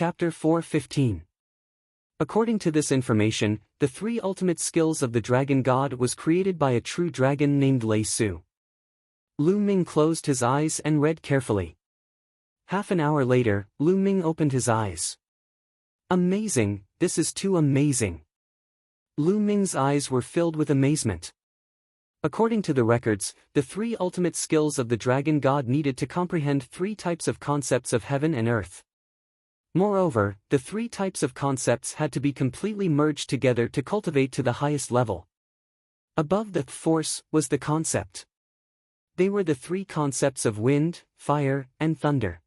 Chapter 4:15. According to this information, the three ultimate skills of the dragon god was created by a true dragon named Lei Su. Lu Ming closed his eyes and read carefully. Half an hour later, Lu Ming opened his eyes. Amazing, this is too amazing. Lu Ming's eyes were filled with amazement. According to the records, the three ultimate skills of the dragon god needed to comprehend three types of concepts of heaven and earth. Moreover, the three types of concepts had to be completely merged together to cultivate to the highest level. Above the force was the concept. They were the three concepts of wind, fire, and thunder.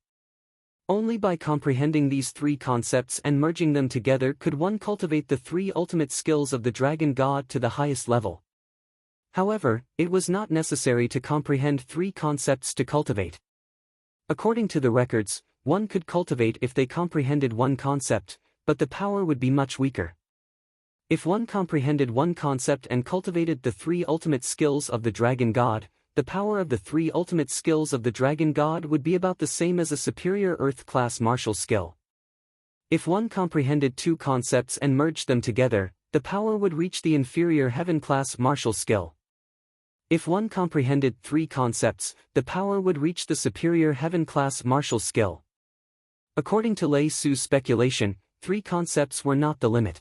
Only by comprehending these three concepts and merging them together could one cultivate the three ultimate skills of the dragon god to the highest level. However, it was not necessary to comprehend three concepts to cultivate. According to the records, one could cultivate if they comprehended one concept, but the power would be much weaker. If one comprehended one concept and cultivated the three ultimate skills of the dragon god, the power of the three ultimate skills of the dragon god would be about the same as a superior earth-class martial skill. If one comprehended two concepts and merged them together, the power would reach the inferior heaven-class martial skill. If one comprehended three concepts, the power would reach the superior heaven-class martial skill. According to Lei Su's speculation, three concepts were not the limit.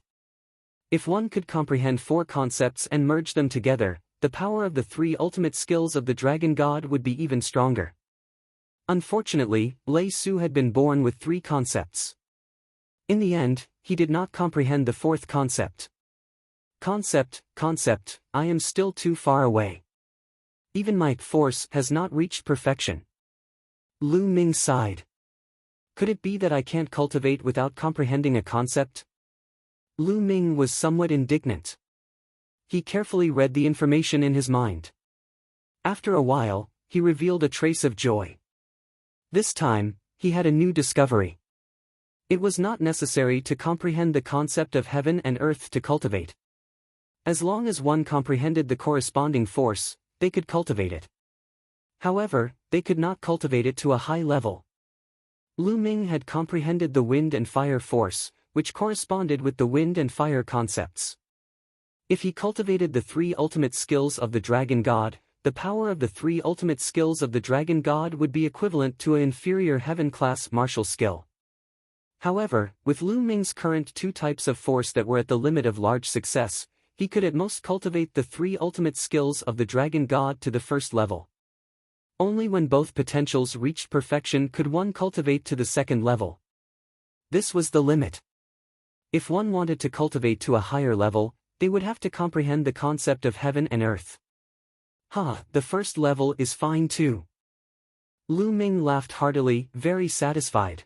If one could comprehend four concepts and merge them together, the power of the three ultimate skills of the dragon god would be even stronger. Unfortunately, Lei Su had been born with three concepts. In the end, he did not comprehend the fourth concept. Concept, I am still too far away. Even my force has not reached perfection. Lu Ming sighed. Could it be that I can't cultivate without comprehending a concept? Lu Ming was somewhat indignant. He carefully read the information in his mind. After a while, he revealed a trace of joy. This time, he had a new discovery. It was not necessary to comprehend the concept of heaven and earth to cultivate. As long as one comprehended the corresponding force, they could cultivate it. However, they could not cultivate it to a high level. Lu Ming had comprehended the wind and fire force, which corresponded with the wind and fire concepts. If he cultivated the three ultimate skills of the dragon god, the power of the three ultimate skills of the dragon god would be equivalent to an inferior heaven-class martial skill. However, with Lu Ming's current two types of force that were at the limit of large success, he could at most cultivate the three ultimate skills of the dragon god to the first level. Only when both potentials reached perfection could one cultivate to the second level. This was the limit. If one wanted to cultivate to a higher level, they would have to comprehend the concept of heaven and earth. The first level is fine too. Lu Ming laughed heartily, very satisfied.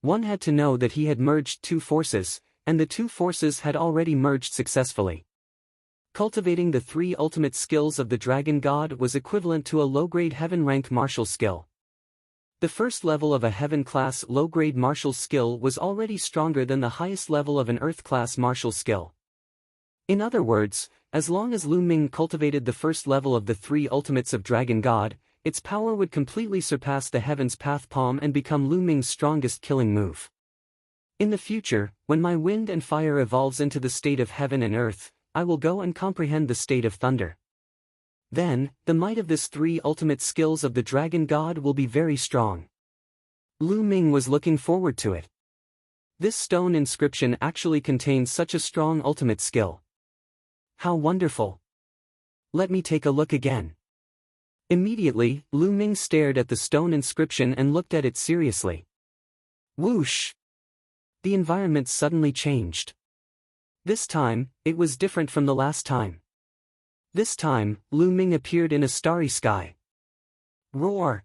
One had to know that he had merged two forces, and the two forces had already merged successfully. Cultivating the three ultimate skills of the dragon god was equivalent to a low-grade heaven-rank martial skill. The first level of a heaven-class low-grade martial skill was already stronger than the highest level of an earth-class martial skill. In other words, as long as Lu Ming cultivated the first level of the three ultimates of dragon god, its power would completely surpass the heaven's path palm and become Lu Ming's strongest killing move. In the future, when my wind and fire evolves into the state of heaven and earth, I will go and comprehend the state of thunder. Then, the might of this three ultimate skills of the dragon god will be very strong. Lu Ming was looking forward to it. This stone inscription actually contains such a strong ultimate skill. How wonderful! Let me take a look again. Immediately, Lu Ming stared at the stone inscription and looked at it seriously. Whoosh! The environment suddenly changed. This time, it was different from the last time. This time, Lu Ming appeared in a starry sky. Roar!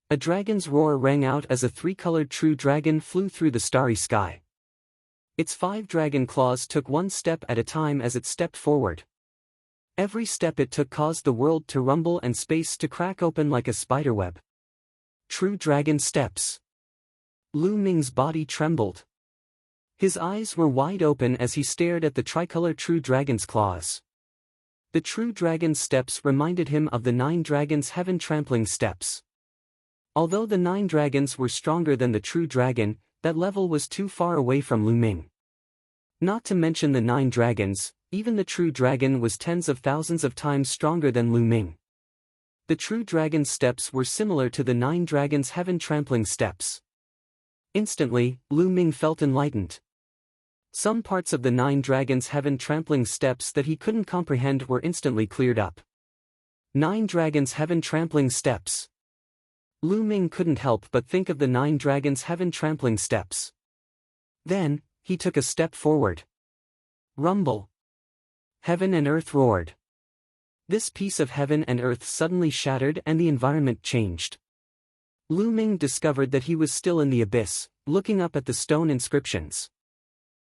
A dragon's roar rang out as a three-colored true dragon flew through the starry sky. Its 5 dragon claws took one step at a time as it stepped forward. Every step it took caused the world to rumble and space to crack open like a spiderweb. True dragon steps. Lu Ming's body trembled. His eyes were wide open as he stared at the tricolor true dragon's claws. The true dragon's steps reminded him of the 9 dragons' heaven trampling steps. Although the 9 dragons were stronger than the true dragon, that level was too far away from Lu Ming. Not to mention the 9 dragons, even the true dragon was tens of thousands of times stronger than Lu Ming. The true dragon's steps were similar to the 9 dragons' heaven-trampling steps. Instantly, Lu Ming felt enlightened. Some parts of the 9 dragons' heaven-trampling steps that he couldn't comprehend were instantly cleared up. 9 dragons' heaven-trampling steps. Lu Ming couldn't help but think of the 9 dragons' heaven-trampling steps. Then, he took a step forward. Rumble. Heaven and earth roared. This piece of heaven and earth suddenly shattered and the environment changed. Lu Ming discovered that he was still in the abyss, looking up at the stone inscriptions.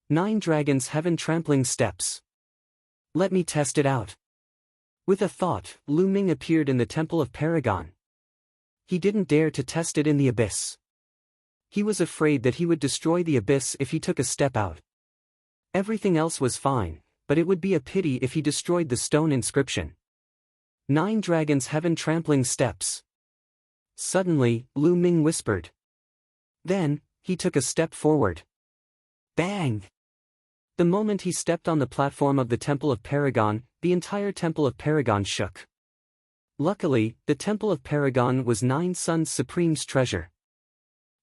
9 dragons' heaven-trampling steps. Let me test it out. With a thought, Lu Ming appeared in the Temple of Paragon. He didn't dare to test it in the abyss. He was afraid that he would destroy the abyss if he took a step out. Everything else was fine, but it would be a pity if he destroyed the stone inscription. 9 dragons' heaven-trampling steps. Suddenly, Lu Ming whispered. Then, he took a step forward. Bang! The moment he stepped on the platform of the Temple of Paragon, the entire Temple of Paragon shook. Luckily, the Temple of Paragon was 9 Suns Supreme's treasure.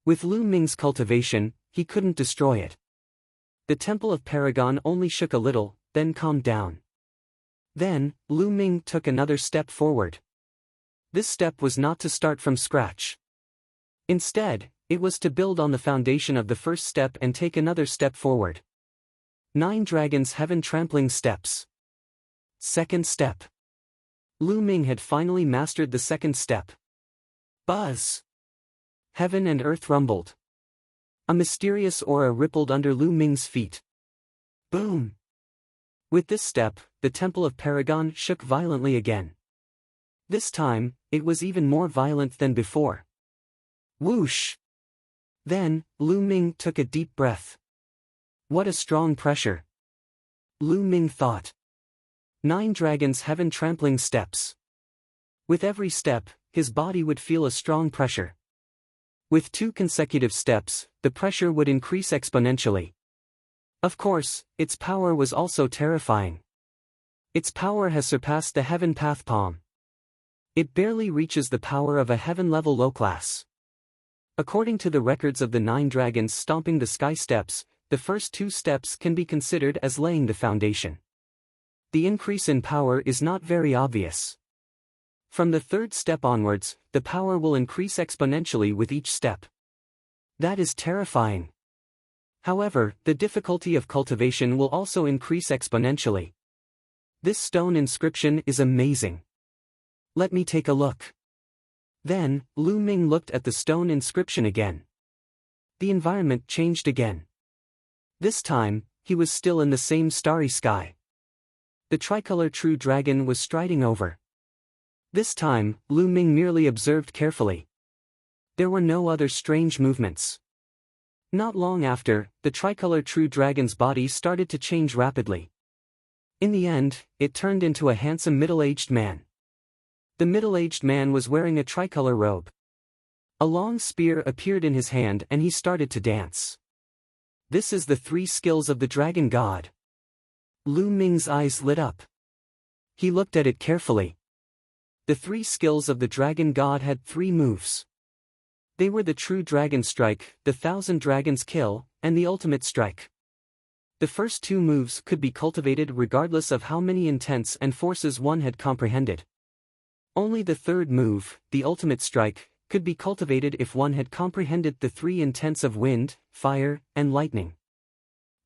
With Lu Ming's cultivation, he couldn't destroy it. The Temple of Paragon only shook a little, then calmed down. Then, Lu Ming took another step forward. This step was not to start from scratch. Instead, it was to build on the foundation of the first step and take another step forward. 9 dragons' heaven-trampling steps. Second step. Lu Ming had finally mastered the second step. Buzz! Heaven and earth rumbled. A mysterious aura rippled under Lu Ming's feet. Boom! With this step, the Temple of Paragon shook violently again. This time, it was even more violent than before. Whoosh! Then, Lu Ming took a deep breath. What a strong pressure! Lu Ming thought. 9 dragons' heaven-trampling steps. With every step, his body would feel a strong pressure. With 2 consecutive steps, the pressure would increase exponentially. Of course, its power was also terrifying. Its power has surpassed the Heaven Path Palm. It barely reaches the power of a heaven-level low-class. According to the records of the 9 dragons stomping the sky steps, the first 2 steps can be considered as laying the foundation. The increase in power is not very obvious. From the 3rd step onwards, the power will increase exponentially with each step. That is terrifying. However, the difficulty of cultivation will also increase exponentially. This stone inscription is amazing. Let me take a look. Then, Lu Ming looked at the stone inscription again. The environment changed again. This time, he was still in the same starry sky. The tricolor true dragon was striding over. This time, Lu Ming merely observed carefully. There were no other strange movements. Not long after, the tricolor true dragon's body started to change rapidly. In the end, it turned into a handsome middle-aged man. The middle-aged man was wearing a tricolor robe. A long spear appeared in his hand and he started to dance. This is the 3 skills of the dragon god. Lu Ming's eyes lit up. He looked at it carefully. The 3 skills of the dragon god had 3 moves. They were the true dragon strike, the 1,000 dragons kill, and the ultimate strike. The first 2 moves could be cultivated regardless of how many intents and forces one had comprehended. Only the 3rd move, the ultimate strike, could be cultivated if one had comprehended the 3 intents of wind, fire, and lightning.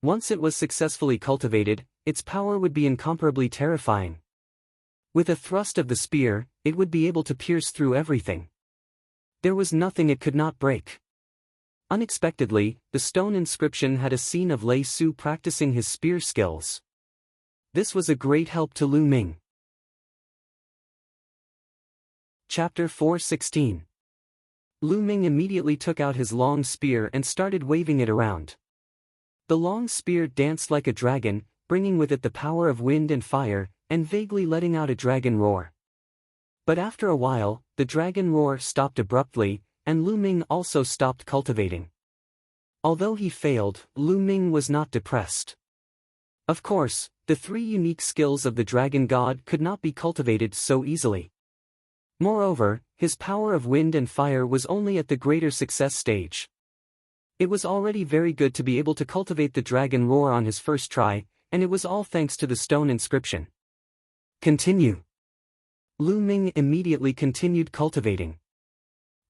Once it was successfully cultivated, its power would be incomparably terrifying. With a thrust of the spear, it would be able to pierce through everything. There was nothing it could not break. Unexpectedly, the stone inscription had a scene of Lei Su practicing his spear skills. This was a great help to Lu Ming. Chapter 4:16. Lu Ming immediately took out his long spear and started waving it around. The long spear danced like a dragon, bringing with it the power of wind and fire, and vaguely letting out a dragon roar. But after a while, the dragon roar stopped abruptly, and Lu Ming also stopped cultivating. Although he failed, Lu Ming was not depressed. Of course, the three unique skills of the dragon god could not be cultivated so easily. Moreover, his power of wind and fire was only at the greater success stage. It was already very good to be able to cultivate the dragon roar on his first try, and it was all thanks to the stone inscription. Continue. Lu Ming immediately continued cultivating.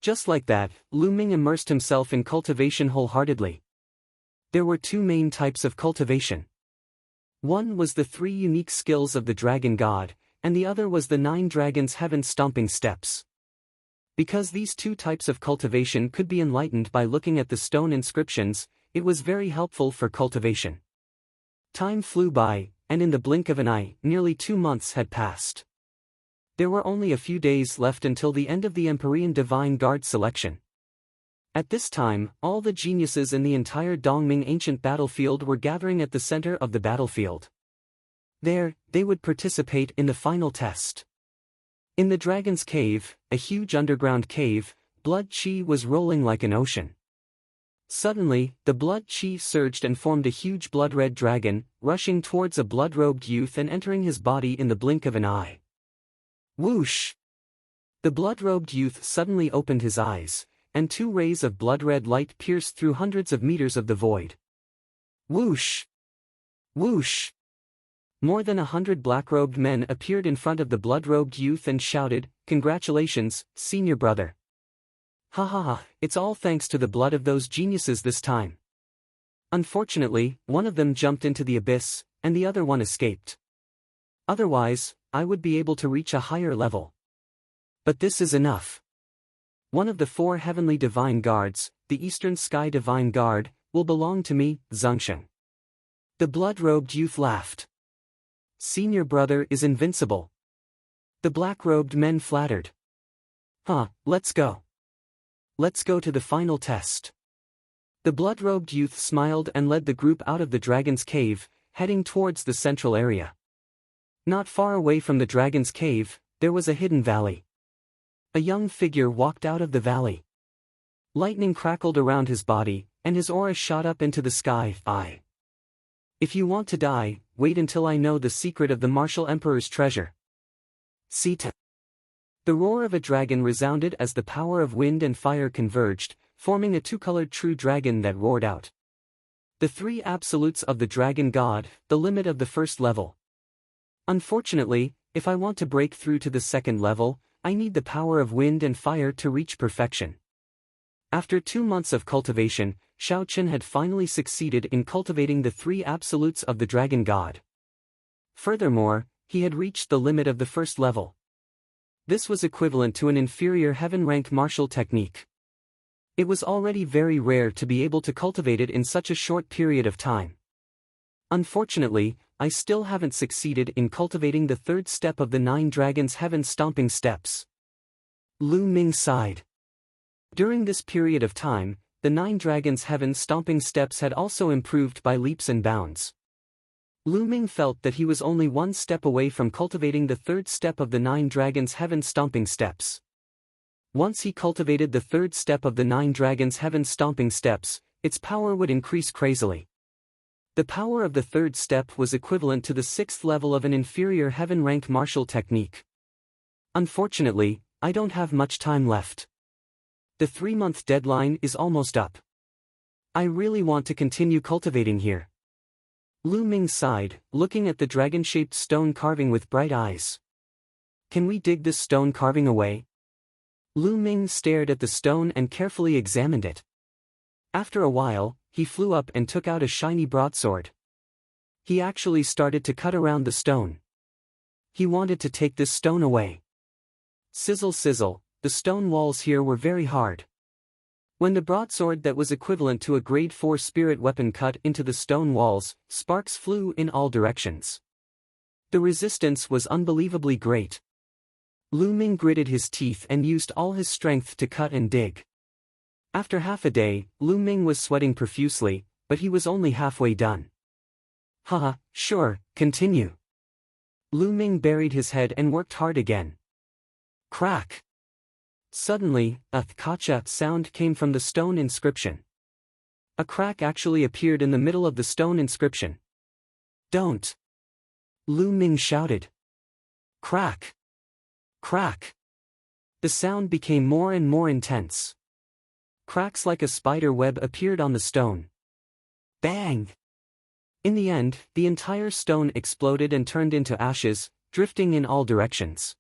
Just like that, Lu Ming immersed himself in cultivation wholeheartedly. There were two main types of cultivation. One was the three unique skills of the dragon god, and the other was the 9 dragons' heaven-stomping steps. Because these two types of cultivation could be enlightened by looking at the stone inscriptions, it was very helpful for cultivation. Time flew by, and in the blink of an eye, nearly 2 months had passed. There were only a few days left until the end of the Empyrean Divine Guard selection. At this time, all the geniuses in the entire Dongming ancient battlefield were gathering at the center of the battlefield. There, they would participate in the final test. In the Dragon's Cave, a huge underground cave, blood chi was rolling like an ocean. Suddenly, the blood chi surged and formed a huge blood-red dragon, rushing towards a blood-robed youth and entering his body in the blink of an eye. Whoosh! The blood-robed youth suddenly opened his eyes, and 2 rays of blood-red light pierced through hundreds of meters of the void. Whoosh! Whoosh! More than 100 black-robed men appeared in front of the blood-robed youth and shouted, "Congratulations, senior brother. Ha ha ha, it's all thanks to the blood of those geniuses this time." Unfortunately, one of them jumped into the abyss, and the other one escaped. Otherwise, I would be able to reach a higher level. But this is enough. One of the 4 heavenly divine guards, the Eastern Sky Divine Guard, will belong to me, Zhengsheng. The blood-robed youth laughed. Senior brother is invincible. The black-robed men flattered. Let's go. Let's go to the final test. The blood-robed youth smiled and led the group out of the dragon's cave, heading towards the central area. Not far away from the dragon's cave, there was a hidden valley. A young figure walked out of the valley. Lightning crackled around his body, and his aura shot up into the sky. If you want to die, wait until I know the secret of the martial emperor's treasure. Sita. The roar of a dragon resounded as the power of wind and fire converged, forming a 2-colored true dragon that roared out. The 3 absolutes of the dragon god, the limit of the first level. Unfortunately, if I want to break through to the second level, I need the power of wind and fire to reach perfection. After 2 months of cultivation, Shao Chen had finally succeeded in cultivating the 3 absolutes of the dragon god. Furthermore, he had reached the limit of the first level. This was equivalent to an inferior heaven rank martial technique. It was already very rare to be able to cultivate it in such a short period of time. Unfortunately, I still haven't succeeded in cultivating the 3rd step of the 9 dragons' heaven-stomping steps. Lu Ming sighed. During this period of time, the 9 dragons' heaven-stomping steps had also improved by leaps and bounds. Lu Ming felt that he was only 1 step away from cultivating the 3rd step of the 9 dragons' heaven-stomping steps. Once he cultivated the 3rd step of the 9 dragons' heaven-stomping steps, its power would increase crazily. The power of the 3rd step was equivalent to the 6th level of an inferior heaven rank martial technique. Unfortunately, I don't have much time left. The 3-month deadline is almost up. I really want to continue cultivating here. Lu Ming sighed, looking at the dragon-shaped stone carving with bright eyes. Can we dig this stone carving away? Lu Ming stared at the stone and carefully examined it. After a while, he flew up and took out a shiny broadsword. He actually started to cut around the stone. He wanted to take this stone away. Sizzle sizzle, the stone walls here were very hard. When the broadsword that was equivalent to a grade 4 spirit weapon cut into the stone walls, sparks flew in all directions. The resistance was unbelievably great. Lu Ming gritted his teeth and used all his strength to cut and dig. After half a day, Lu Ming was sweating profusely, but he was only halfway done. Haha, sure, continue. Lu Ming buried his head and worked hard again. Crack! Suddenly, a kacha sound came from the stone inscription. A crack actually appeared in the middle of the stone inscription. "Don't!" Lu Ming shouted. Crack! Crack! The sound became more and more intense. Cracks like a spider web appeared on the stone. Bang! In the end, the entire stone exploded and turned into ashes, drifting in all directions.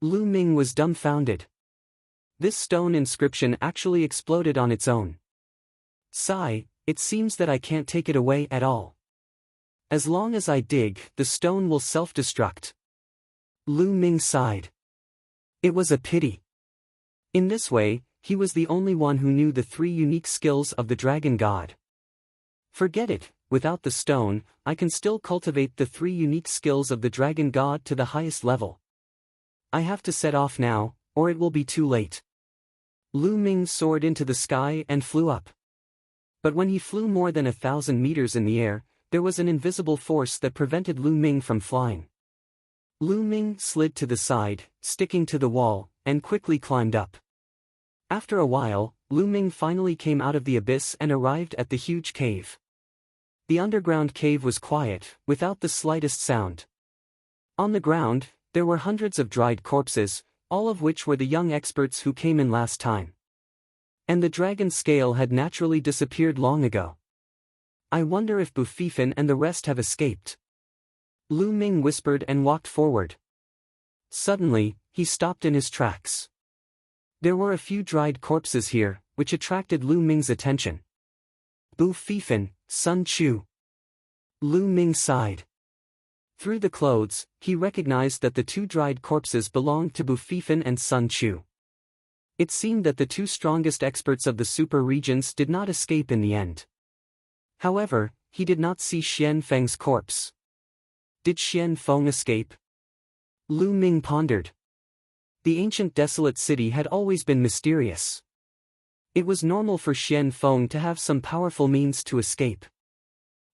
Lu Ming was dumbfounded. This stone inscription actually exploded on its own. Sigh, it seems that I can't take it away at all. As long as I dig, the stone will self-destruct. Lu Ming sighed. It was a pity. In this way, he was the only one who knew the 3 unique skills of the dragon god. Forget it, without the stone, I can still cultivate the 3 unique skills of the dragon god to the highest level. I have to set off now, or it will be too late. Lu Ming soared into the sky and flew up. But when he flew more than 1,000 meters in the air, there was an invisible force that prevented Lu Ming from flying. Lu Ming slid to the side, sticking to the wall, and quickly climbed up. After a while, Lu Ming finally came out of the abyss and arrived at the huge cave. The underground cave was quiet, without the slightest sound. On the ground, there were hundreds of dried corpses, all of which were the young experts who came in last time. And the dragon scale had naturally disappeared long ago. I wonder if Bufifin and the rest have escaped. Lu Ming whispered and walked forward. Suddenly, he stopped in his tracks. There were a few dried corpses here, which attracted Lu Ming's attention. Bufifin, Sun Chu. Lu Ming sighed. Through the clothes, he recognized that the 2 dried corpses belonged to Bufifin and Sun Chu. It seemed that the 2 strongest experts of the super regions did not escape in the end. However, he did not see Xian Feng's corpse. Did Xian Feng escape? Lu Ming pondered. The ancient desolate city had always been mysterious. It was normal for Xian Feng to have some powerful means to escape.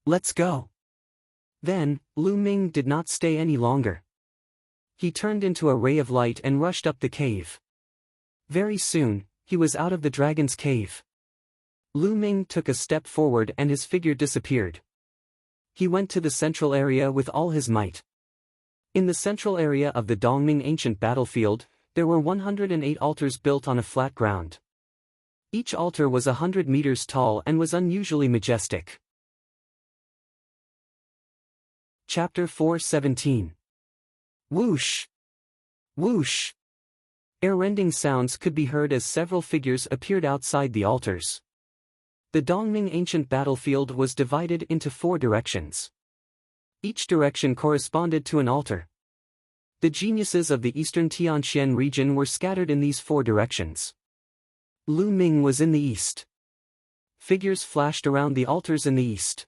Let's go. Then, Lu Ming did not stay any longer. He turned into a ray of light and rushed up the cave. Very soon, he was out of the dragon's cave. Lu Ming took a step forward and his figure disappeared. He went to the central area with all his might. In the central area of the Dongming ancient battlefield, there were 108 altars built on a flat ground. Each altar was 100 meters tall and was unusually majestic. Chapter 4:17. Whoosh! Whoosh! Ear-rending sounds could be heard as several figures appeared outside the altars. The Dongming ancient battlefield was divided into 4 directions. Each direction corresponded to an altar. The geniuses of the eastern Tianxian region were scattered in these 4 directions. Lu Ming was in the east. Figures flashed around the altars in the east.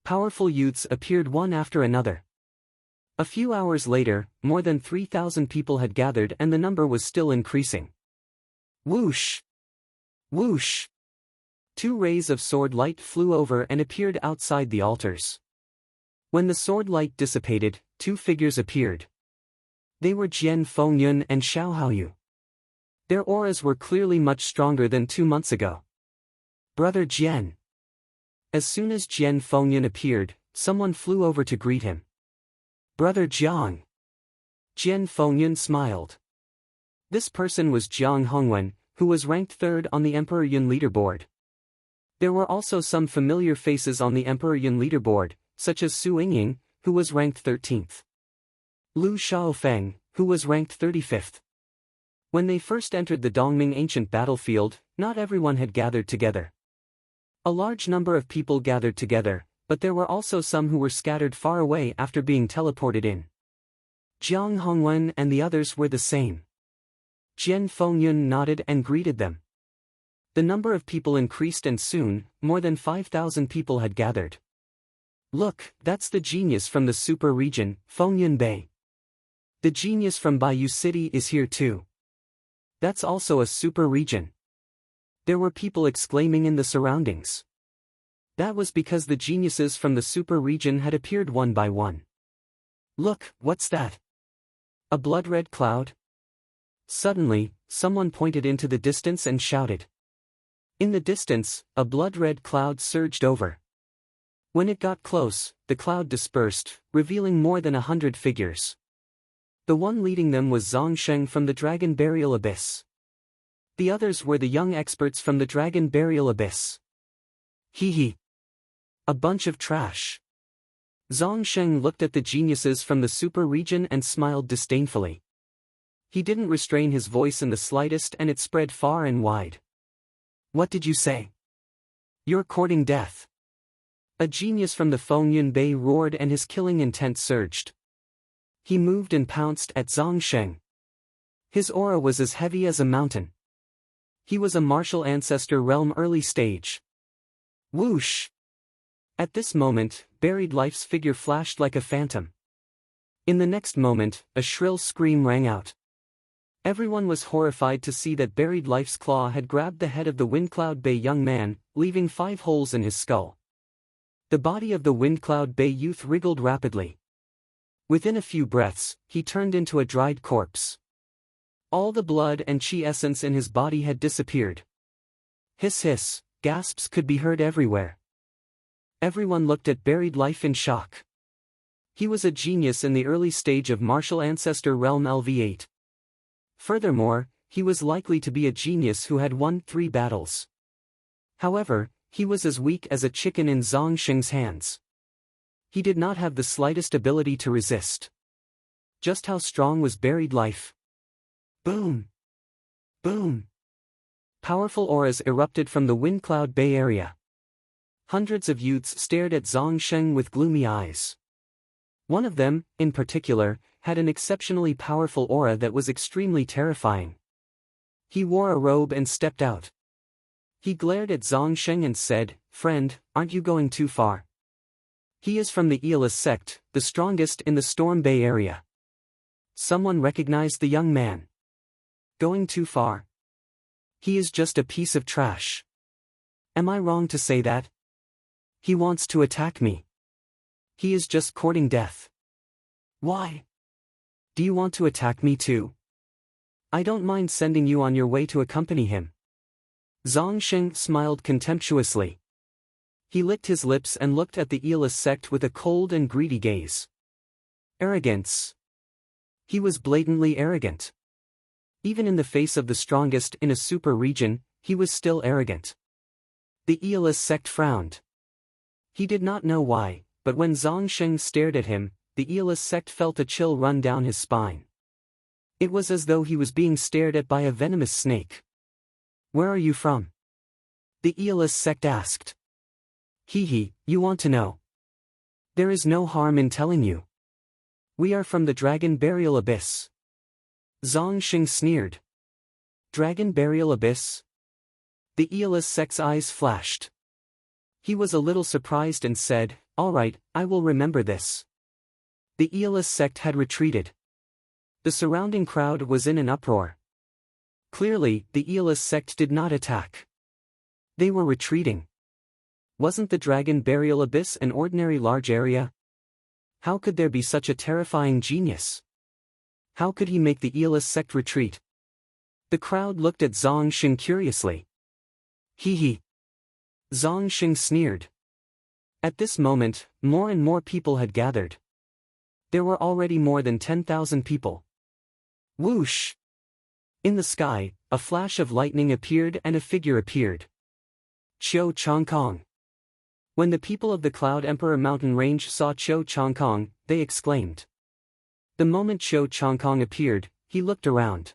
Powerful youths appeared one after another. A few hours later, more than 3,000 people had gathered and the number was still increasing. Whoosh! Whoosh! 2 rays of sword light flew over and appeared outside the altars. When the sword light dissipated, 2 figures appeared. They were Jian Fengyun and Xiao Haoyu. Their auras were clearly much stronger than 2 months ago. Brother Jian. As soon as Jian Fengyun appeared, someone flew over to greet him. Brother Jiang. Jian Fengyun smiled. This person was Jiang Hongwen, who was ranked 3rd on the Emperor Yun leaderboard. There were also some familiar faces on the Emperor Yun leaderboard, such as Su Yingying, who was ranked 13th. Lu Xiaofeng, who was ranked 35th. When they first entered the Dongming ancient battlefield, not everyone had gathered together. A large number of people gathered together, but there were also some who were scattered far away after being teleported in. Jiang Hongwen and the others were the same. Jian Fengyun nodded and greeted them. The number of people increased and soon, more than 5,000 people had gathered. Look, that's the genius from the super region, Fengyun Bei. The genius from Baiyu City is here too. That's also a super region. There were people exclaiming in the surroundings. That was because the geniuses from the super region had appeared one by one. Look, what's that? A blood-red cloud? Suddenly, someone pointed into the distance and shouted. In the distance, a blood-red cloud surged over. When it got close, the cloud dispersed, revealing more than 100 figures. The one leading them was Zhongsheng from the Dragon Burial Abyss. The others were the young experts from the Dragon Burial Abyss. Hee hee. A bunch of trash. Zhongsheng looked at the geniuses from the super region and smiled disdainfully. He didn't restrain his voice in the slightest and it spread far and wide. What did you say? You're courting death. A genius from the Fengyun Bay roared and his killing intent surged. He moved and pounced at Zhongsheng. His aura was as heavy as a mountain. He was a martial ancestor realm early stage. Whoosh! At this moment, Buried Life's figure flashed like a phantom. In the next moment, a shrill scream rang out. Everyone was horrified to see that Buried Life's claw had grabbed the head of the Windcloud Bay young man, leaving 5 holes in his skull. The body of the Windcloud Bay youth wriggled rapidly. Within a few breaths, he turned into a dried corpse. All the blood and chi essence in his body had disappeared. Hiss hiss, gasps could be heard everywhere. Everyone looked at Buried Life in shock. He was a genius in the early stage of martial ancestor realm LV8. Furthermore, he was likely to be a genius who had won 3 battles. However, he was as weak as a chicken in Zhongsheng's hands. He did not have the slightest ability to resist. Just how strong was Buried Life? Boom! Boom! Powerful auras erupted from the Windcloud Bay area. Hundreds of youths stared at Zhongsheng with gloomy eyes. One of them, in particular, had an exceptionally powerful aura that was extremely terrifying. He wore a robe and stepped out. He glared at Zhongsheng and said, "Friend, aren't you going too far?" He is from the Aeolus sect, the strongest in the Storm Bay area. Someone recognized the young man. Going too far? He is just a piece of trash. Am I wrong to say that? He wants to attack me. He is just courting death. Why? Do you want to attack me too? I don't mind sending you on your way to accompany him. Zhongsheng smiled contemptuously. He licked his lips and looked at the Aeolus sect with a cold and greedy gaze. Arrogance. He was blatantly arrogant. Even in the face of the strongest in a super region, he was still arrogant. The Aeolus sect frowned. He did not know why, but when Zhongsheng stared at him, the Aeolus sect felt a chill run down his spine. It was as though he was being stared at by a venomous snake. Where are you from? The Aeolus sect asked. Hee hee, you want to know? There is no harm in telling you. We are from the Dragon Burial Abyss. Zhongsheng sneered. Dragon Burial Abyss? The Aeolus sect's eyes flashed. He was a little surprised and said, "All right, I will remember this." The Aeolus sect had retreated. The surrounding crowd was in an uproar. Clearly, the Aeolus sect did not attack. They were retreating. Wasn't the Dragon Burial Abyss an ordinary large area? How could there be such a terrifying genius? How could he make the Aeolus sect retreat? The crowd looked at Zhongsheng curiously. Hee hee. Zhongsheng sneered. At this moment, more and more people had gathered. There were already more than 10,000 people. Whoosh! In the sky, a flash of lightning appeared and a figure appeared. Qiu Chongkong. When the people of the Cloud Emperor mountain range saw Qiu Chongkong, they exclaimed. The moment Qiu Chongkong appeared, he looked around.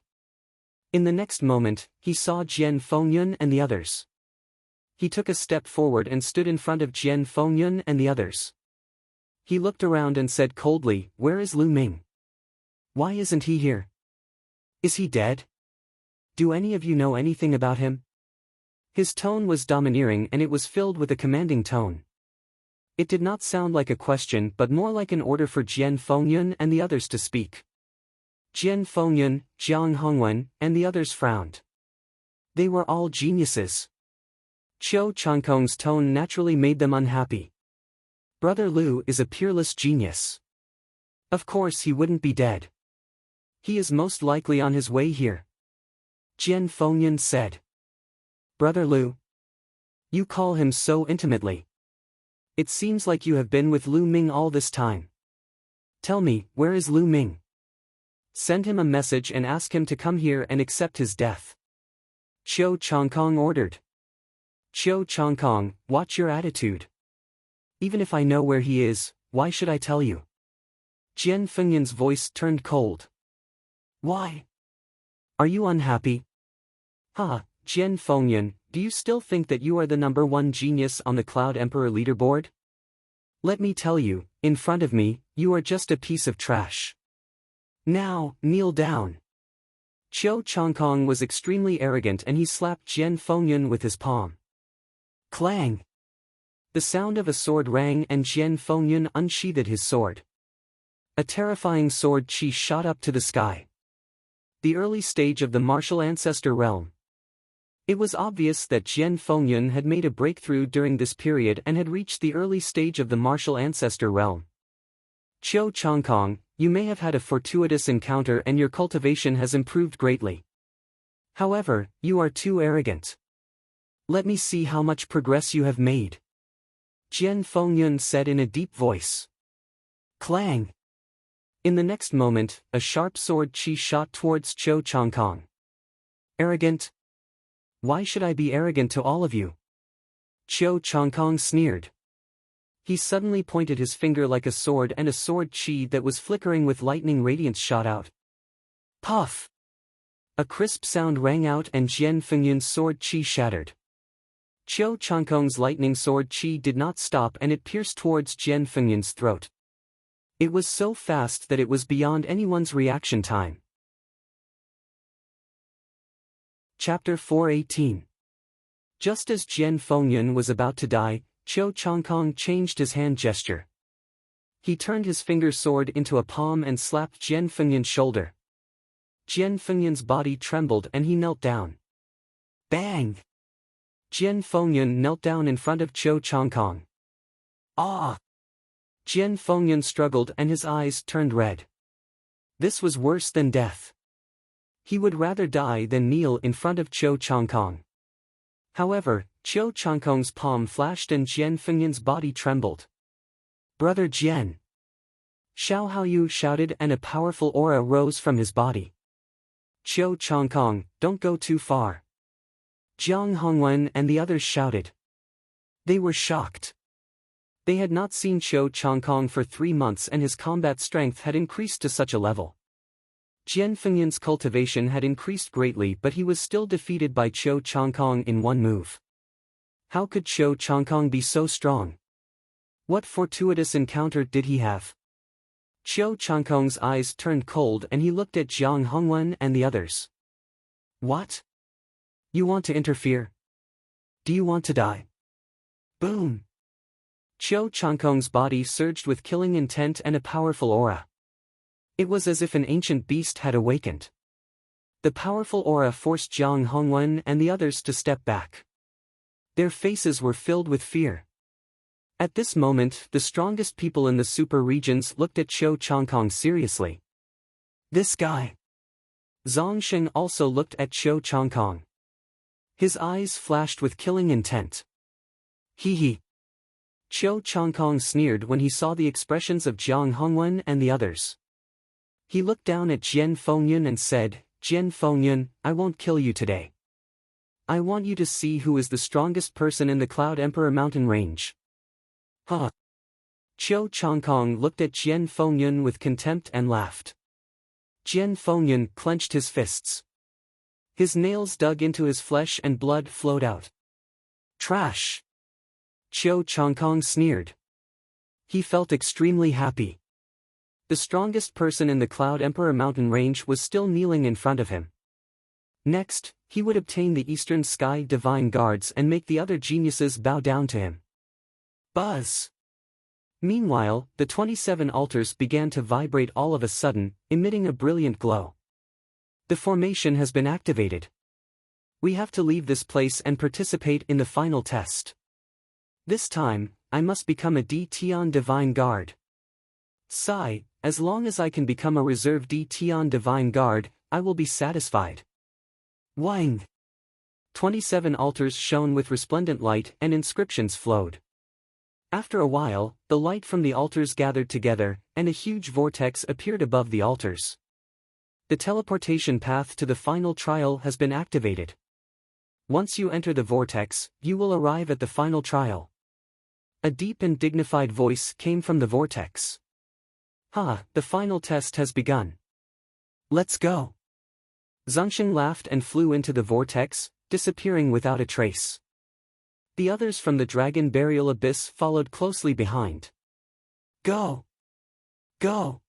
In the next moment, he saw Jian Fengyun and the others. He took a step forward and stood in front of Jian Fengyun and the others. He looked around and said coldly, "Where is Lu Ming? Why isn't he here? Is he dead? Do any of you know anything about him?" His tone was domineering and it was filled with a commanding tone. It did not sound like a question but more like an order for Jian Fengyun and the others to speak. Jian Fengyun, Jiang Hongwen, and the others frowned. They were all geniuses. Qiu Chongkong's tone naturally made them unhappy. Brother Lu is a peerless genius. Of course he wouldn't be dead. He is most likely on his way here. Jian Fengyun said. Brother Lu? You call him so intimately. It seems like you have been with Lu Ming all this time. Tell me, where is Lu Ming? Send him a message and ask him to come here and accept his death. Qiu Changkong ordered. Qiu Changkong, watch your attitude. Even if I know where he is, why should I tell you? Jian Fengyan's voice turned cold. Why? Are you unhappy? Jian Fengyan, do you still think that you are the #1 genius on the Cloud Emperor leaderboard? Let me tell you, in front of me, you are just a piece of trash. Now, kneel down. Qiu Changkong was extremely arrogant and he slapped Jian Fengyan with his palm. Clang! The sound of a sword rang and Jian Fengyan unsheathed his sword. A terrifying sword chi shot up to the sky. The early stage of the martial ancestor realm. It was obvious that Jian Fengyan had made a breakthrough during this period and had reached the early stage of the martial ancestor realm. Qiu Changkong, you may have had a fortuitous encounter and your cultivation has improved greatly. However, you are too arrogant. Let me see how much progress you have made. Jian Fengyan said in a deep voice. Clang! In the next moment, a sharp sword chi shot towards Qiu Changkong. Arrogant? Why should I be arrogant to all of you? Qiu Changkong sneered. He suddenly pointed his finger like a sword and a sword chi that was flickering with lightning radiance shot out. Puff! A crisp sound rang out and Jian Fengyan's sword chi shattered. Qiu Changkong's lightning sword chi did not stop and it pierced towards Jian Fengyan's throat. It was so fast that it was beyond anyone's reaction time. Chapter 418. Just as Jian Fengyan was about to die, Qiu Changkong changed his hand gesture. He turned his finger sword into a palm and slapped Jian Fengyan's shoulder. Jian Fengyan's body trembled and he knelt down. Bang! Jian Fengyan knelt down in front of Qiu Changkong. Ah! Jian Fengyan struggled and his eyes turned red. This was worse than death. He would rather die than kneel in front of Qiu Changkong. However, Qiu Changkong's palm flashed and Jian Fengyan's body trembled. Brother Jian! Xiao Haoyu shouted and a powerful aura rose from his body. Qiu Changkong, don't go too far. Jiang Hongwen and the others shouted. They were shocked. They had not seen Qiu Changkong for 3 months and his combat strength had increased to such a level. Jian Fengyan's cultivation had increased greatly but he was still defeated by Qiu Changkong in one move. How could Qiu Changkong be so strong? What fortuitous encounter did he have? Qiu Changkong's eyes turned cold and he looked at Jiang Hongwen and the others. What? You want to interfere? Do you want to die? Boom! Qiu Changkong's body surged with killing intent and a powerful aura. It was as if an ancient beast had awakened. The powerful aura forced Jiang Hongwen and the others to step back. Their faces were filled with fear. At this moment, the strongest people in the super regions looked at Qiu Changkong seriously. This guy. Zhang Sheng also looked at Qiu Changkong. His eyes flashed with killing intent. Hee. Qiu Changkong sneered when he saw the expressions of Jiang Hongwen and the others. He looked down at Jian Fengyan and said, Jian Fengyan, I won't kill you today. I want you to see who is the strongest person in the Cloud Emperor mountain range. Huh. Qiu Changkong looked at Jian Fengyan with contempt and laughed. Jian Fengyan clenched his fists. His nails dug into his flesh and blood flowed out. Trash! Qiu Changkong sneered. He felt extremely happy. The strongest person in the Cloud Emperor mountain range was still kneeling in front of him. Next, he would obtain the Eastern Sky Divine Guards and make the other geniuses bow down to him. Buzz! Meanwhile, the 27 altars began to vibrate all of a sudden, emitting a brilliant glow. The formation has been activated. We have to leave this place and participate in the final test. This time, I must become a D Tian Divine Guard. Sigh, as long as I can become a reserve D Tian Divine Guard, I will be satisfied. Wang! 27 altars shone with resplendent light and inscriptions flowed. After a while, the light from the altars gathered together, and a huge vortex appeared above the altars. The teleportation path to the final trial has been activated. Once you enter the vortex, you will arrive at the final trial. A deep and dignified voice came from the vortex. The final test has begun. Let's go. Zhangsheng laughed and flew into the vortex, disappearing without a trace. The others from the dragon burial abyss followed closely behind. Go! Go!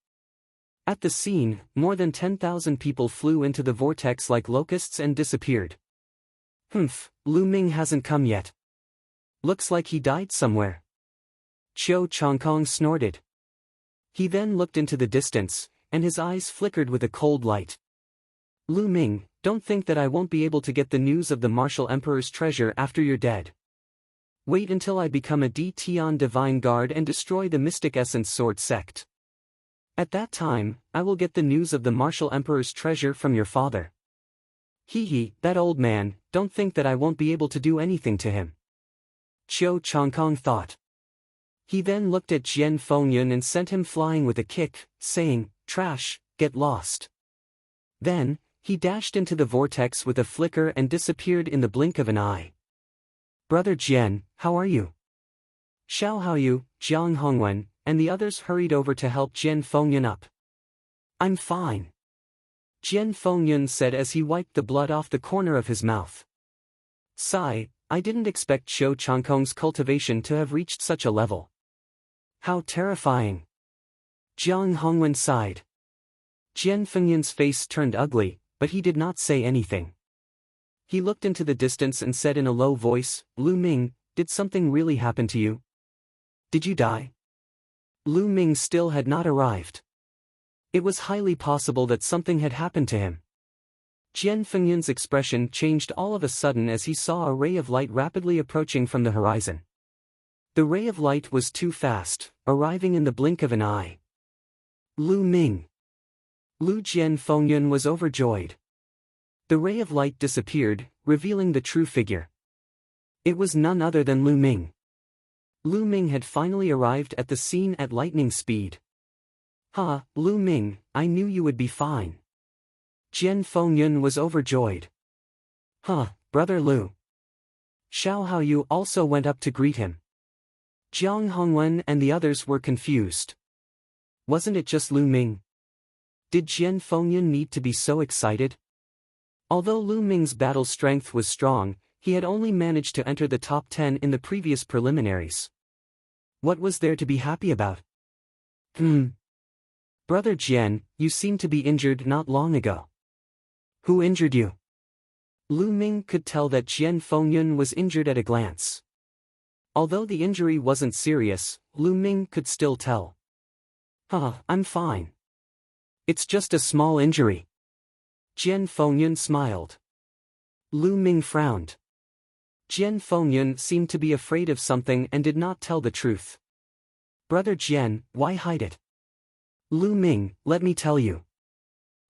At the scene, more than 10,000 people flew into the vortex like locusts and disappeared. Lu Ming hasn't come yet. Looks like he died somewhere. Qiu Changkong snorted. He then looked into the distance, and his eyes flickered with a cold light. Lu Ming, don't think that I won't be able to get the news of the martial emperor's treasure after you're dead. Wait until I become a Tian divine guard and destroy the Mystic Essence Sword sect. At that time, I will get the news of the martial emperor's treasure from your father. That old man, don't think that I won't be able to do anything to him. Qiu Changkong thought. He then looked at Jian Fengyun and sent him flying with a kick, saying, "Trash, get lost." Then, he dashed into the vortex with a flicker and disappeared in the blink of an eye. Brother Jian, how are you? Xiao Haoyu, Jiang Hongwen, and the others hurried over to help Jian Fengyun up. I'm fine. Jian Fengyun said as he wiped the blood off the corner of his mouth. Sigh, I didn't expect Qiu Changkong's cultivation to have reached such a level. How terrifying. Jiang Hongwen sighed. Jian Fengyun's face turned ugly, but he did not say anything. He looked into the distance and said in a low voice, Lu Ming, did something really happen to you? Did you die? Lu Ming still had not arrived. It was highly possible that something had happened to him. Jian Fengyun's expression changed all of a sudden as he saw a ray of light rapidly approaching from the horizon. The ray of light was too fast, arriving in the blink of an eye. Lu Ming. Lu Jian Fengyun was overjoyed. The ray of light disappeared, revealing the true figure. It was none other than Lu Ming. Lu Ming had finally arrived at the scene at lightning speed. Lu Ming, I knew you would be fine. Jian Fengyun was overjoyed. Brother Lu. Xiao Haoyu also went up to greet him. Jiang Hongwen and the others were confused. Wasn't it just Lu Ming? Did Jian Fengyun need to be so excited? Although Lu Ming's battle strength was strong, he had only managed to enter the top 10 in the previous preliminaries. What was there to be happy about? Brother Jian, you seem to be injured not long ago. Who injured you? Lu Ming could tell that Jian Fengyun was injured at a glance. Although the injury wasn't serious, Lu Ming could still tell. I'm fine. It's just a small injury. Jian Fengyun smiled. Lu Ming frowned. Jian Fengyun seemed to be afraid of something and did not tell the truth. Brother Jian, why hide it? Lu Ming, let me tell you.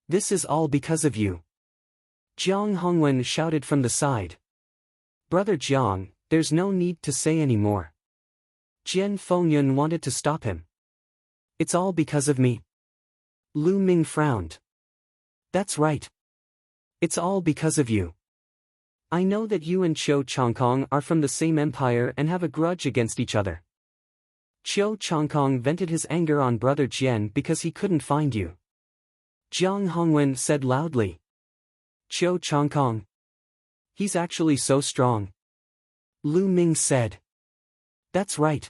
This is all because of you. Jiang Hongwen shouted from the side. Brother Jiang, there's no need to say any more. Jian Fengyun wanted to stop him. It's all because of me. Lu Ming frowned. That's right. It's all because of you. I know that you and Qiu Changkong are from the same empire and have a grudge against each other. Qiu Changkong vented his anger on Brother Jian because he couldn't find you. Jiang Hongwen said loudly. Qiu Changkong. He's actually so strong. Lu Ming said. That's right.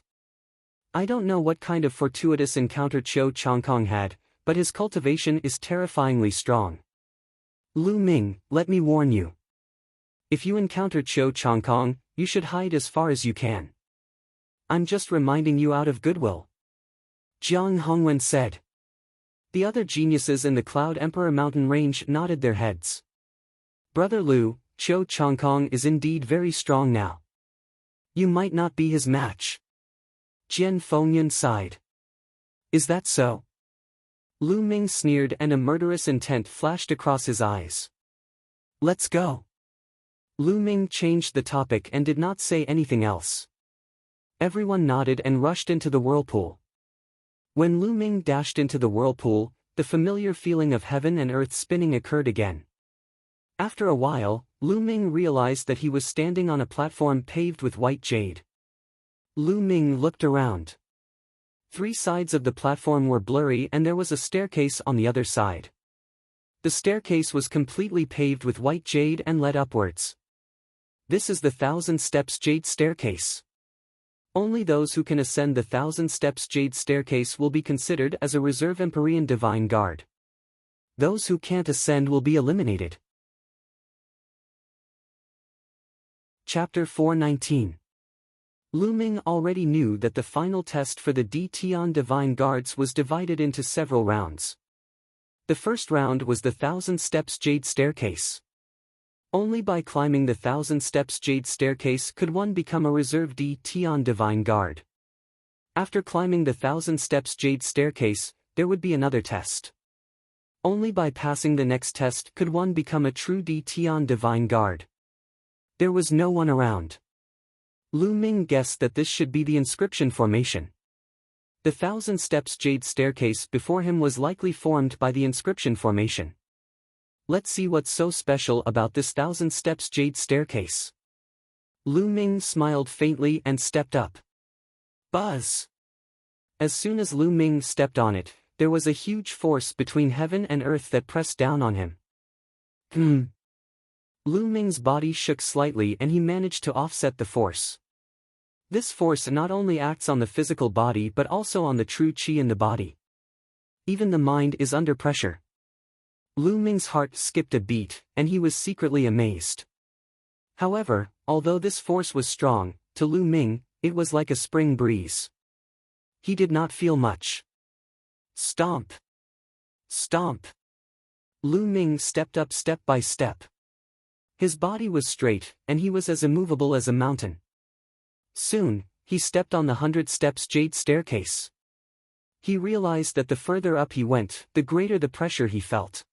I don't know what kind of fortuitous encounter Qiu Changkong had, but his cultivation is terrifyingly strong. Lu Ming, let me warn you. If you encounter Qiu Changkong, you should hide as far as you can. I'm just reminding you out of goodwill. Jiang Hongwen said. The other geniuses in the Cloud Emperor mountain range nodded their heads. Brother Lu, Qiu Changkong is indeed very strong now. You might not be his match. Jian Fengyun sighed. Is that so? Lu Ming sneered and a murderous intent flashed across his eyes. Let's go. Lu Ming changed the topic and did not say anything else. Everyone nodded and rushed into the whirlpool. When Lu Ming dashed into the whirlpool, the familiar feeling of heaven and earth spinning occurred again. After a while, Lu Ming realized that he was standing on a platform paved with white jade. Lu Ming looked around. 3 sides of the platform were blurry and there was a staircase on the other side. The staircase was completely paved with white jade and led upwards. This is the 1,000 Steps Jade Staircase. Only those who can ascend the 1,000 Steps Jade Staircase will be considered as a reserve Empyrean Divine Guard. Those who can't ascend will be eliminated. Chapter 419. Lu Ming already knew that the final test for the Tian Divine Guards was divided into several rounds. The first round was the 1,000 Steps Jade Staircase. Only by climbing the 1,000 Steps Jade Staircase could one become a reserve Tian Divine Guard. After climbing the 1,000 Steps Jade Staircase, there would be another test. Only by passing the next test could one become a true Tian Divine Guard. There was no one around. Lu Ming guessed that this should be the inscription formation. The 1,000 Steps Jade Staircase before him was likely formed by the inscription formation. Let's see what's so special about this 1,000 Steps Jade Staircase. Lu Ming smiled faintly and stepped up. Buzz! As soon as Lu Ming stepped on it, there was a huge force between heaven and earth that pressed down on him. Lu Ming's body shook slightly and he managed to offset the force. This force not only acts on the physical body but also on the true qi in the body. Even the mind is under pressure. Lu Ming's heart skipped a beat, and he was secretly amazed. However, although this force was strong, to Lu Ming, it was like a spring breeze. He did not feel much. Stomp! Stomp! Lu Ming stepped up step by step. His body was straight, and he was as immovable as a mountain. Soon, he stepped on the 100 Steps Jade Staircase. He realized that the further up he went, the greater the pressure he felt.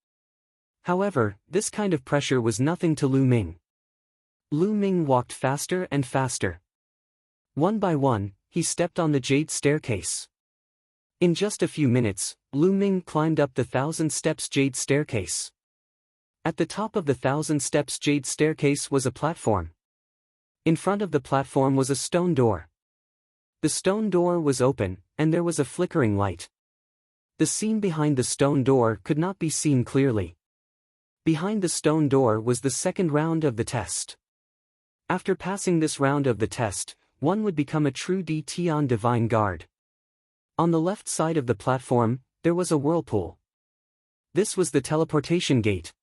However, this kind of pressure was nothing to Lu Ming. Lu Ming walked faster and faster. One by one, he stepped on the Jade Staircase. In just a few minutes, Lu Ming climbed up the 1,000 Steps Jade Staircase. At the top of the 1,000 Steps Jade Staircase was a platform. In front of the platform was a stone door. The stone door was open, and there was a flickering light. The scene behind the stone door could not be seen clearly. Behind the stone door was the second round of the test. After passing this round of the test, one would become a true Tian Divine Guard. On the left side of the platform, there was a whirlpool. This was the teleportation gate.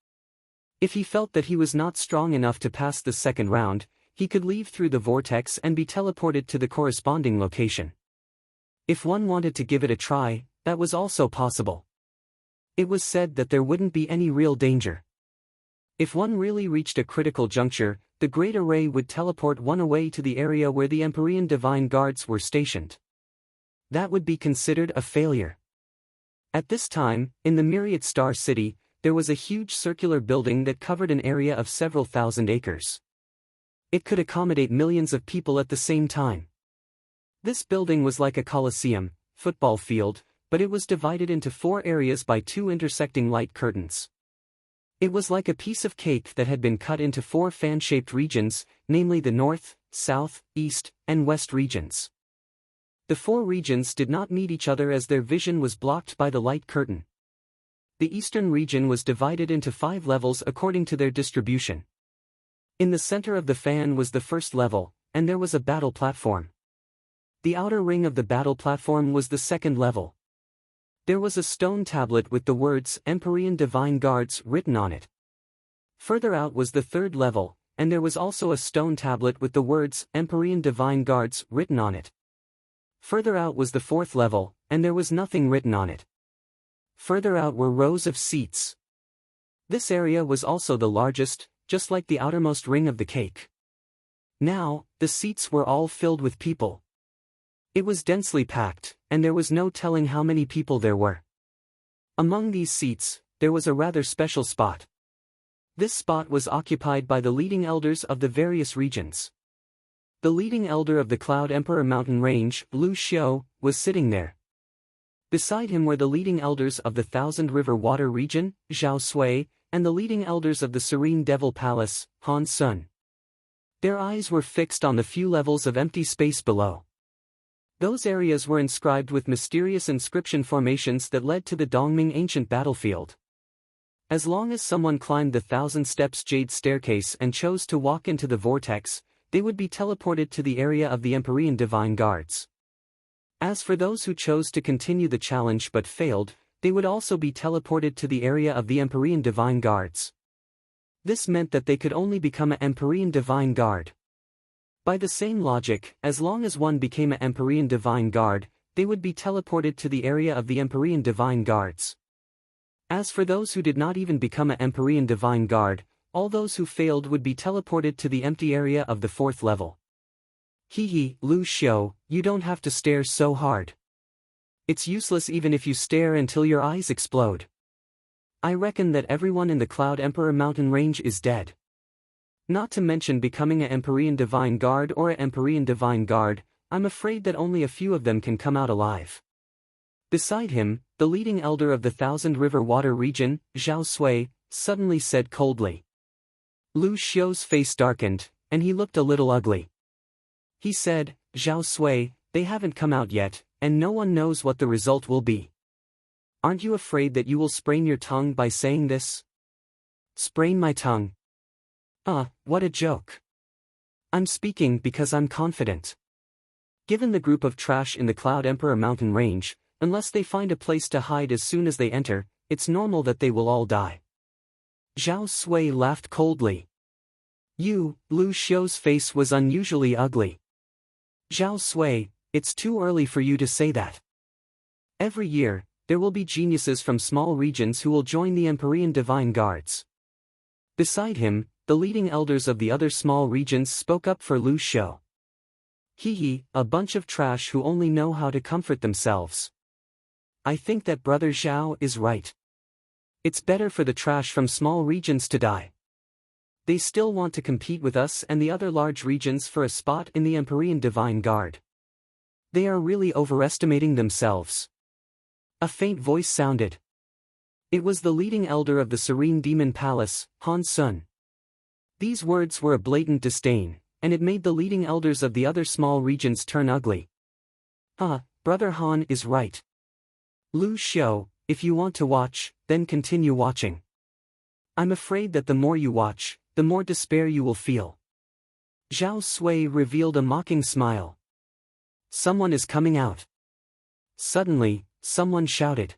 If he felt that he was not strong enough to pass the second round, he could leave through the vortex and be teleported to the corresponding location. If one wanted to give it a try, that was also possible. It was said that there wouldn't be any real danger. If one really reached a critical juncture, the Great Array would teleport one away to the area where the Empyrean Divine Guards were stationed. That would be considered a failure. At this time, in the Myriad Star City, there was a huge circular building that covered an area of several thousand acres. It could accommodate millions of people at the same time. This building was like a coliseum, football field, but it was divided into 4 areas by 2 intersecting light curtains. It was like a piece of cake that had been cut into 4 fan-shaped regions, namely the north, south, east, and west regions. The 4 regions did not meet each other as their vision was blocked by the light curtain. The eastern region was divided into 5 levels according to their distribution. In the center of the fan was the first level, and there was a battle platform. The outer ring of the battle platform was the second level. There was a stone tablet with the words Empyrean Divine Guards written on it. Further out was the third level, and there was also a stone tablet with the words Empyrean Divine Guards written on it. Further out was the fourth level, and there was nothing written on it. Further out were rows of seats. This area was also the largest, just like the outermost ring of the cake. Now, the seats were all filled with people. It was densely packed, and there was no telling how many people there were. Among these seats, there was a rather special spot. This spot was occupied by the leading elders of the various regions. The leading elder of the Cloud Emperor mountain range, Lu Xiu, was sitting there. Beside him were the leading elders of the Thousand River Water region, Zhao Sui, and the leading elders of the Serene Devil Palace, Han Sun. Their eyes were fixed on the few levels of empty space below. Those areas were inscribed with mysterious inscription formations that led to the Dongming ancient battlefield. As long as someone climbed the 1,000 steps jade staircase and chose to walk into the vortex, they would be teleported to the area of the Empyrean Divine Guards. As for those who chose to continue the challenge but failed, they would also be teleported to the area of the Empyrean Divine Guards. This meant that they could only become an Empyrean Divine Guard. By the same logic, as long as one became an Empyrean Divine Guard, they would be teleported to the area of the Empyrean Divine Guards. As for those who did not even become an Empyrean Divine Guard, all those who failed would be teleported to the empty area of the 4th level. Hehe, Lu Xiu, you don't have to stare so hard. It's useless even if you stare until your eyes explode. I reckon that everyone in the Cloud Emperor mountain range is dead. Not to mention becoming an Empyrean Divine Guard or an Empyrean Divine Guard, I'm afraid that only a few of them can come out alive. Beside him, the leading elder of the Thousand River Water region, Zhao Sui, suddenly said coldly. Lu Xiu's face darkened, and he looked a little ugly. He said, Zhao Sui, they haven't come out yet, and no one knows what the result will be. Aren't you afraid that you will sprain your tongue by saying this? Sprain my tongue? What a joke. I'm speaking because I'm confident. Given the group of trash in the Cloud Emperor mountain range, unless they find a place to hide as soon as they enter, it's normal that they will all die. Zhao Sui laughed coldly. Lu Xiu's face was unusually ugly. Zhao Sui, it's too early for you to say that. Every year, there will be geniuses from small regions who will join the Empyrean Divine Guards. Beside him, the leading elders of the other small regions spoke up for Lu Xiu. Hehe, a bunch of trash who only know how to comfort themselves. I think that Brother Zhao is right. It's better for the trash from small regions to die. They still want to compete with us and the other large regions for a spot in the Empyrean Divine Guard. They are really overestimating themselves. A faint voice sounded. It was the leading elder of the Serene Demon Palace, Han Sun. These words were a blatant disdain, and it made the leading elders of the other small regions turn ugly. Brother Han is right. Lu Xiu, if you want to watch, then continue watching. I'm afraid that the more you watch, the more despair you will feel. Zhao Sui revealed a mocking smile. Someone is coming out. Suddenly, someone shouted.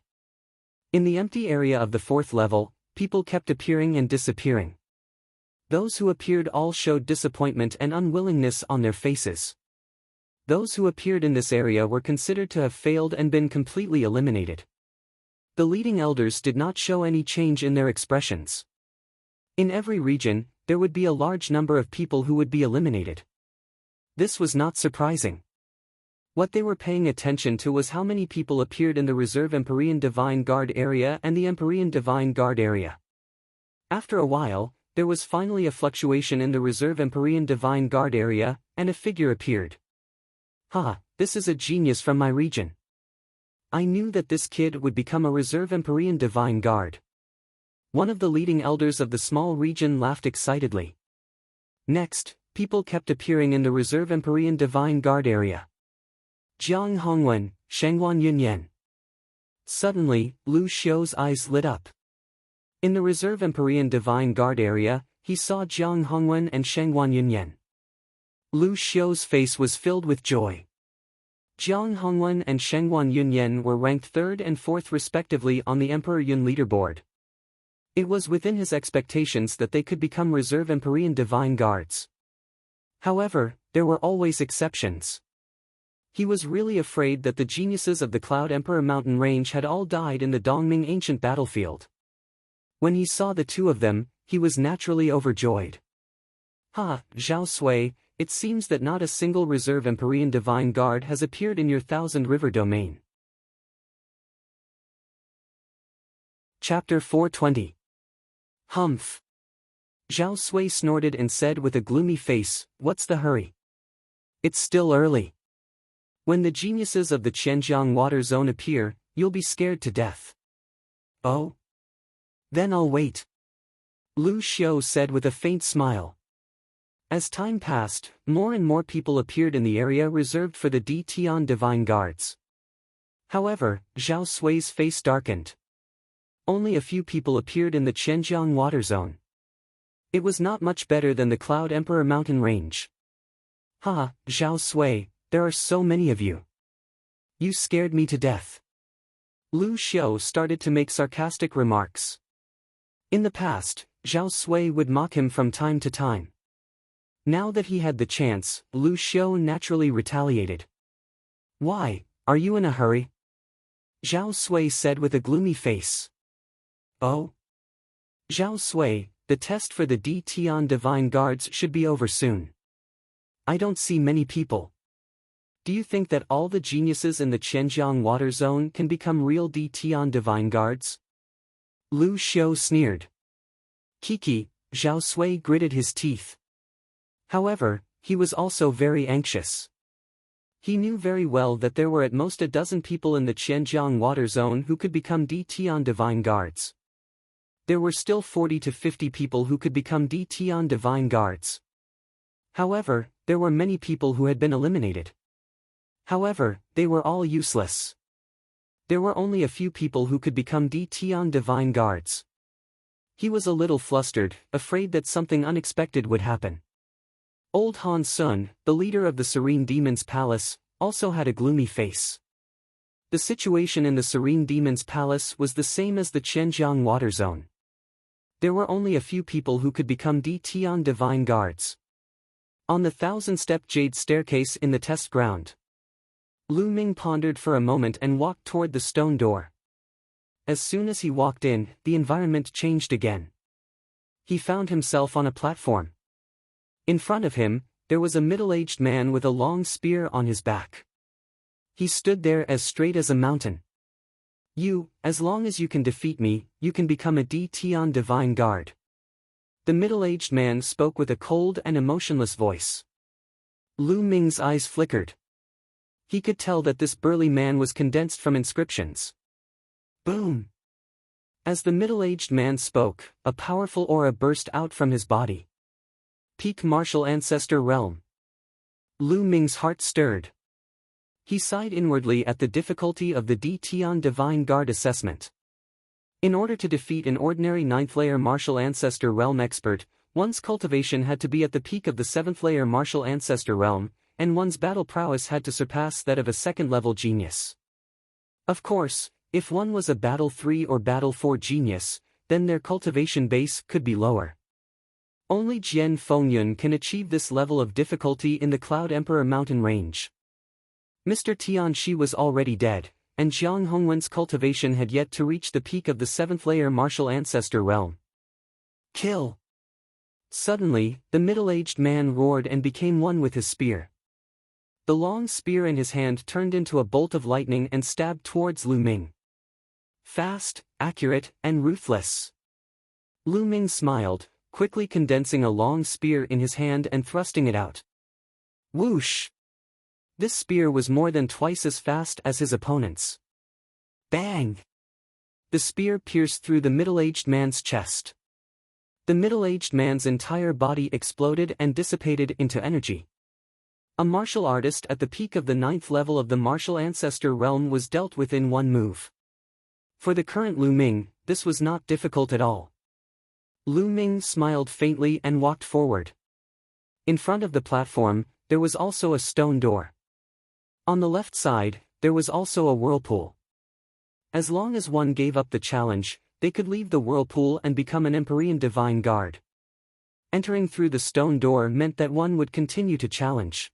In the empty area of the 4th level, people kept appearing and disappearing. Those who appeared all showed disappointment and unwillingness on their faces. Those who appeared in this area were considered to have failed and been completely eliminated. The leading elders did not show any change in their expressions. In every region, there would be a large number of people who would be eliminated. This was not surprising. What they were paying attention to was how many people appeared in the Reserve Empyrean Divine Guard area and the Empyrean Divine Guard area. After a while, there was finally a fluctuation in the Reserve Empyrean Divine Guard area, and a figure appeared. This is a genius from my region. I knew that this kid would become a Reserve Empyrean Divine Guard. One of the leading elders of the small region laughed excitedly. Next, people kept appearing in the Reserve Empyrean Divine Guard area. Jiang Hongwen, Shengguan Yunyan. Suddenly, Lu Xiu's eyes lit up. In the Reserve Empyrean Divine Guard area, he saw Jiang Hongwen and Shengguan Yunyan. Lu Xiu's face was filled with joy. Jiang Hongwen and Shengguan Yunyan were ranked 3rd and 4th respectively on the Emperor Yun leaderboard. It was within his expectations that they could become Reserve Empyrean Divine Guards. However, there were always exceptions. He was really afraid that the geniuses of the Cloud Emperor mountain range had all died in the Dongming ancient battlefield. When he saw the two of them, he was naturally overjoyed. Zhao Sui, it seems that not a single Reserve Empyrean Divine Guard has appeared in your Thousand River domain. Chapter 420. Humph. Zhao Sui snorted and said with a gloomy face, "What's the hurry? It's still early. When the geniuses of the Qianjiang water zone appear, you'll be scared to death." "Oh? Then I'll wait," Lu Xiu said with a faint smile. As time passed, more and more people appeared in the area reserved for the Di Tian Divine Guards. However, Zhao Sui's face darkened. Only a few people appeared in the Qianjiang water zone. It was not much better than the Cloud Emperor mountain range. "Ha, Zhao Sui, there are so many of you. You scared me to death." Lu Xiu started to make sarcastic remarks. In the past, Zhao Sui would mock him from time to time. Now that he had the chance, Lu Xiu naturally retaliated. "Why, are you in a hurry?" Zhao Sui said with a gloomy face. "Oh? Zhao Sui, the test for the Di Tian Divine Guards should be over soon. I don't see many people. Do you think that all the geniuses in the Qianjiang water zone can become real Di Tian Divine Guards?" Lu Xiu sneered. "Kiki," Zhao Sui gritted his teeth. However, he was also very anxious. He knew very well that there were at most a dozen people in the Qianjiang water zone who could become Di Tian Divine Guards. There were still 40 to 50 people who could become Di Tian Divine Guards. However, there were many people who had been eliminated. However, they were all useless. There were only a few people who could become Di Tian Divine Guards. He was a little flustered, afraid that something unexpected would happen. Old Han Sun, the leader of the Serene Demon's Palace, also had a gloomy face. The situation in the Serene Demon's Palace was the same as the Qianjiang water zone. There were only a few people who could become Di Tian Divine Guards. On the 1,000-step jade staircase in the test ground, Lu Ming pondered for a moment and walked toward the stone door. As soon as he walked in, the environment changed again. He found himself on a platform. In front of him, there was a middle-aged man with a long spear on his back. He stood there as straight as a mountain. "You, as long as you can defeat me, you can become a Di Tian Divine Guard." The middle-aged man spoke with a cold and emotionless voice. Lu Ming's eyes flickered. He could tell that this burly man was condensed from inscriptions. Boom! As the middle-aged man spoke, a powerful aura burst out from his body. Peak Martial Ancestor Realm. Lu Ming's heart stirred. He sighed inwardly at the difficulty of the Di Tian Divine Guard assessment. In order to defeat an ordinary 9th-layer Martial Ancestor Realm expert, one's cultivation had to be at the peak of the 7th-layer Martial Ancestor Realm, and one's battle prowess had to surpass that of a 2nd-level genius. Of course, if one was a Battle 3 or Battle 4 genius, then their cultivation base could be lower. Only Jian Fengyun can achieve this level of difficulty in the Cloud Emperor mountain range. Mr. Tianxi was already dead, and Jiang Hongwen's cultivation had yet to reach the peak of the 7th-layer Martial Ancestor Realm. Kill! Suddenly, the middle-aged man roared and became one with his spear. The long spear in his hand turned into a bolt of lightning and stabbed towards Lu Ming. Fast, accurate, and ruthless. Lu Ming smiled, quickly condensing a long spear in his hand and thrusting it out. Whoosh! This spear was more than twice as fast as his opponent's. Bang! The spear pierced through the middle-aged man's chest. The middle-aged man's entire body exploded and dissipated into energy. A martial artist at the peak of the 9th level of the Martial Ancestor Realm was dealt with in one move. For the current Lu Ming, this was not difficult at all. Lu Ming smiled faintly and walked forward. In front of the platform, there was also a stone door. On the left side, there was also a whirlpool. As long as one gave up the challenge, they could leave the whirlpool and become an Empyrean Divine Guard. Entering through the stone door meant that one would continue to challenge.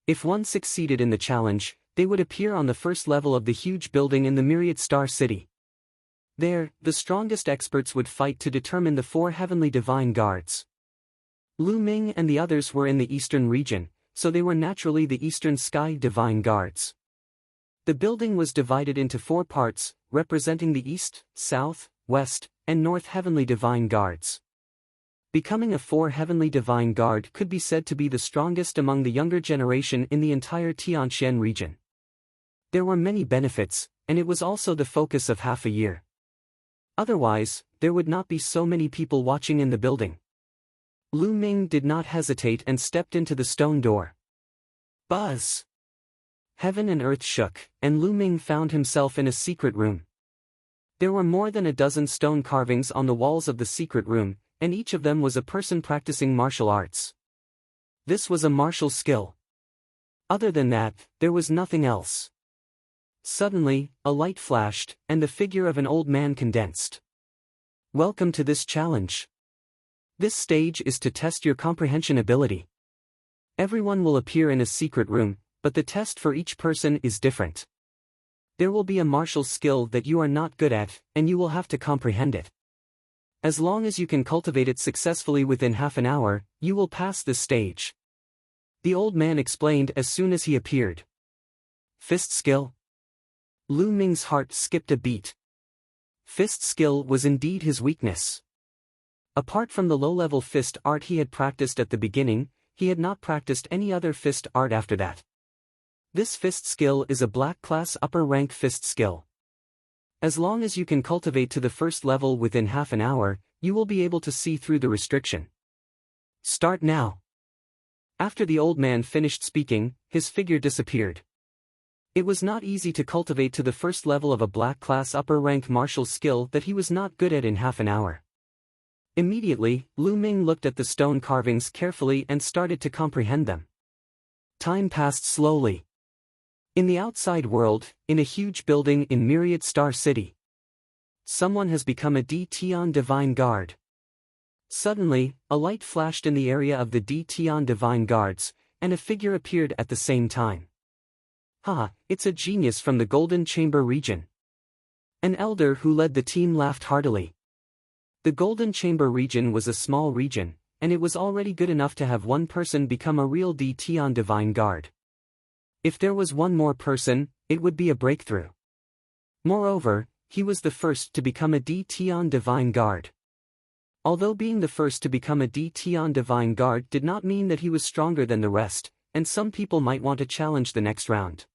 If one succeeded in the challenge, they would appear on the first level of the huge building in the Myriad Star City. There, the strongest experts would fight to determine the 4 heavenly divine guards. Lu Ming and the others were in the eastern region, so they were naturally the Eastern Sky Divine Guards. The building was divided into 4 parts, representing the East, South, West, and North Heavenly Divine Guards. Becoming a 4 heavenly divine guard could be said to be the strongest among the younger generation in the entire Tianxian region. There were many benefits, and it was also the focus of half a year. Otherwise, there would not be so many people watching in the building. Lu Ming did not hesitate and stepped into the stone door. Buzz! Heaven and earth shook, and Lu Ming found himself in a secret room. There were more than a dozen stone carvings on the walls of the secret room, and each of them was a person practicing martial arts. This was a martial skill. Other than that, there was nothing else. Suddenly, a light flashed, and the figure of an old man condensed. Welcome to this challenge. This stage is to test your comprehension ability. Everyone will appear in a secret room, but the test for each person is different. There will be a martial skill that you are not good at, and you will have to comprehend it. As long as you can cultivate it successfully within half an hour, you will pass this stage. The old man explained as soon as he appeared. Fist skill? Lu Ming's heart skipped a beat. Fist skill was indeed his weakness. Apart from the low-level fist art he had practiced at the beginning, he had not practiced any other fist art after that. This fist skill is a black class upper rank fist skill. As long as you can cultivate to the first level within half an hour, you will be able to see through the restriction. Start now. After the old man finished speaking, his figure disappeared. It was not easy to cultivate to the first level of a black class upper rank martial skill that he was not good at in half an hour. Immediately, Lu Ming looked at the stone carvings carefully and started to comprehend them. Time passed slowly. In the outside world, in a huge building in Myriad Star City, someone has become a D Tian Divine Guard. Suddenly, a light flashed in the area of the D Tian Divine Guards, and a figure appeared at the same time. Ha, it's a genius from the Golden Chamber region. An elder who led the team laughed heartily. The Golden Chamber region was a small region, and it was already good enough to have one person become a real D Tian Divine Guard. If there was one more person, it would be a breakthrough. Moreover, he was the first to become a D Tian Divine Guard. Although being the first to become a D Tian Divine Guard did not mean that he was stronger than the rest, and some people might want to challenge the next round.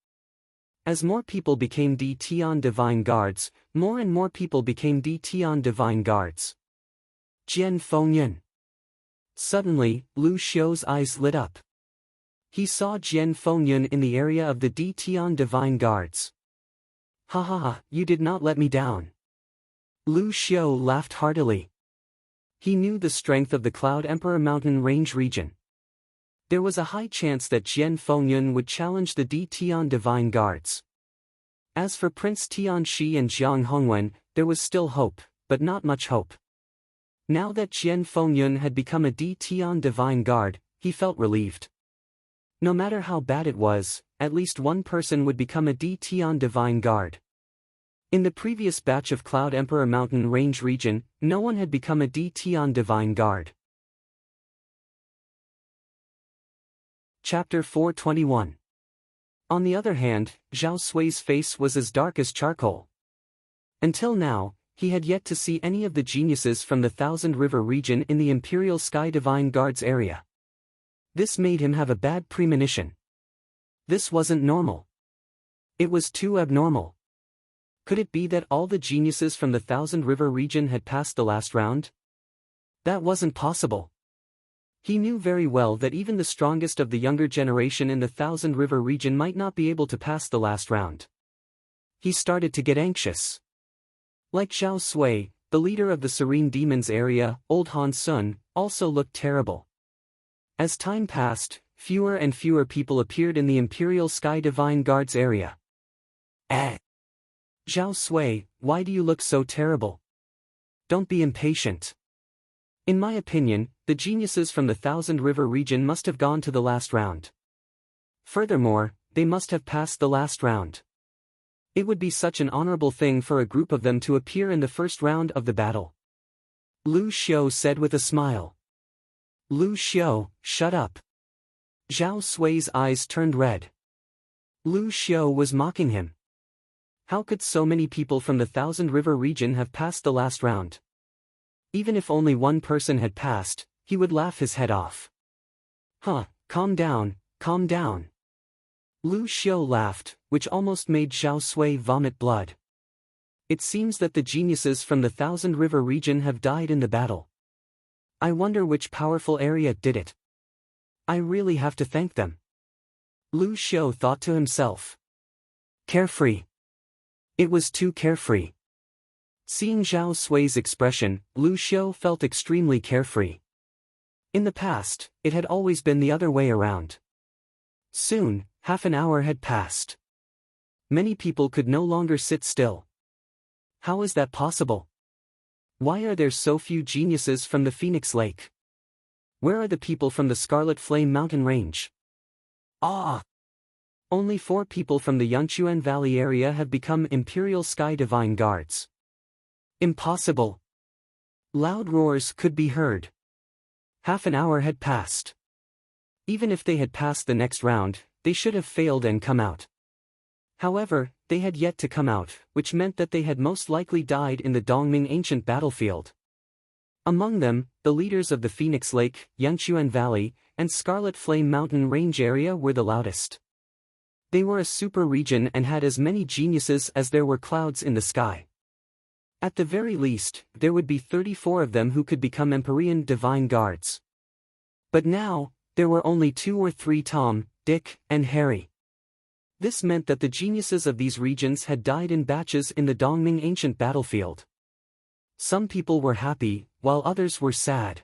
As more people became D Tian Divine Guards, more and more people became D Tian Divine Guards. Jian Fengyan. Suddenly, Lu Xiu's eyes lit up. He saw Jian Fengyan in the area of the D Tian Divine Guards. Ha ha ha, you did not let me down. Lu Xiu laughed heartily. He knew the strength of the Cloud Emperor Mountain Range region. There was a high chance that Jian Fengyan would challenge the D Tian Divine Guards. As for Prince Tianxi and Jiang Hongwen, there was still hope, but not much hope. Now that Jian Fengyan had become a D Tian Divine Guard, he felt relieved. No matter how bad it was, at least one person would become a D Tian Divine Guard. In the previous batch of Cloud Emperor Mountain Range region, no one had become a D Tian Divine Guard. Chapter 421. On the other hand, Zhao Sui's face was as dark as charcoal. Until now, he had yet to see any of the geniuses from the Thousand River region in the Imperial Sky Divine Guards area. This made him have a bad premonition. This wasn't normal. It was too abnormal. Could it be that all the geniuses from the Thousand River region had passed the last round? That wasn't possible. He knew very well that even the strongest of the younger generation in the Thousand River region might not be able to pass the last round. He started to get anxious. Like Zhao Sui, the leader of the Serene Demons area, Old Han Sun, also looked terrible. As time passed, fewer and fewer people appeared in the Imperial Sky Divine Guards area. Zhao Sui, why do you look so terrible? Don't be impatient. In my opinion, the geniuses from the Thousand River region must have gone to the last round. Furthermore, they must have passed the last round. It would be such an honorable thing for a group of them to appear in the first round of the battle. Lu Xiu said with a smile. Lu Xiu, shut up. Zhao Sui's eyes turned red. Lu Xiu was mocking him. How could so many people from the Thousand River region have passed the last round? Even if only one person had passed, he would laugh his head off. Huh, calm down, calm down. Lu Xiao laughed, which almost made Zhao Sui vomit blood. It seems that the geniuses from the Thousand River region have died in the battle. I wonder which powerful area did it. I really have to thank them. Lu Xiao thought to himself. Carefree. It was too carefree. Seeing Zhao Sui's expression, Lu Xiao felt extremely carefree. In the past, it had always been the other way around. Soon, half an hour had passed. Many people could no longer sit still. How is that possible? Why are there so few geniuses from the Phoenix Lake? Where are the people from the Scarlet Flame Mountain Range? Ah! Only 4 people from the Yangchuan Valley area have become Imperial Sky Divine Guards. Impossible! Loud roars could be heard. Half an hour had passed. Even if they had passed the next round, they should have failed and come out. However, they had yet to come out, which meant that they had most likely died in the Dongming ancient battlefield. Among them, the leaders of the Phoenix Lake, Yangchuan Valley, and Scarlet Flame Mountain Range area were the loudest. They were a super region and had as many geniuses as there were clouds in the sky. At the very least, there would be 34 of them who could become Empyrean Divine Guards. But now, there were only 2 or 3 Tom, Dick, and Harry. This meant that the geniuses of these regions had died in batches in the Dongming ancient battlefield. Some people were happy, while others were sad.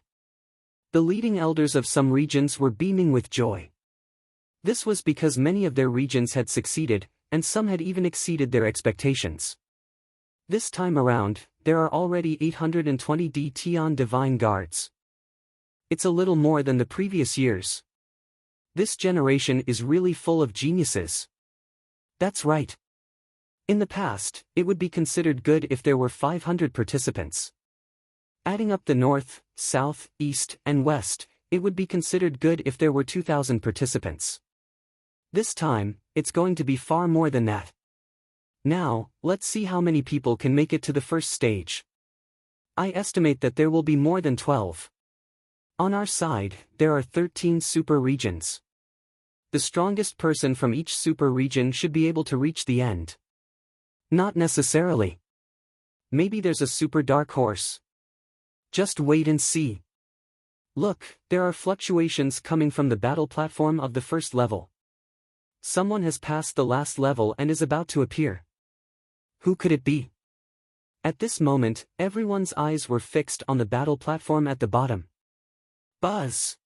The leading elders of some regions were beaming with joy. This was because many of their regions had succeeded, and some had even exceeded their expectations. This time around, there are already 820 Tian Divine Guards. It's a little more than the previous years. This generation is really full of geniuses. That's right. In the past, it would be considered good if there were 500 participants. Adding up the north, south, east, and west, it would be considered good if there were 2,000 participants. This time, it's going to be far more than that. Now, let's see how many people can make it to the first stage. I estimate that there will be more than 12. On our side, there are 13 super regions. The strongest person from each super region should be able to reach the end. Not necessarily. Maybe there's a super dark horse. Just wait and see. Look, there are fluctuations coming from the battle platform of the first level. Someone has passed the last level and is about to appear. Who could it be? At this moment, everyone's eyes were fixed on the battle platform at the bottom. Buzz!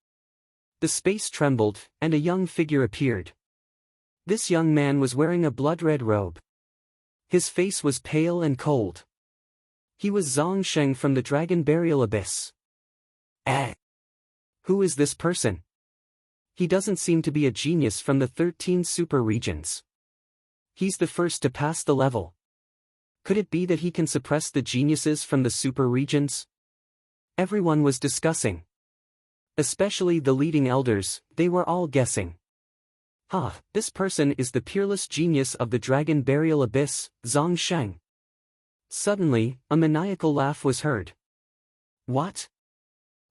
The space trembled, and a young figure appeared. This young man was wearing a blood-red robe. His face was pale and cold. He was Zhang Sheng from the Dragon Burial Abyss. Who is this person? He doesn't seem to be a genius from the 13 super regions. He's the first to pass the level. Could it be that he can suppress the geniuses from the super regions? Everyone was discussing. Especially the leading elders, they were all guessing. This person is the peerless genius of the Dragon Burial Abyss, Zhang Sheng. Suddenly, a maniacal laugh was heard. What?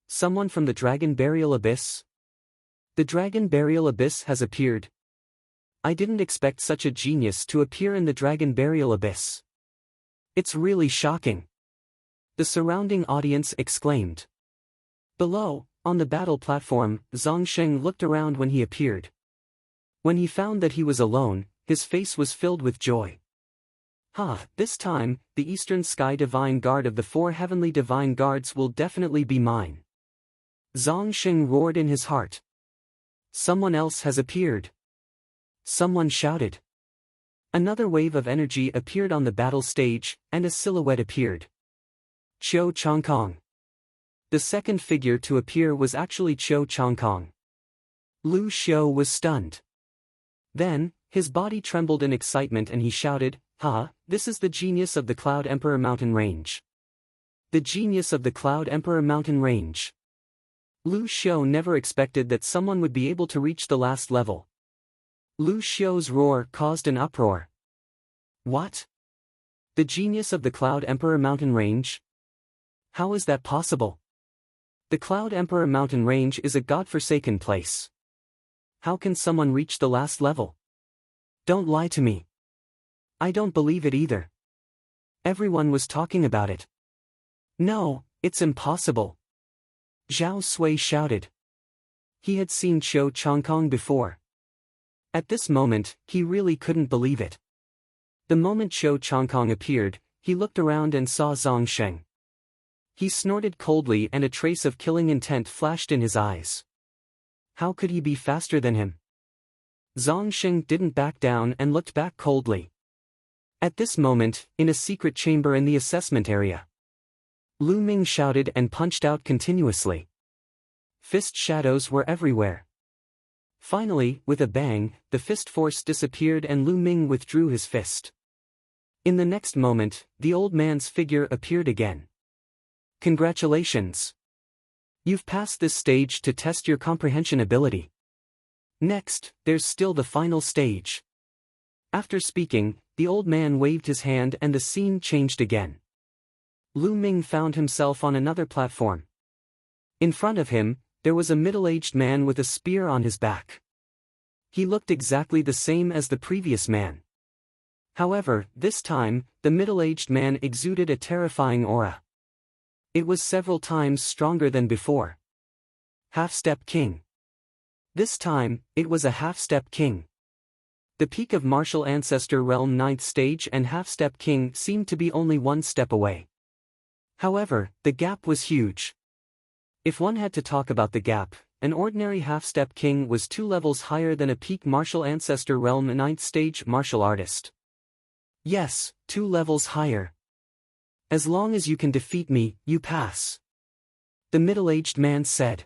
Someone from the Dragon Burial Abyss? The Dragon Burial Abyss has appeared. I didn't expect such a genius to appear in the Dragon Burial Abyss. It's really shocking. The surrounding audience exclaimed. Below, on the battle platform, Zhang Sheng looked around when he appeared. When he found that he was alone, his face was filled with joy. This time, the Eastern Sky Divine Guard of the 4 Heavenly Divine Guards will definitely be mine. Zhang Sheng roared in his heart. Someone else has appeared. Someone shouted. Another wave of energy appeared on the battle stage, and a silhouette appeared. Qiu Changkong. The second figure to appear was actually Qiu Changkong. Lu Xiao was stunned. Then, his body trembled in excitement and he shouted, this is the genius of the Cloud Emperor Mountain Range. The genius of the Cloud Emperor Mountain Range. Lu Xiao never expected that someone would be able to reach the last level. Lu Xiao's roar caused an uproar. What? The genius of the Cloud Emperor Mountain Range? How is that possible? The Cloud Emperor mountain range is a godforsaken place. How can someone reach the last level? Don't lie to me. I don't believe it either. Everyone was talking about it. No, it's impossible. Zhao Sui shouted. He had seen Qiu Chongkong before. At this moment, he really couldn't believe it. The moment Qiu Chongkong appeared, he looked around and saw Zhang Sheng. He snorted coldly and a trace of killing intent flashed in his eyes. How could he be faster than him? Zhang Sheng didn't back down and looked back coldly. At this moment, in a secret chamber in the assessment area, Lu Ming shouted and punched out continuously. Fist shadows were everywhere. Finally, with a bang, the fist force disappeared and Lu Ming withdrew his fist. In the next moment, the old man's figure appeared again. Congratulations! You've passed this stage to test your comprehension ability. Next, there's still the final stage. After speaking, the old man waved his hand and the scene changed again. Lu Ming found himself on another platform. In front of him, there was a middle-aged man with a spear on his back. He looked exactly the same as the previous man. However, this time, the middle-aged man exuded a terrifying aura. It was several times stronger than before. Half-Step King. This time, it was a Half-Step King. The peak of Martial Ancestor Realm 9th stage and Half-Step King seemed to be only one step away. However, the gap was huge. If one had to talk about the gap, an ordinary Half-Step King was 2 levels higher than a peak Martial Ancestor Realm 9th stage martial artist. Yes, 2 levels higher. As long as you can defeat me, you pass. The middle-aged man said.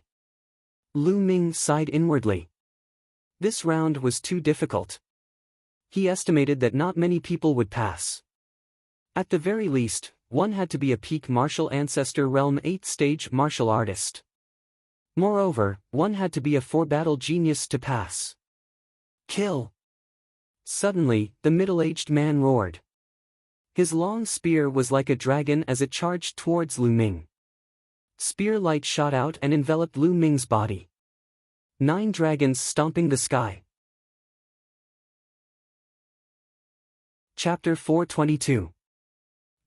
Lu Ming sighed inwardly. This round was too difficult. He estimated that not many people would pass. At the very least, one had to be a peak Martial Ancestor Realm 8th stage martial artist. Moreover, one had to be a 4-battle genius to pass. Kill! Suddenly, the middle-aged man roared. His long spear was like a dragon as it charged towards Lu Ming. Spear light shot out and enveloped Lu Ming's body. 9 dragons stomping the sky. Chapter 422.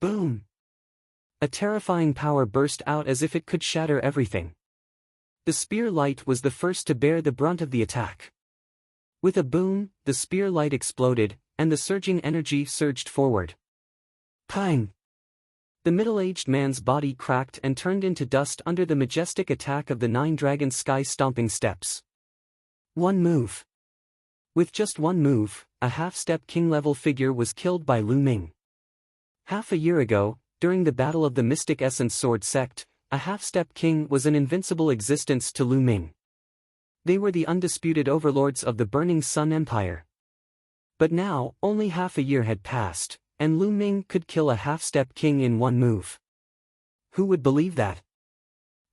Boom! A terrifying power burst out as if it could shatter everything. The spear light was the first to bear the brunt of the attack. With a boom, the spear light exploded, and the surging energy surged forward. Pang! The middle-aged man's body cracked and turned into dust under the majestic attack of the 9 dragon sky-stomping steps. One move. With just one move, a half-step king-level figure was killed by Lu Ming. Half a year ago, during the Battle of the Mystic Essence Sword Sect, a half-step king was an invincible existence to Lu Ming. They were the undisputed overlords of the Burning Sun Empire. But now, only half a year had passed, and Lu Ming could kill a half-step king in one move. Who would believe that?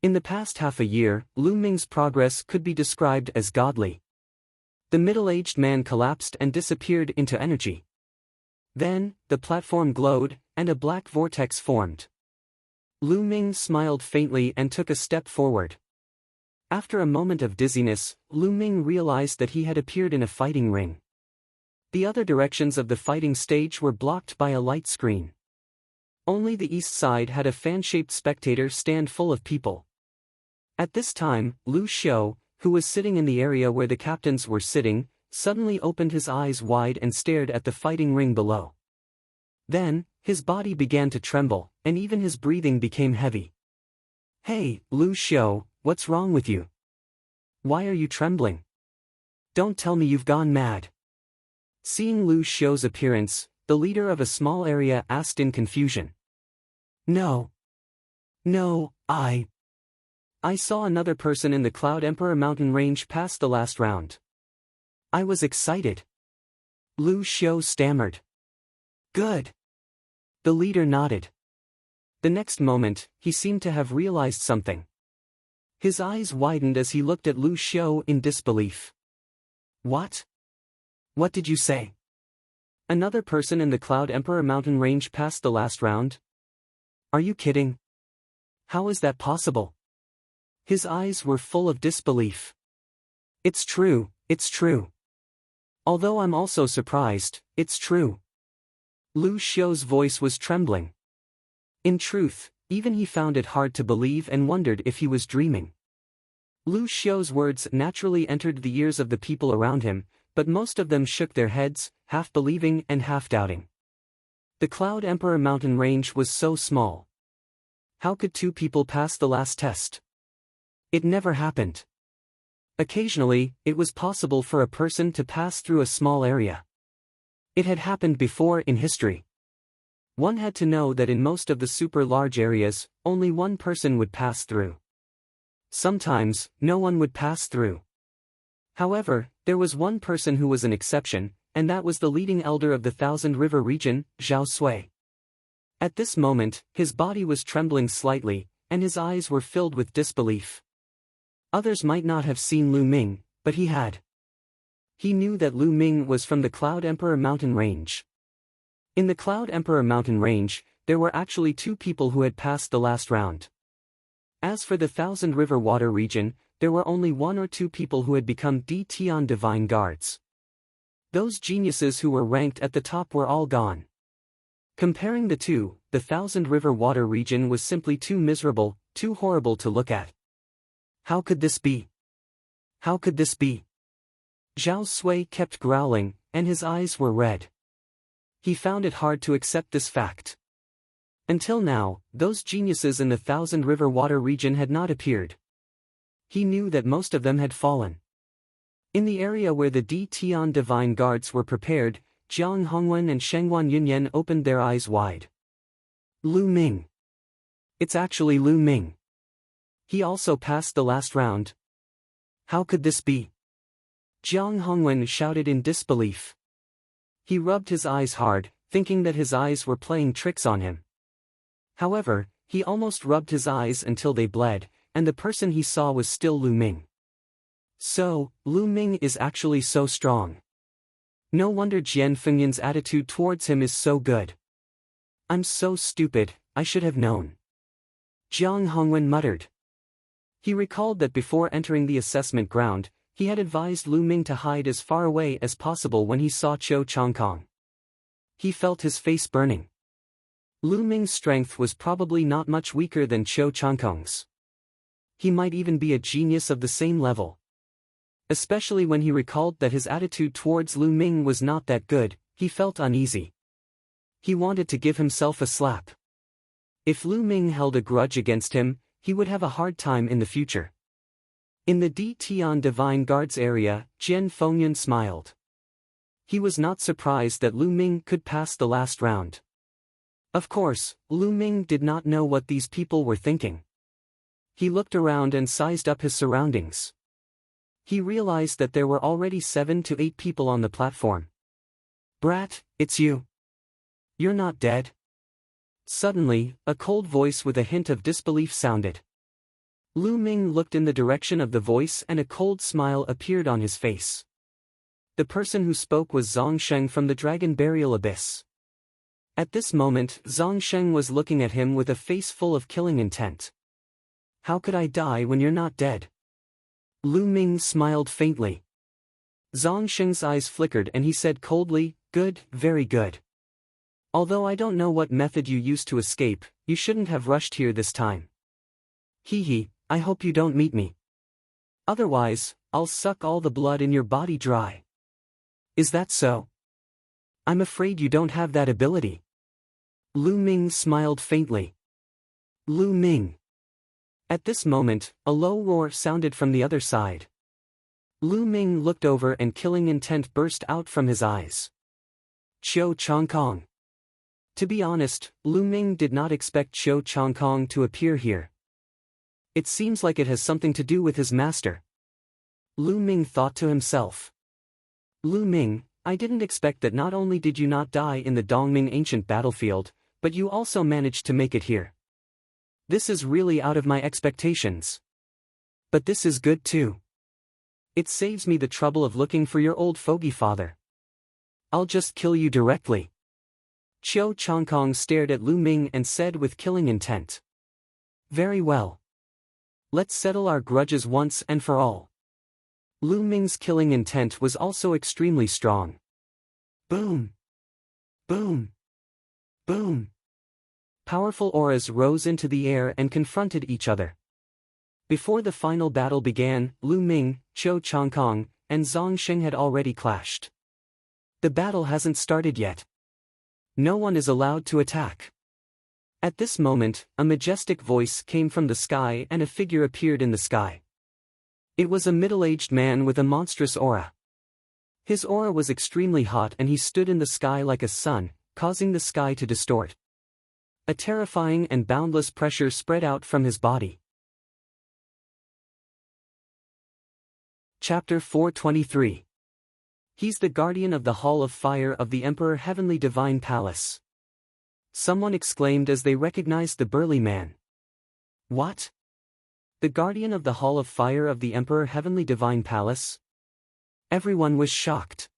In the past half a year, Lu Ming's progress could be described as godly. The middle-aged man collapsed and disappeared into energy. Then, the platform glowed, and a black vortex formed. Lu Ming smiled faintly and took a step forward. After a moment of dizziness, Lu Ming realized that he had appeared in a fighting ring. The other directions of the fighting stage were blocked by a light screen. Only the east side had a fan-shaped spectator stand full of people. At this time, Lu Xiu, who was sitting in the area where the captains were sitting, suddenly opened his eyes wide and stared at the fighting ring below. Then, his body began to tremble, and even his breathing became heavy. Hey, Lu Xiu, what's wrong with you? Why are you trembling? Don't tell me you've gone mad. Seeing Lu Xiu's appearance, the leader of a small area asked in confusion. No. No, I saw another person in the Cloud Emperor mountain range pass the last round. I was excited. Lu Xiu stammered. Good. The leader nodded. The next moment, he seemed to have realized something. His eyes widened as he looked at Lu Xiu in disbelief. What? What did you say? Another person in the Cloud Emperor mountain range passed the last round? Are you kidding? How is that possible? His eyes were full of disbelief. It's true, it's true. Although I'm also surprised, it's true. Lu Xiu's voice was trembling. In truth, even he found it hard to believe and wondered if he was dreaming. Lu Xiu's words naturally entered the ears of the people around him, but most of them shook their heads, half believing and half doubting. The Cloud Emperor mountain range was so small. How could two people pass the last test? It never happened. Occasionally, it was possible for a person to pass through a small area. It had happened before in history. One had to know that in most of the super large areas, only one person would pass through. Sometimes, no one would pass through. However, there was one person who was an exception, and that was the leading elder of the Thousand River region, Zhao Sui. At this moment, his body was trembling slightly, and his eyes were filled with disbelief. Others might not have seen Lu Ming, but he had. He knew that Lu Ming was from the Cloud Emperor mountain range. In the Cloud Emperor mountain range, there were actually two people who had passed the last round. As for the Thousand River Water region, there were only one or two people who had become Tian Divine Guards. Those geniuses who were ranked at the top were all gone. Comparing the two, the Thousand River Water region was simply too miserable, too horrible to look at. How could this be? How could this be? Zhao Sui kept growling, and his eyes were red. He found it hard to accept this fact. Until now, those geniuses in the Thousand River Water region had not appeared. He knew that most of them had fallen. In the area where the Tian Divine Guards were prepared, Jiang Hongwen and Shengguan Yunyan opened their eyes wide. Lu Ming. It's actually Lu Ming. He also passed the last round. How could this be? Jiang Hongwen shouted in disbelief. He rubbed his eyes hard, thinking that his eyes were playing tricks on him. However, he almost rubbed his eyes until they bled, and the person he saw was still Lu Ming. So, Lu Ming is actually so strong. No wonder Jian Fengyan's attitude towards him is so good. I'm so stupid, I should have known. Jiang Hongwen muttered. He recalled that before entering the assessment ground, he had advised Lu Ming to hide as far away as possible when he saw Cho Changkong. He felt his face burning. Lu Ming's strength was probably not much weaker than Cho Changkong's. He might even be a genius of the same level. Especially when he recalled that his attitude towards Lu Ming was not that good, he felt uneasy. He wanted to give himself a slap. If Lu Ming held a grudge against him, he would have a hard time in the future. In the Tian Divine Guards area, Jian Fengyan smiled. He was not surprised that Lu Ming could pass the last round. Of course, Lu Ming did not know what these people were thinking. He looked around and sized up his surroundings. He realized that there were already 7 to 8 people on the platform. Brat, it's you. You're not dead? Suddenly, a cold voice with a hint of disbelief sounded. Lu Ming looked in the direction of the voice and a cold smile appeared on his face. The person who spoke was Zongsheng from the Dragon Burial Abyss. At this moment, Zongsheng was looking at him with a face full of killing intent. How could I die when you're not dead? Lu Ming smiled faintly. Zongsheng's eyes flickered and he said coldly, good, very good. Although I don't know what method you used to escape, you shouldn't have rushed here this time. Hee, I hope you don't meet me. Otherwise, I'll suck all the blood in your body dry. Is that so? I'm afraid you don't have that ability. Lu Ming smiled faintly. Lu Ming. At this moment, a low roar sounded from the other side. Lu Ming looked over and killing intent burst out from his eyes. Cho Changkong. To be honest, Lu Ming did not expect Cho Changkong to appear here. It seems like it has something to do with his master. Lu Ming thought to himself. Lu Ming, I didn't expect that not only did you not die in the Dongming ancient battlefield, but you also managed to make it here. This is really out of my expectations. But this is good too. It saves me the trouble of looking for your old fogey father. I'll just kill you directly. Cho Changkong stared at Lu Ming and said with killing intent. Very well. Let's settle our grudges once and for all. Lu Ming's killing intent was also extremely strong. Boom! Boom! Boom! Powerful auras rose into the air and confronted each other. Before the final battle began, Lu Ming, Zhou Changkong, and Zhang Sheng had already clashed. The battle hasn't started yet. No one is allowed to attack. At this moment, a majestic voice came from the sky and a figure appeared in the sky. It was a middle-aged man with a monstrous aura. His aura was extremely hot and he stood in the sky like a sun, causing the sky to distort. A terrifying and boundless pressure spread out from his body. Chapter 423. He's the guardian of the Hall of Fire of the Emperor Heavenly Divine Palace. Someone exclaimed as they recognized the burly man. What? The guardian of the Hall of Fire of the Emperor Heavenly Divine Palace? Everyone was shocked.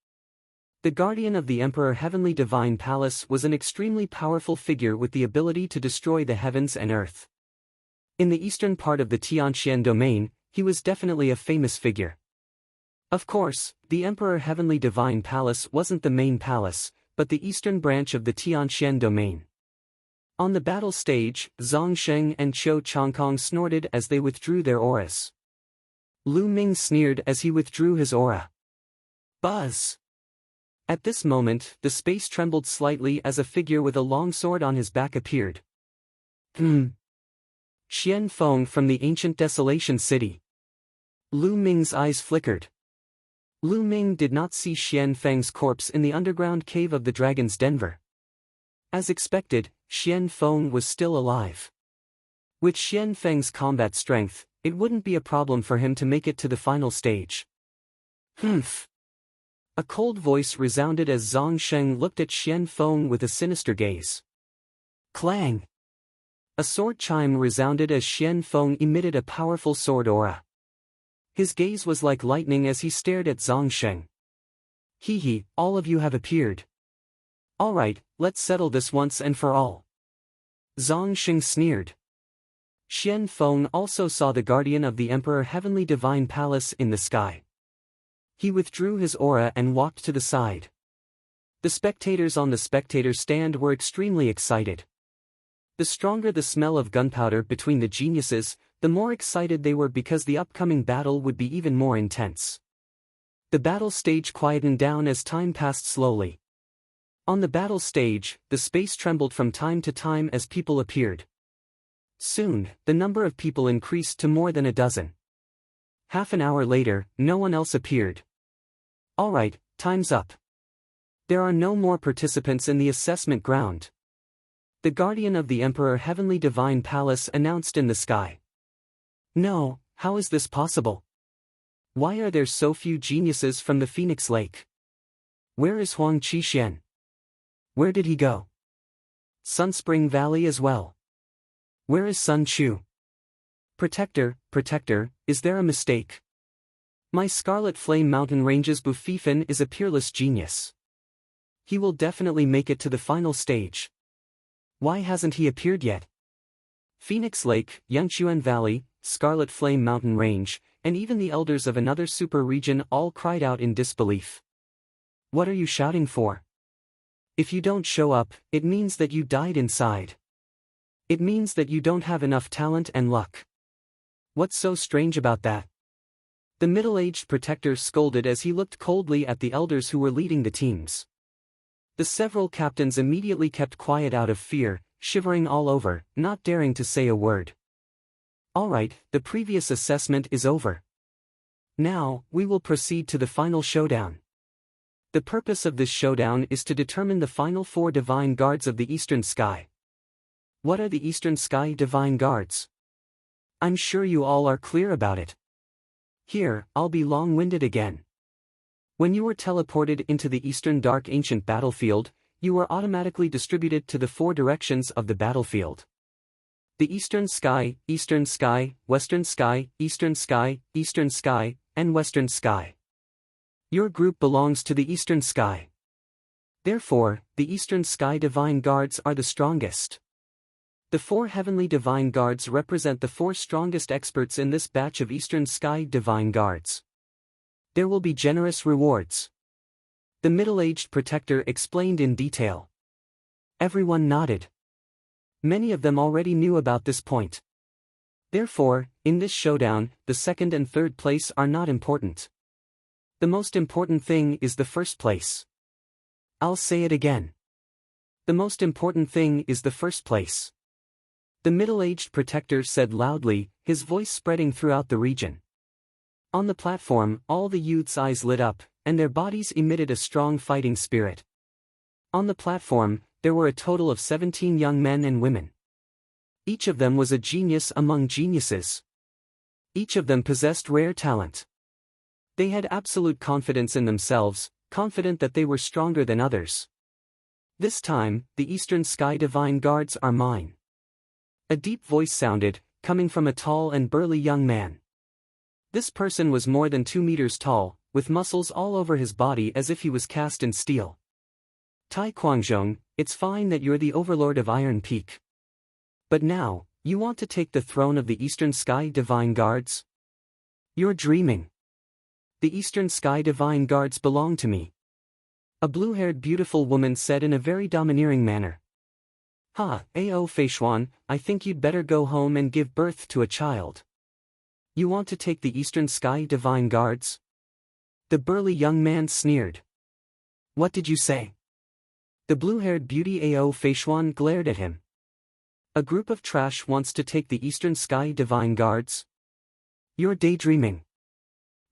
The guardian of the Emperor Heavenly Divine Palace was an extremely powerful figure with the ability to destroy the heavens and earth. In the eastern part of the Tianxian domain, he was definitely a famous figure. Of course, the Emperor Heavenly Divine Palace wasn't the main palace, but the eastern branch of the Tianxian domain. On the battle stage, Zhang Sheng and Zhou Changkong snorted as they withdrew their auras. Lu Ming sneered as he withdrew his aura. Buzz! At this moment, the space trembled slightly as a figure with a long sword on his back appeared. Qian Feng from the ancient Desolation City. Lu Ming's eyes flickered. Lu Ming did not see Qian Feng's corpse in the underground cave of the Dragon's Denver. As expected, Qian Feng was still alive. With Qian Feng's combat strength, it wouldn't be a problem for him to make it to the final stage. Humph! A cold voice resounded as Zhang Sheng looked at Qian Feng with a sinister gaze. Clang! A sword chime resounded as Qian Feng emitted a powerful sword aura. His gaze was like lightning as he stared at Zhang Sheng. Hee, all of you have appeared. Alright, let's settle this once and for all. Zhang Sheng sneered. Qian Feng also saw the guardian of the Emperor Heavenly Divine Palace in the sky. He withdrew his aura and walked to the side. The spectators on the spectator stand were extremely excited. The stronger the smell of gunpowder between the geniuses, the more excited they were because the upcoming battle would be even more intense. The battle stage quietened down as time passed slowly. On the battle stage, the space trembled from time to time as people appeared. Soon, the number of people increased to more than a dozen. Half an hour later, no one else appeared. Alright, time's up. There are no more participants in the assessment ground. The guardian of the Emperor Heavenly Divine Palace announced in the sky. No, how is this possible? Why are there so few geniuses from the Phoenix Lake? Where is Huang Qixuan? Where did he go? Sunspring Valley as well. Where is Sun Chu? Protector, is there a mistake? My Scarlet Flame Mountain Range's Bufifan is a peerless genius. He will definitely make it to the final stage. Why hasn't he appeared yet? Phoenix Lake, Yangchuan Valley, Scarlet Flame Mountain Range, and even the elders of another super region all cried out in disbelief. What are you shouting for? If you don't show up, it means that you died inside. It means that you don't have enough talent and luck. What's so strange about that? The middle-aged protector scolded as he looked coldly at the elders who were leading the teams. The several captains immediately kept quiet out of fear, shivering all over, not daring to say a word. Alright, the previous assessment is over. Now, we will proceed to the final showdown. The purpose of this showdown is to determine the final 4 divine guards of the Eastern Sky. What are the Eastern Sky divine guards? I'm sure you all are clear about it. Here, I'll be long-winded again. When you were teleported into the Eastern Dark Ancient Battlefield, you were automatically distributed to the 4 directions of the battlefield. The Eastern Sky, Western Sky, Eastern Sky, Eastern Sky, and Western Sky. Your group belongs to the Eastern Sky. Therefore, the Eastern Sky Divine Guards are the strongest. The 4 heavenly divine guards represent the 4 strongest experts in this batch of Eastern Sky divine guards. There will be generous rewards. The middle-aged protector explained in detail. Everyone nodded. Many of them already knew about this point. Therefore, in this showdown, the second and third place are not important. The most important thing is the first place. I'll say it again. The most important thing is the first place. The middle-aged protector said loudly, his voice spreading throughout the region. On the platform, all the youths' eyes lit up, and their bodies emitted a strong fighting spirit. On the platform, there were a total of 17 young men and women. Each of them was a genius among geniuses. Each of them possessed rare talent. They had absolute confidence in themselves, confident that they were stronger than others. This time, the Eastern Sky Divine Guards are mine. A deep voice sounded, coming from a tall and burly young man. This person was more than 2 meters tall, with muscles all over his body as if he was cast in steel. Tai Quanzhong, it's fine that you're the overlord of Iron Peak. But now, you want to take the throne of the Eastern Sky Divine Guards? You're dreaming. The Eastern Sky Divine Guards belong to me. A blue-haired beautiful woman said in a very domineering manner. Ha, Ao Feishuan, I think you'd better go home and give birth to a child. You want to take the Eastern Sky Divine Guards? The burly young man sneered. What did you say? The blue-haired beauty Ao Feishuan glared at him. A group of trash wants to take the Eastern Sky Divine Guards? You're daydreaming.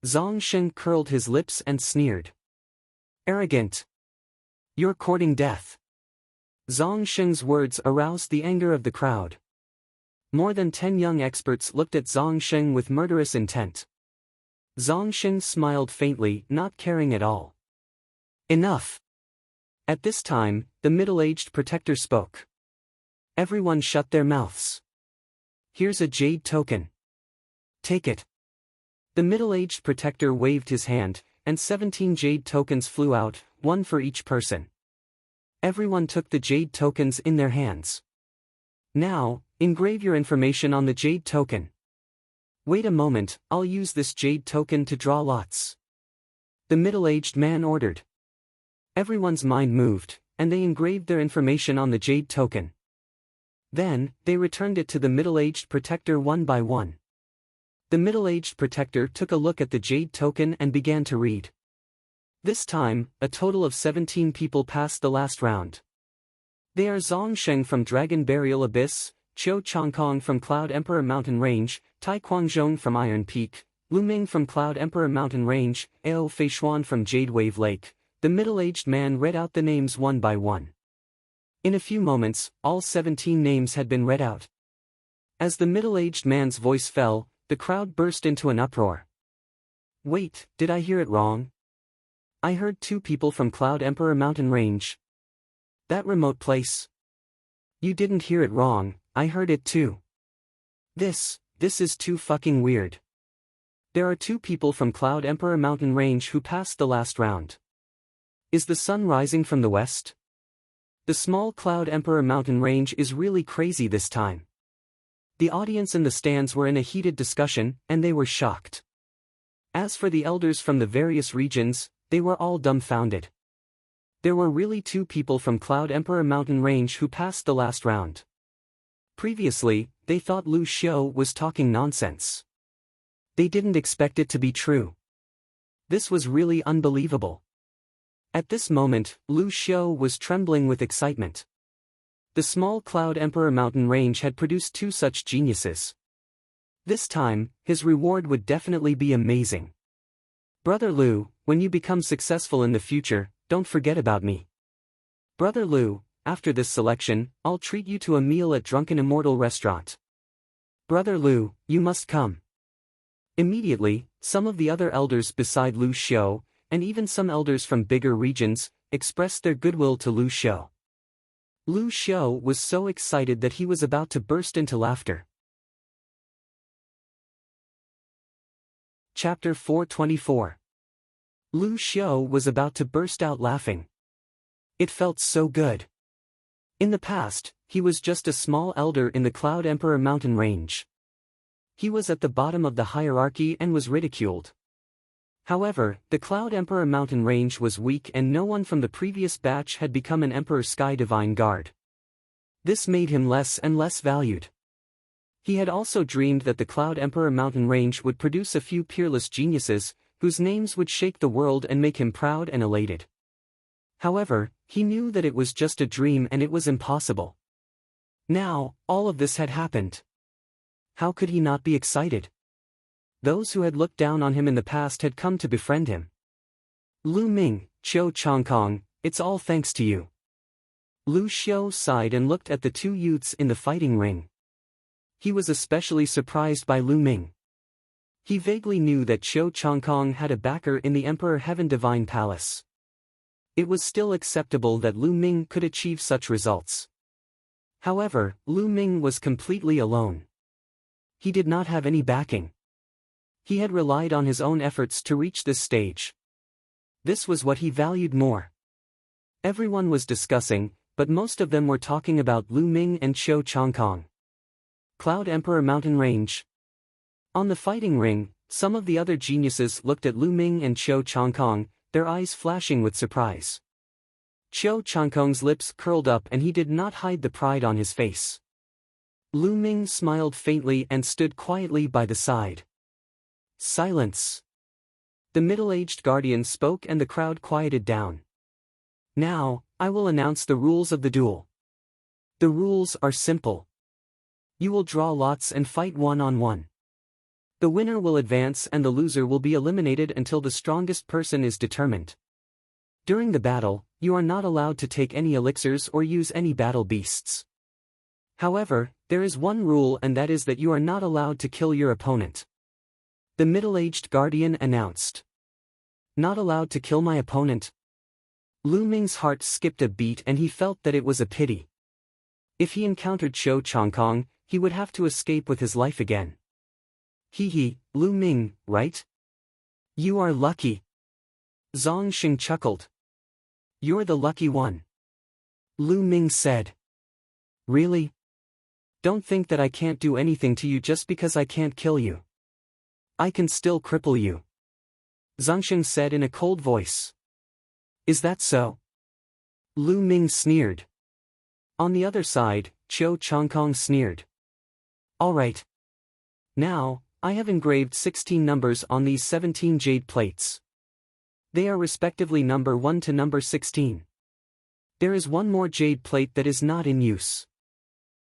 Zhang Sheng curled his lips and sneered. Arrogant. You're courting death. Zhang Sheng's words aroused the anger of the crowd. More than 10 young experts looked at Zhang Sheng with murderous intent. Zhang Sheng smiled faintly, not caring at all. Enough. At this time, the middle-aged protector spoke. Everyone shut their mouths. Here's a jade token. Take it. The middle-aged protector waved his hand, and 17 jade tokens flew out, 1 for each person. Everyone took the jade tokens in their hands. Now, engrave your information on the jade token. Wait a moment, I'll use this jade token to draw lots. The middle-aged man ordered. Everyone's mind moved, and they engraved their information on the jade token. Then, they returned it to the middle-aged protector one by one. The middle-aged protector took a look at the jade token and began to read. This time, a total of 17 people passed the last round. They are Zhang Sheng from Dragon Burial Abyss, Qiu Changkong from Cloud Emperor Mountain Range, Tai Quanzhong from Iron Peak, Lu Ming from Cloud Emperor Mountain Range, Ao Feishuan from Jade Wave Lake. The middle-aged man read out the names one by one. In a few moments, all 17 names had been read out. As the middle-aged man's voice fell, the crowd burst into an uproar. Wait, did I hear it wrong? I heard 2 people from Cloud Emperor Mountain Range. That remote place. You didn't hear it wrong, I heard it too. This is too fucking weird. There are 2 people from Cloud Emperor Mountain Range who passed the last round. Is the sun rising from the west? The small Cloud Emperor Mountain Range is really crazy this time. The audience and the stands were in a heated discussion, and they were shocked. As for the elders from the various regions, they were all dumbfounded. There were really 2 people from Cloud Emperor Mountain Range who passed the last round. Previously, they thought Lu Xiao was talking nonsense. They didn't expect it to be true. This was really unbelievable. At this moment, Lu Xiao was trembling with excitement. The small Cloud Emperor Mountain Range had produced 2 such geniuses. This time, his reward would definitely be amazing. Brother Lu, when you become successful in the future, don't forget about me. Brother Lu, after this selection, I'll treat you to a meal at Drunken Immortal Restaurant. Brother Lu, you must come. Immediately, some of the other elders beside Lu Xiao, and even some elders from bigger regions, expressed their goodwill to Lu Xiao. Lu Xiao was so excited that he was about to burst into laughter. Chapter 424. Lu Xiao was about to burst out laughing. It felt so good. In the past, he was just a small elder in the Cloud Emperor mountain range. He was at the bottom of the hierarchy and was ridiculed. However, the Cloud Emperor mountain range was weak and no one from the previous batch had become an Emperor Sky Divine Guard. This made him less and less valued. He had also dreamed that the Cloud Emperor mountain range would produce a few peerless geniuses, whose names would shake the world and make him proud and elated. However, he knew that it was just a dream and it was impossible. Now, all of this had happened. How could he not be excited? Those who had looked down on him in the past had come to befriend him. Lu Ming, Qiu Changkong, it's all thanks to you. Lu Xiu sighed and looked at the two youths in the fighting ring. He was especially surprised by Lu Ming. He vaguely knew that Qiu Changkong had a backer in the Emperor Heaven Divine Palace. It was still acceptable that Lu Ming could achieve such results. However, Lu Ming was completely alone. He did not have any backing. He had relied on his own efforts to reach this stage. This was what he valued more. Everyone was discussing, but most of them were talking about Lu Ming and Qiu Changkong. Cloud Emperor Mountain Range. On the fighting ring, some of the other geniuses looked at Lu Ming and Qiu Changkong, their eyes flashing with surprise. Qiu Changkong's lips curled up and he did not hide the pride on his face. Lu Ming smiled faintly and stood quietly by the side. Silence. The middle-aged guardian spoke and the crowd quieted down. Now, I will announce the rules of the duel. The rules are simple. You will draw lots and fight one-on-one. The winner will advance and the loser will be eliminated until the strongest person is determined. During the battle, you are not allowed to take any elixirs or use any battle beasts. However, there is one rule and that is that you are not allowed to kill your opponent. The middle-aged guardian announced. Not allowed to kill my opponent? Lu Ming's heart skipped a beat and he felt that it was a pity. If he encountered Qiu Changkong, he would have to escape with his life again. Lu Ming, right? You are lucky. Zhang Xing chuckled. You're the lucky one. Lu Ming said. Really? Don't think that I can't do anything to you just because I can't kill you. I can still cripple you. Zhang Xing said in a cold voice. Is that so? Lu Ming sneered. On the other side, Qiu Changkong sneered. All right. Now, I have engraved 16 numbers on these 17 jade plates. They are respectively number 1 to number 16. There is one more jade plate that is not in use.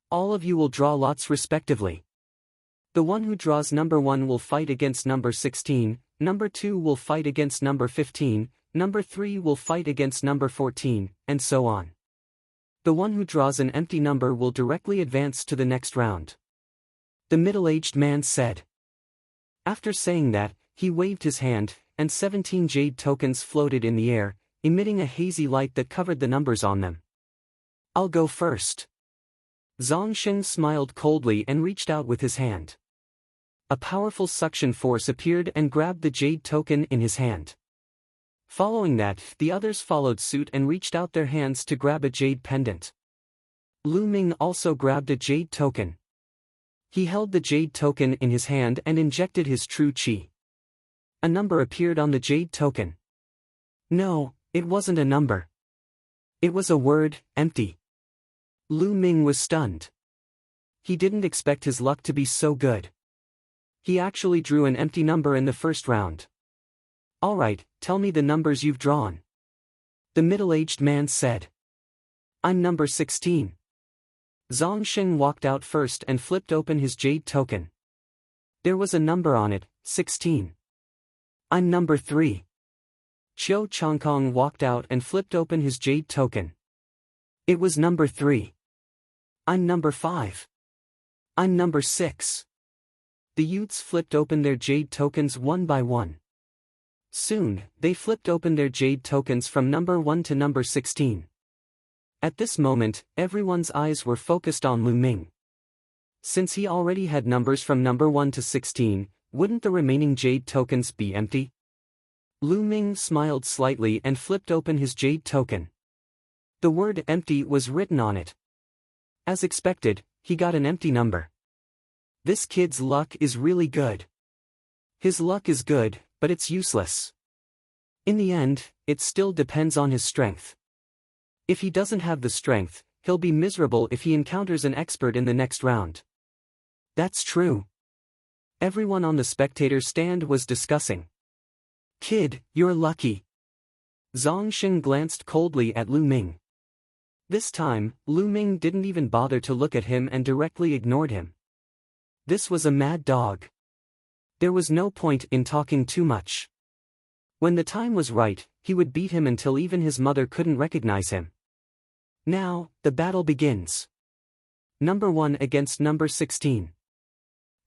All of you will draw lots respectively. The one who draws number 1 will fight against number 16, number 2 will fight against number 15, number 3 will fight against number 14, and so on. The one who draws an empty number will directly advance to the next round. The middle-aged man said. After saying that, he waved his hand, and 17 jade tokens floated in the air, emitting a hazy light that covered the numbers on them. I'll go first. Zhang Xing smiled coldly and reached out with his hand. A powerful suction force appeared and grabbed the jade token in his hand. Following that, the others followed suit and reached out their hands to grab a jade pendant. Lu Ming also grabbed a jade token. He held the jade token in his hand and injected his true qi. A number appeared on the jade token. No, it wasn't a number. It was a word, empty. Lu Ming was stunned. He didn't expect his luck to be so good. He actually drew an empty number in the first round. All right, tell me the numbers you've drawn. The middle-aged man said. I'm number 16. Zhang Xing walked out first and flipped open his jade token. There was a number on it, 16. I'm number 3. Qiu Changkong walked out and flipped open his jade token. It was number 3. I'm number 5. I'm number 6. The youths flipped open their jade tokens one by one. Soon, they flipped open their jade tokens from number 1 to number 16. At this moment, everyone's eyes were focused on Lu Ming. Since he already had numbers from number 1 to 16, wouldn't the remaining jade tokens be empty? Lu Ming smiled slightly and flipped open his jade token. The word empty was written on it. As expected, he got an empty number. This kid's luck is really good. His luck is good, but it's useless. In the end, it still depends on his strength. If he doesn't have the strength, he'll be miserable if he encounters an expert in the next round. That's true. Everyone on the spectator stand was discussing. Kid, you're lucky. Zhang Xing glanced coldly at Lu Ming. This time, Lu Ming didn't even bother to look at him and directly ignored him. This was a mad dog. There was no point in talking too much. When the time was right, he would beat him until even his mother couldn't recognize him. Now, the battle begins. Number 1 against number 16.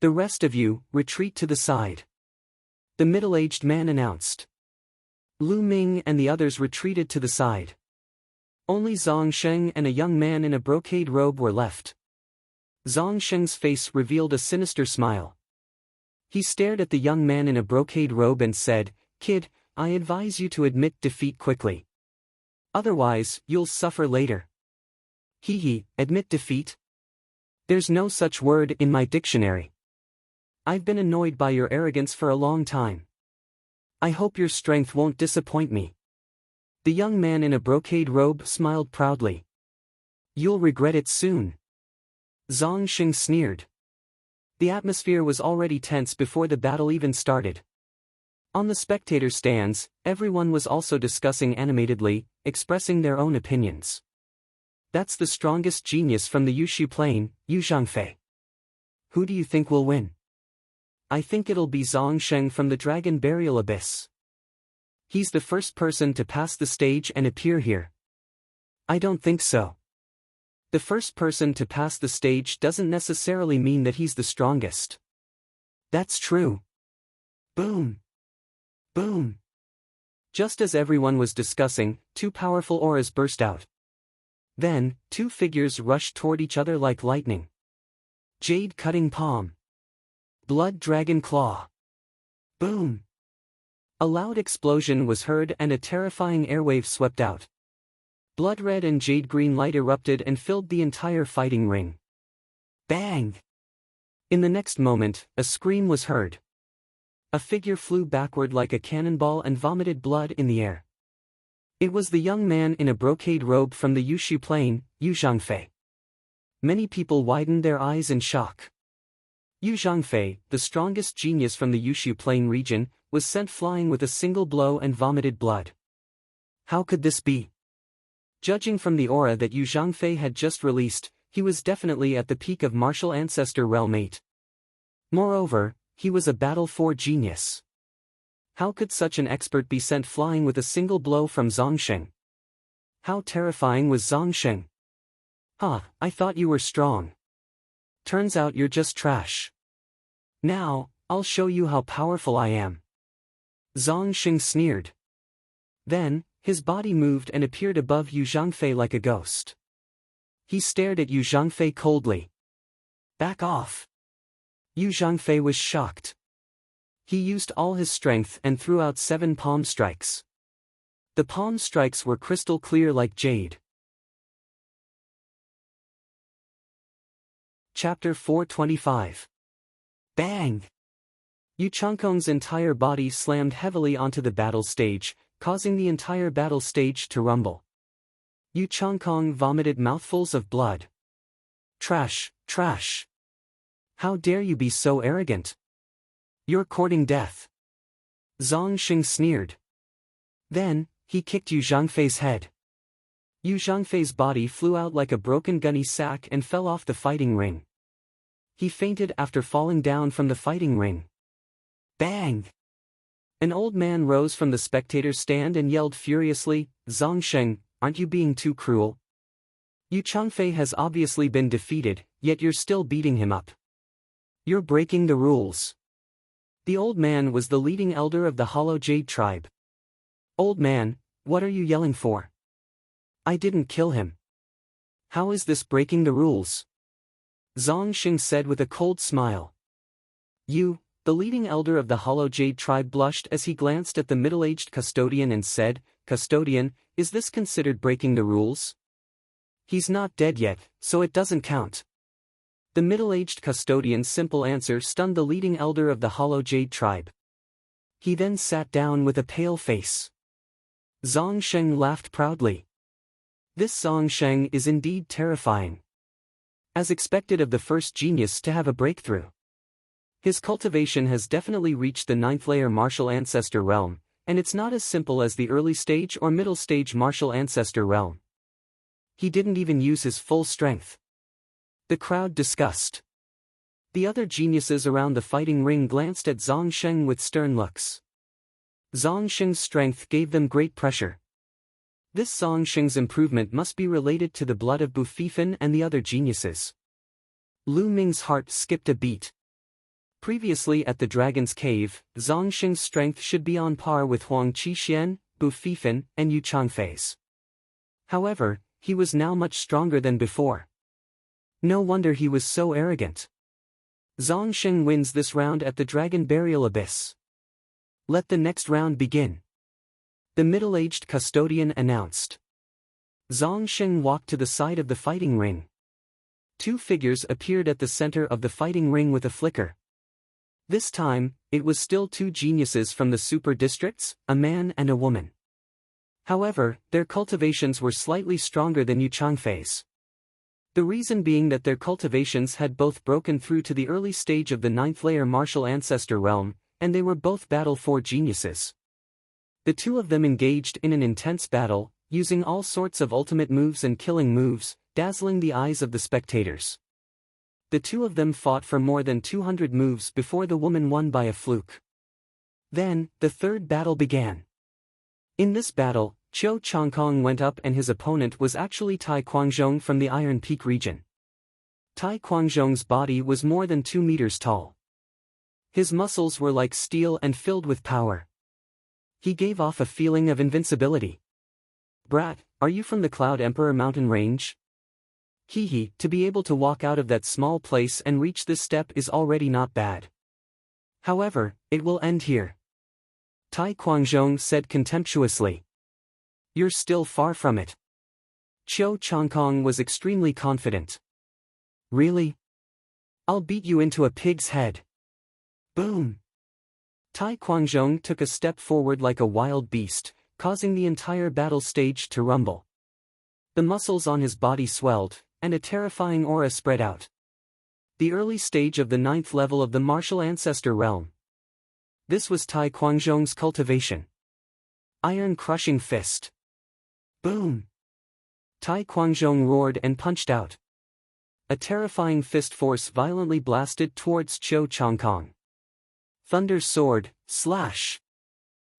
The rest of you, retreat to the side. The middle-aged man announced. Lu Ming and the others retreated to the side. Only Zhang Sheng and a young man in a brocade robe were left. Zhang Sheng's face revealed a sinister smile. He stared at the young man in a brocade robe and said, Kid, I advise you to admit defeat quickly. Otherwise, you'll suffer later. Hee, admit defeat? There's no such word in my dictionary. I've been annoyed by your arrogance for a long time. I hope your strength won't disappoint me. The young man in a brocade robe smiled proudly. You'll regret it soon. Zhang Xing sneered. The atmosphere was already tense before the battle even started. On the spectator stands, everyone was also discussing animatedly, expressing their own opinions. That's the strongest genius from the Yushu Plain, Yu Zhangfei. Who do you think will win? I think it'll be Zhang Sheng from the Dragon Burial Abyss. He's the first person to pass the stage and appear here. I don't think so. The first person to pass the stage doesn't necessarily mean that he's the strongest. That's true. Boom. Boom. Just as everyone was discussing, 2 powerful auras burst out. Then, 2 figures rushed toward each other like lightning. Jade Cutting Palm. Blood Dragon Claw. Boom. A loud explosion was heard and a terrifying airwave swept out. Blood red and jade green light erupted and filled the entire fighting ring. Bang! In the next moment, a scream was heard. A figure flew backward like a cannonball and vomited blood in the air. It was the young man in a brocade robe from the Yushu Plain, Yu Zhangfei. Many people widened their eyes in shock. Yu Zhangfei, the strongest genius from the Yushu Plain region, was sent flying with a single blow and vomited blood. How could this be? Judging from the aura that Yu Zhangfei had just released, he was definitely at the peak of martial ancestor realm 8. Moreover, he was a Battle 4 genius. How could such an expert be sent flying with a single blow from Zhang Sheng? How terrifying was Zhang Sheng? I thought you were strong. Turns out you're just trash. Now, I'll show you how powerful I am. Zhang Sheng sneered. Then, his body moved and appeared above Yu Zhangfei like a ghost. He stared at Yu Zhangfei coldly. Back off. Yu Zhangfei was shocked. He used all his strength and threw out 7 palm strikes. The palm strikes were crystal clear like jade. Chapter 425. Bang! Yu Changkong's entire body slammed heavily onto the battle stage, causing the entire battle stage to rumble. Yu Changkong vomited mouthfuls of blood. Trash, trash. How dare you be so arrogant? You're courting death. Zhang Xing sneered. Then, he kicked Yu Zhangfei's head. Yu Zhangfei's body flew out like a broken gunny sack and fell off the fighting ring. He fainted after falling down from the fighting ring. Bang! An old man rose from the spectator stand and yelled furiously, Zhang Sheng, aren't you being too cruel? Yu Changfei has obviously been defeated, yet you're still beating him up. You're breaking the rules. The old man was the leading elder of the Hollow Jade tribe. Old man, what are you yelling for? I didn't kill him. How is this breaking the rules? Zhang Xing said with a cold smile. You, the leading elder of the Hollow Jade tribe, blushed as he glanced at the middle-aged custodian and said, Custodian, is this considered breaking the rules? He's not dead yet, so it doesn't count. The middle-aged custodian's simple answer stunned the leading elder of the Hollow Jade tribe. He then sat down with a pale face. Zhang Sheng laughed proudly. This Zhang Sheng is indeed terrifying. As expected of the first genius to have a breakthrough. His cultivation has definitely reached the 9th layer martial ancestor realm, and it's not as simple as the early stage or middle stage martial ancestor realm. He didn't even use his full strength. The crowd discussed. The other geniuses around the fighting ring glanced at Zhang Sheng with stern looks. Zhang Sheng's strength gave them great pressure. This Zhang Sheng's improvement must be related to the blood of Bu Fifan and the other geniuses. Lu Ming's heart skipped a beat. Previously at the Dragon's Cave, Zhang Sheng's strength should be on par with Huang Qixuan, Bu Fifan, and Yu Changfei's. However, he was now much stronger than before. No wonder he was so arrogant. Zhang Sheng wins this round at the Dragon Burial Abyss. Let the next round begin. The middle-aged custodian announced. Zhang Sheng walked to the side of the fighting ring. Two figures appeared at the center of the fighting ring with a flicker. This time, it was still two geniuses from the super districts, a man and a woman. However, their cultivations were slightly stronger than Yu Changfei's. The reason being that their cultivations had both broken through to the early stage of the 9th layer martial ancestor realm, and they were both Battle 4 geniuses. The two of them engaged in an intense battle, using all sorts of ultimate moves and killing moves, dazzling the eyes of the spectators. The two of them fought for more than 200 moves before the woman won by a fluke. Then, the third battle began. In this battle, Qiu Changkong went up and his opponent was actually Tai Quanzhong from the Iron Peak region. Tai Quanzhong's body was more than 2 meters tall. His muscles were like steel and filled with power. He gave off a feeling of invincibility. Brat, are you from the Cloud Emperor mountain range? Hehe, to be able to walk out of that small place and reach this step is already not bad. However, it will end here. Tai Quanzhong said contemptuously. You're still far from it. Qiu Changkong was extremely confident. Really? I'll beat you into a pig's head. Boom! Tai Quanzhong took a step forward like a wild beast, causing the entire battle stage to rumble. The muscles on his body swelled, and a terrifying aura spread out. The early stage of the 9th level of the martial ancestor realm. This was Tai Quanzhong's cultivation. Iron-crushing fist. Boom! Tai Quanzhong roared and punched out. A terrifying fist force violently blasted towards Qiu Changkong. Thunder sword, slash!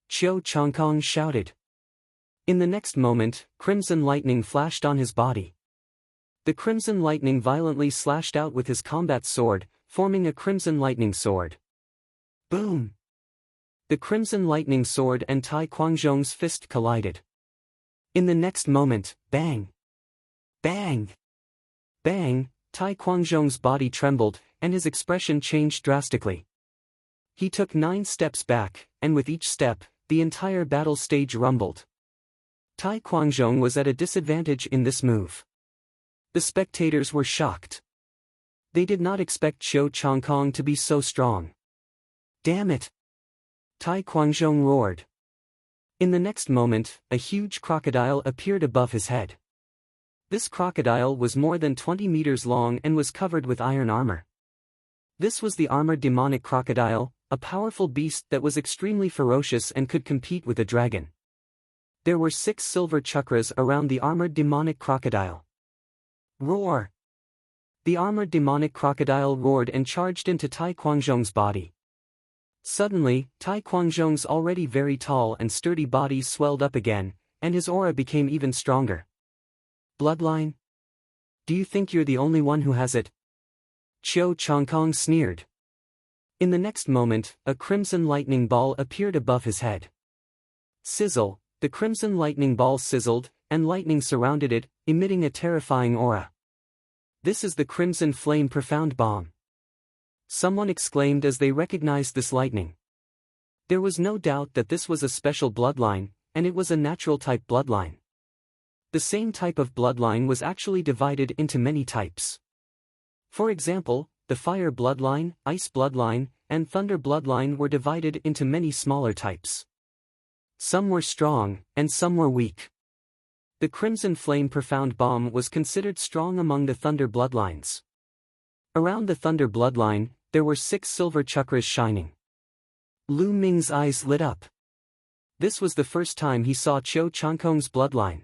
Qiu Changkong shouted. In the next moment, crimson lightning flashed on his body. The crimson lightning violently slashed out with his combat sword, forming a crimson lightning sword. Boom! The crimson lightning sword and Tai Quanzhong's fist collided. In the next moment, bang! Bang! Bang! Tai Quanzhong's body trembled, and his expression changed drastically. He took 9 steps back, and with each step, the entire battle stage rumbled. Tai Quanzhong was at a disadvantage in this move. The spectators were shocked. They did not expect Qiu Changkong to be so strong. Damn it! Tai Quanzhong roared. In the next moment, a huge crocodile appeared above his head. This crocodile was more than 20 meters long and was covered with iron armor. This was the armored demonic crocodile, a powerful beast that was extremely ferocious and could compete with a dragon. There were 6 silver chakras around the armored demonic crocodile. Roar! The armored demonic crocodile roared and charged into Tai Quanzhong's body. Suddenly, Tai Quanzhong's already very tall and sturdy body swelled up again, and his aura became even stronger. Bloodline? Do you think you're the only one who has it? Qiu Changkong sneered. In the next moment, a crimson lightning ball appeared above his head. Sizzle, the crimson lightning ball sizzled, and lightning surrounded it, emitting a terrifying aura. This is the Crimson Flame Profound Bomb. Someone exclaimed as they recognized this lightning. There was no doubt that this was a special bloodline, and it was a natural type bloodline. The same type of bloodline was actually divided into many types. For example, the fire bloodline, ice bloodline, and thunder bloodline were divided into many smaller types. Some were strong, and some were weak. The Crimson Flame Profound Bomb was considered strong among the thunder bloodlines. Around the thunder bloodline, there were 6 silver chakras shining. Lu Ming's eyes lit up. This was the first time he saw Qiu Changkong's bloodline.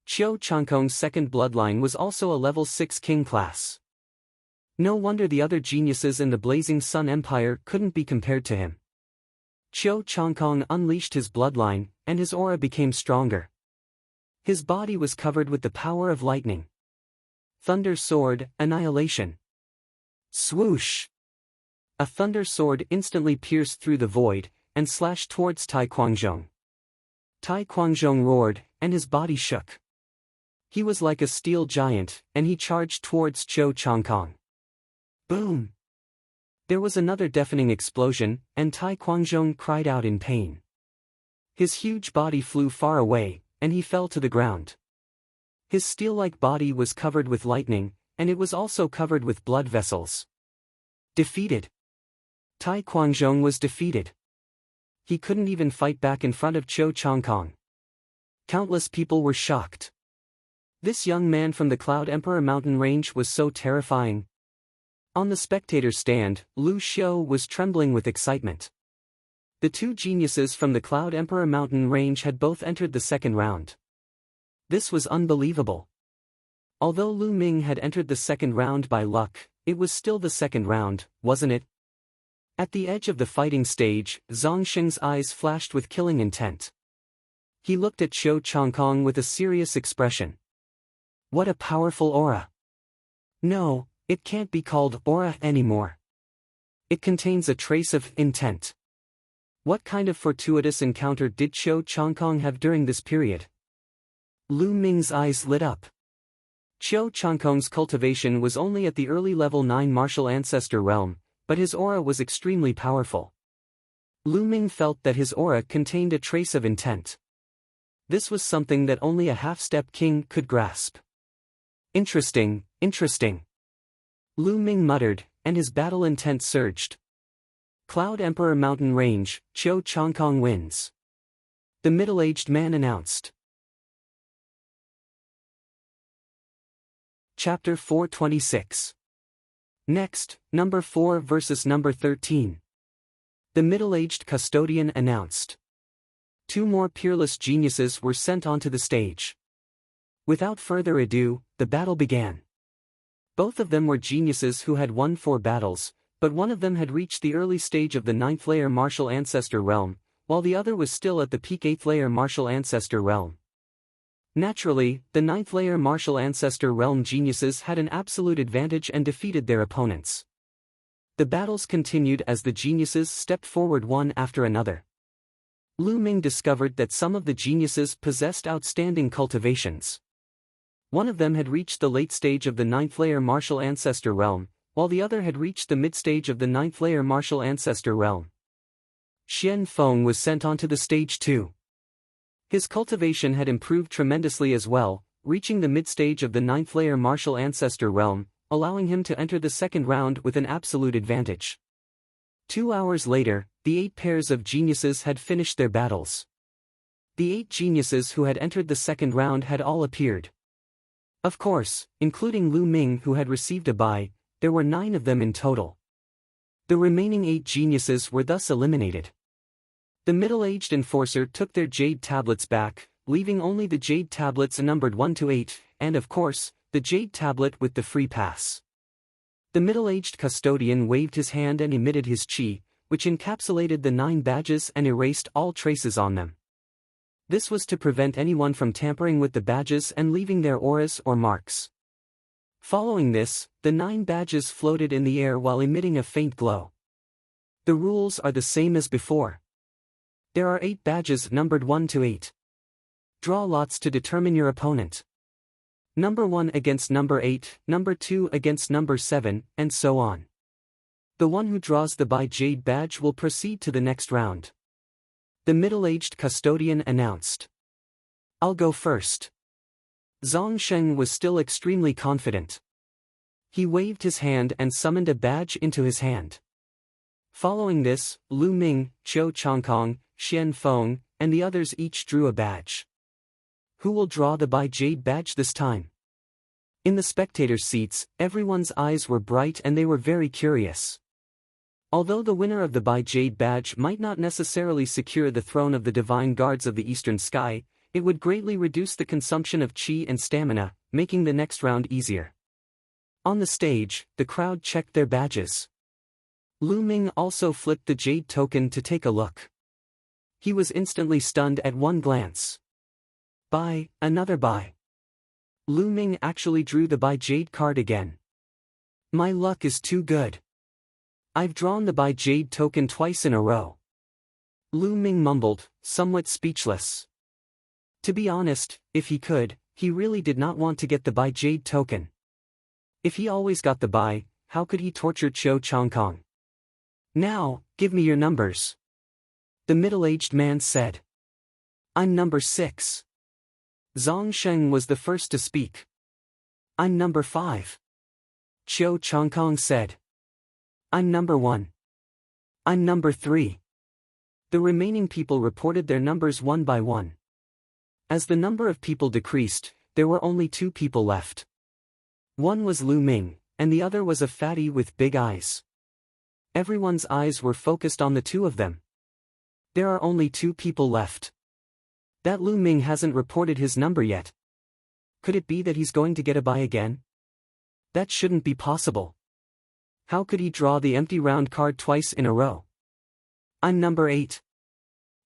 Qiu Changkong's second bloodline was also a level 6 king class. No wonder the other geniuses in the Blazing Sun Empire couldn't be compared to him. Qiu Changkong unleashed his bloodline, and his aura became stronger. His body was covered with the power of lightning. Thunder Sword, Annihilation. Swoosh! A thunder sword instantly pierced through the void, and slashed towards Tai Quanzhong. Tai Quanzhong roared, and his body shook. He was like a steel giant, and he charged towards Qiu Changkong. Boom! There was another deafening explosion, and Tai Quanzhong cried out in pain. His huge body flew far away, and he fell to the ground. His steel-like body was covered with lightning, and it was also covered with blood vessels. Defeated. Tai Quanzhong was defeated. He couldn't even fight back in front of Qiu Changkong. Countless people were shocked. This young man from the Cloud Emperor mountain range was so terrifying. On the spectator stand, Lu Xiu was trembling with excitement. The 2 geniuses from the Cloud Emperor mountain range had both entered the second round. This was unbelievable. Although Lu Ming had entered the second round by luck, it was still the second round, wasn't it? At the edge of the fighting stage, Zhang Xing's eyes flashed with killing intent. He looked at Qiu Changkong with a serious expression. What a powerful aura! No, it can't be called aura anymore. It contains a trace of intent. What kind of fortuitous encounter did Qiu Changkong have during this period? Lu Ming's eyes lit up. Qiu Changkong's cultivation was only at the early level 9 martial ancestor realm, but his aura was extremely powerful. Lu Ming felt that his aura contained a trace of intent. This was something that only a half-step king could grasp. Interesting, interesting. Lu Ming muttered, and his battle intent surged. Cloud Emperor Mountain Range, Qiu Changkong wins. The middle-aged man announced. Chapter 426. Next, number 4 versus number 13. The middle-aged custodian announced. 2 more peerless geniuses were sent onto the stage. Without further ado, the battle began. Both of them were geniuses who had won 4 battles, but one of them had reached the early stage of the 9th layer martial ancestor realm, while the other was still at the peak 8th layer martial ancestor realm. Naturally, the 9th layer martial ancestor realm geniuses had an absolute advantage and defeated their opponents. The battles continued as the geniuses stepped forward one after another. Lu Ming discovered that some of the geniuses possessed outstanding cultivations. One of them had reached the late stage of the 9th layer martial ancestor realm, while the other had reached the mid-stage of the 9th layer martial ancestor realm. Xian Feng was sent onto the stage too. His cultivation had improved tremendously as well, reaching the mid-stage of the 9th layer martial ancestor realm, allowing him to enter the second round with an absolute advantage. 2 hours later, the 8 pairs of geniuses had finished their battles. The 8 geniuses who had entered the second round had all appeared. Of course, including Lu Ming who had received a bye, there were 9 of them in total. The remaining 8 geniuses were thus eliminated. The middle-aged enforcer took their jade tablets back, leaving only the jade tablets numbered 1 to 8, and of course, the jade tablet with the free pass. The middle-aged custodian waved his hand and emitted his qi, which encapsulated the 9 badges and erased all traces on them. This was to prevent anyone from tampering with the badges and leaving their auras or marks. Following this, the 9 badges floated in the air while emitting a faint glow. The rules are the same as before. There are 8 badges numbered 1 to 8. Draw lots to determine your opponent. Number 1 against number 8, number 2 against number 7, and so on. The one who draws the by jade badge will proceed to the next round. The middle-aged custodian announced. I'll go first. Zhongsheng was still extremely confident. He waved his hand and summoned a badge into his hand. Following this, Lu Ming, Zhou Changkong, Xian Feng, and the others each drew a badge. Who will draw the Bai Jade badge this time? In the spectators' seats, everyone's eyes were bright and they were very curious. Although the winner of the Bai Jade badge might not necessarily secure the throne of the divine guards of the eastern sky, it would greatly reduce the consumption of qi and stamina, making the next round easier. On the stage, the crowd checked their badges. Lu Ming also flipped the jade token to take a look. He was instantly stunned at one glance. Bai, another Bai. Lu Ming actually drew the Bai Jade card again. My luck is too good. I've drawn the Bai Jade token twice in a row. Lu Ming mumbled, somewhat speechless. To be honest, if he could, he really did not want to get the Bai Jade token. If he always got the Bai, how could he torture Zhou Changkong? Now, give me your numbers. The middle-aged man said. I'm number 6. Zhongsheng was the first to speak. I'm number 5. Zhou Changkong said. I'm number 1. I'm number 3. The remaining people reported their numbers one by one. As the number of people decreased, there were only 2 people left. One was Lu Ming, and the other was a fatty with big eyes. Everyone's eyes were focused on the 2 of them. There are only 2 people left. That Lu Ming hasn't reported his number yet. Could it be that he's going to get a Bai again? That shouldn't be possible. How could he draw the empty round card twice in a row? I'm number 8.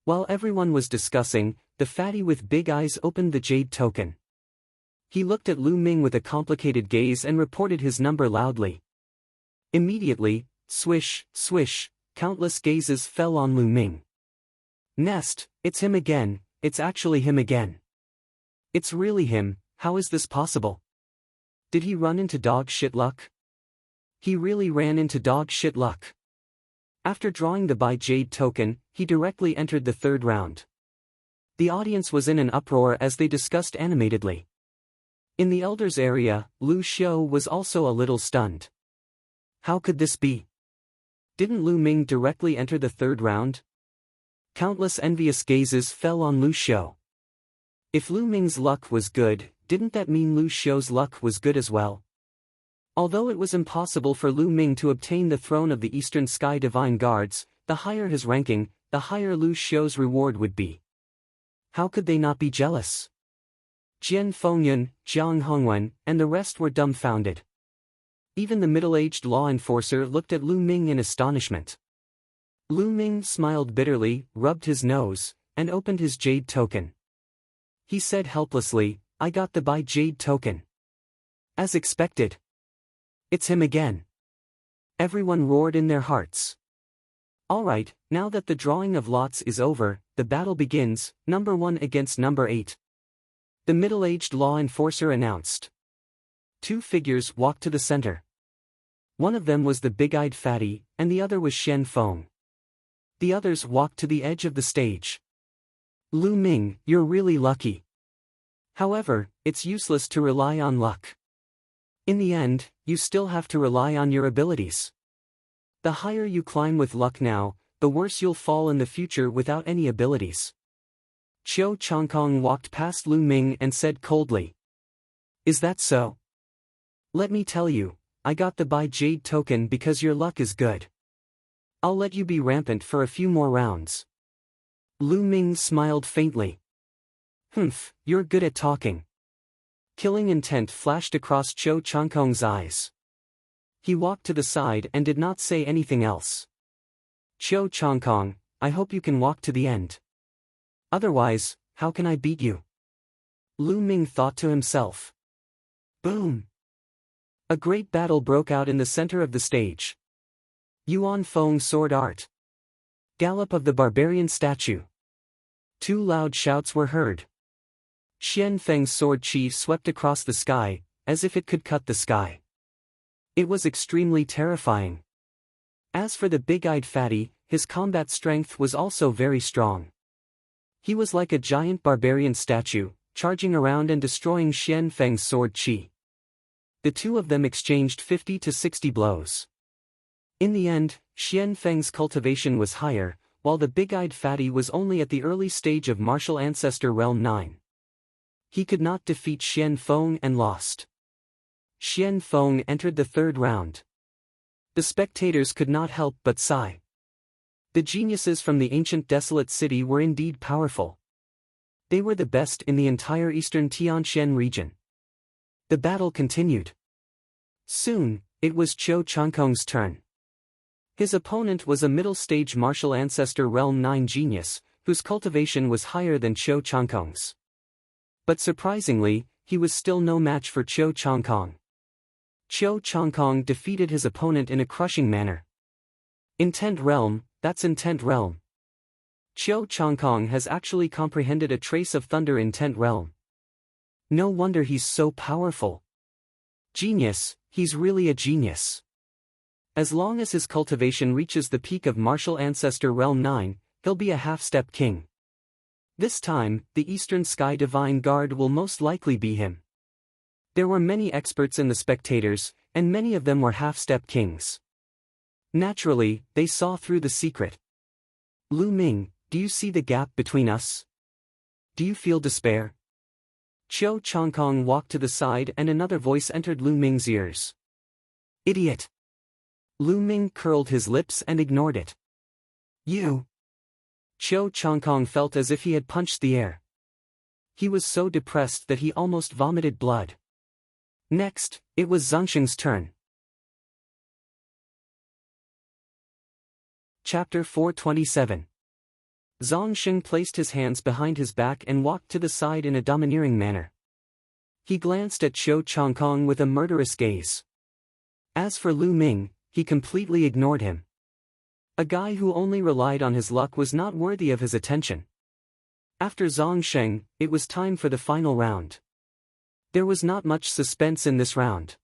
While everyone was discussing, the fatty with big eyes opened the jade token. He looked at Lu Ming with a complicated gaze and reported his number loudly. Immediately, swish, swish, countless gazes fell on Lu Ming. Nest, it's him again, it's actually him again. It's really him, how is this possible? Did he run into dog shit luck? He really ran into dog shit luck. After drawing the Bai Jade token, he directly entered the 3rd round. The audience was in an uproar as they discussed animatedly. In the elders area, Lu Xiu was also a little stunned. How could this be? Didn't Lu Ming directly enter the 3rd round? Countless envious gazes fell on Lu Xiu. If Lu Ming's luck was good, didn't that mean Lu Xiu's luck was good as well? Although it was impossible for Lu Ming to obtain the throne of the Eastern Sky Divine Guards, the higher his ranking, the higher Lu Xiu's reward would be. How could they not be jealous? Jian Fengyun, Jiang Hongwen, and the rest were dumbfounded. Even the middle-aged law enforcer looked at Lu Ming in astonishment. Lu Ming smiled bitterly, rubbed his nose, and opened his jade token. He said helplessly, I got the Bai Jade token. As expected. It's him again. Everyone roared in their hearts. Alright, now that the drawing of lots is over, the battle begins, number 1 against number 8. The middle-aged law enforcer announced. 2 figures walked to the center. One of them was the big-eyed fatty, and the other was Xian Feng. The others walked to the edge of the stage. Lu Ming, you're really lucky. However, it's useless to rely on luck. In the end, you still have to rely on your abilities. The higher you climb with luck now, the worse you'll fall in the future without any abilities. Zhou Changkong walked past Lu Ming and said coldly. Is that so? Let me tell you, I got the Bai Jade token because your luck is good. I'll let you be rampant for a few more rounds. Lu Ming smiled faintly. Humph, you're good at talking. Killing intent flashed across Zhou Changkong's eyes. He walked to the side and did not say anything else. Zhou Changkong, I hope you can walk to the end. Otherwise, how can I beat you? Lu Ming thought to himself. Boom! A great battle broke out in the center of the stage. Yuan Feng sword art. Gallop of the barbarian statue. 2 loud shouts were heard. Xian Feng's sword chi swept across the sky, as if it could cut the sky. It was extremely terrifying. As for the big-eyed fatty, his combat strength was also very strong. He was like a giant barbarian statue, charging around and destroying Xian Feng's sword Qi. The two of them exchanged 50 to 60 blows. In the end, Xian Feng's cultivation was higher, while the big-eyed fatty was only at the early stage of martial ancestor realm 9. He could not defeat Xian Feng and lost. Xian Feng entered the third round. The spectators could not help but sigh. The geniuses from the ancient desolate city were indeed powerful. They were the best in the entire eastern Tianxian region. The battle continued. Soon, it was Qiu Changkong's turn. His opponent was a middle-stage martial ancestor realm 9 genius, whose cultivation was higher than Qiu Changkong's. But surprisingly, he was still no match for Qiu Changkong. Qiu Changkong defeated his opponent in a crushing manner. Intent realm, that's intent realm. Qiu Changkong has actually comprehended a trace of thunder intent realm. No wonder he's so powerful. Genius, he's really a genius. As long as his cultivation reaches the peak of martial ancestor realm 9, he'll be a half-step king. This time, the Eastern Sky Divine Guard will most likely be him. There were many experts in the spectators, and many of them were half-step kings. Naturally, they saw through the secret. Lu Ming, do you see the gap between us? Do you feel despair? Qiu Changkong walked to the side and another voice entered Lu Ming's ears. Idiot! Lu Ming curled his lips and ignored it. You! Qiu Changkong felt as if he had punched the air. He was so depressed that he almost vomited blood. Next, it was Zhangsheng's turn. Chapter 427. Zhangsheng placed his hands behind his back and walked to the side in a domineering manner. He glanced at Qiu Changkong with a murderous gaze. As for Lu Ming, he completely ignored him. A guy who only relied on his luck was not worthy of his attention. After Zhangsheng, it was time for the final round. There was not much suspense in this round.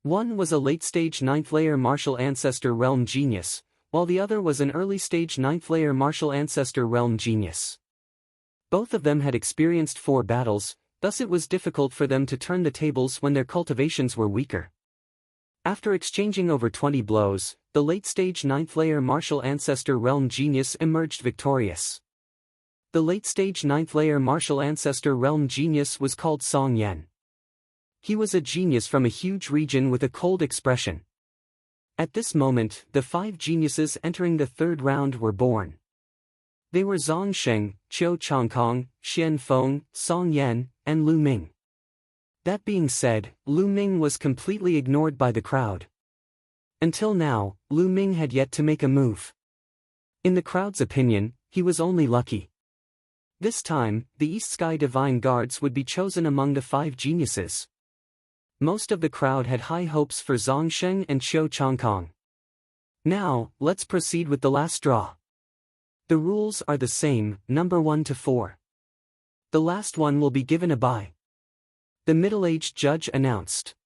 One was a late-stage 9th-layer martial ancestor realm genius, while the other was an early-stage 9th-layer martial ancestor realm genius. Both of them had experienced 4 battles, thus it was difficult for them to turn the tables when their cultivations were weaker. After exchanging over 20 blows, the late-stage 9th-layer martial ancestor realm genius emerged victorious. The late-stage 9th-layer martial ancestor realm genius was called Song Yan. He was a genius from a huge region with a cold expression. At this moment, the 5 geniuses entering the third round were born. They were Zhangsheng, Qiu Changkong, Xian Feng, Song Yan, and Lu Ming. That being said, Lu Ming was completely ignored by the crowd. Until now, Lu Ming had yet to make a move. In the crowd's opinion, he was only lucky. This time, the East Sky Divine Guards would be chosen among the 5 geniuses. Most of the crowd had high hopes for Zhangsheng and Qiu Changkong. Now, let's proceed with the last draw. The rules are the same, number 1 to 4. The last one will be given a bye. The middle-aged judge announced.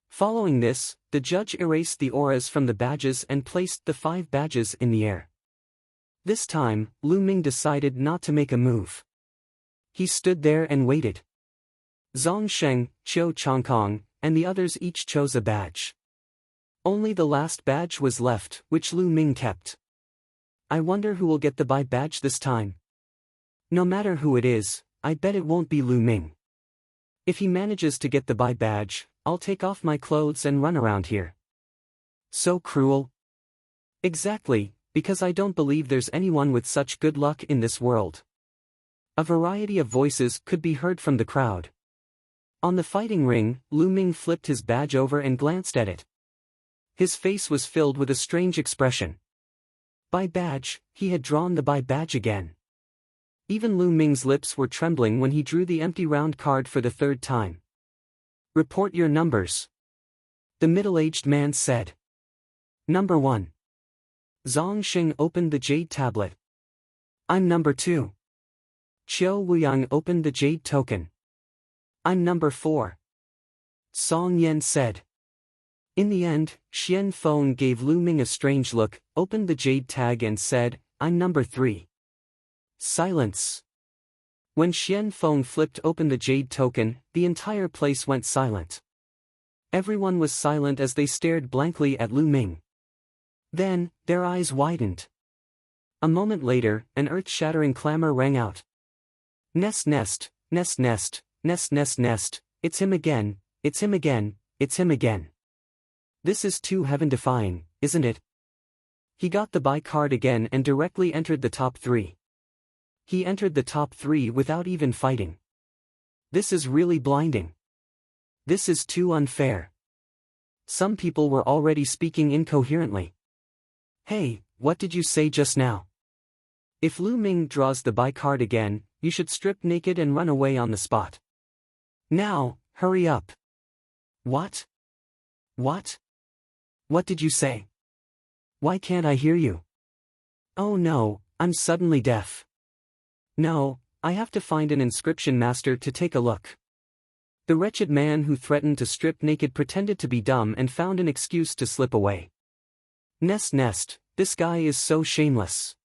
Following this, the judge erased the auras from the badges and placed the 5 badges in the air. This time, Lu Ming decided not to make a move. He stood there and waited. Zhangsheng, Qiu Changkong, and the others each chose a badge. Only the last badge was left, which Lu Ming kept. I wonder who will get the bye badge this time. No matter who it is, I bet it won't be Lu Ming. If he manages to get the bye badge, I'll take off my clothes and run around here. So cruel. Exactly, because I don't believe there's anyone with such good luck in this world. A variety of voices could be heard from the crowd. On the fighting ring, Lu Ming flipped his badge over and glanced at it. His face was filled with a strange expression. Bye badge, he had drawn the bye badge again. Even Lu Ming's lips were trembling when he drew the empty round card for the 3rd time. Report your numbers. The middle-aged man said. Number 1. Zhangsheng opened the jade tablet. I'm number 2. Qiu Wuyang opened the jade token. I'm number 4. Song Yan said. In the end, Xian Feng gave Lu Ming a strange look, opened the jade tag and said, I'm number 3. Silence. When Xian Feng flipped open the jade token, the entire place went silent. Everyone was silent as they stared blankly at Lu Ming. Then, their eyes widened. A moment later, an earth-shattering clamor rang out. Nest nest, nest nest, nest nest nest, it's him again, it's him again, it's him again. This is too heaven-defying, isn't it? He got the buy card again and directly entered the top 3. He entered the top 3 without even fighting. This is really blinding. This is too unfair. Some people were already speaking incoherently. Hey, what did you say just now? If Lu Ming draws the buy card again, you should strip naked and run away on the spot. Now, hurry up. What? What? What did you say? Why can't I hear you? Oh no, I'm suddenly deaf. No, I have to find an inscription master to take a look. The wretched man who threatened to strip naked pretended to be dumb and found an excuse to slip away. Nest nest, this guy is so shameless.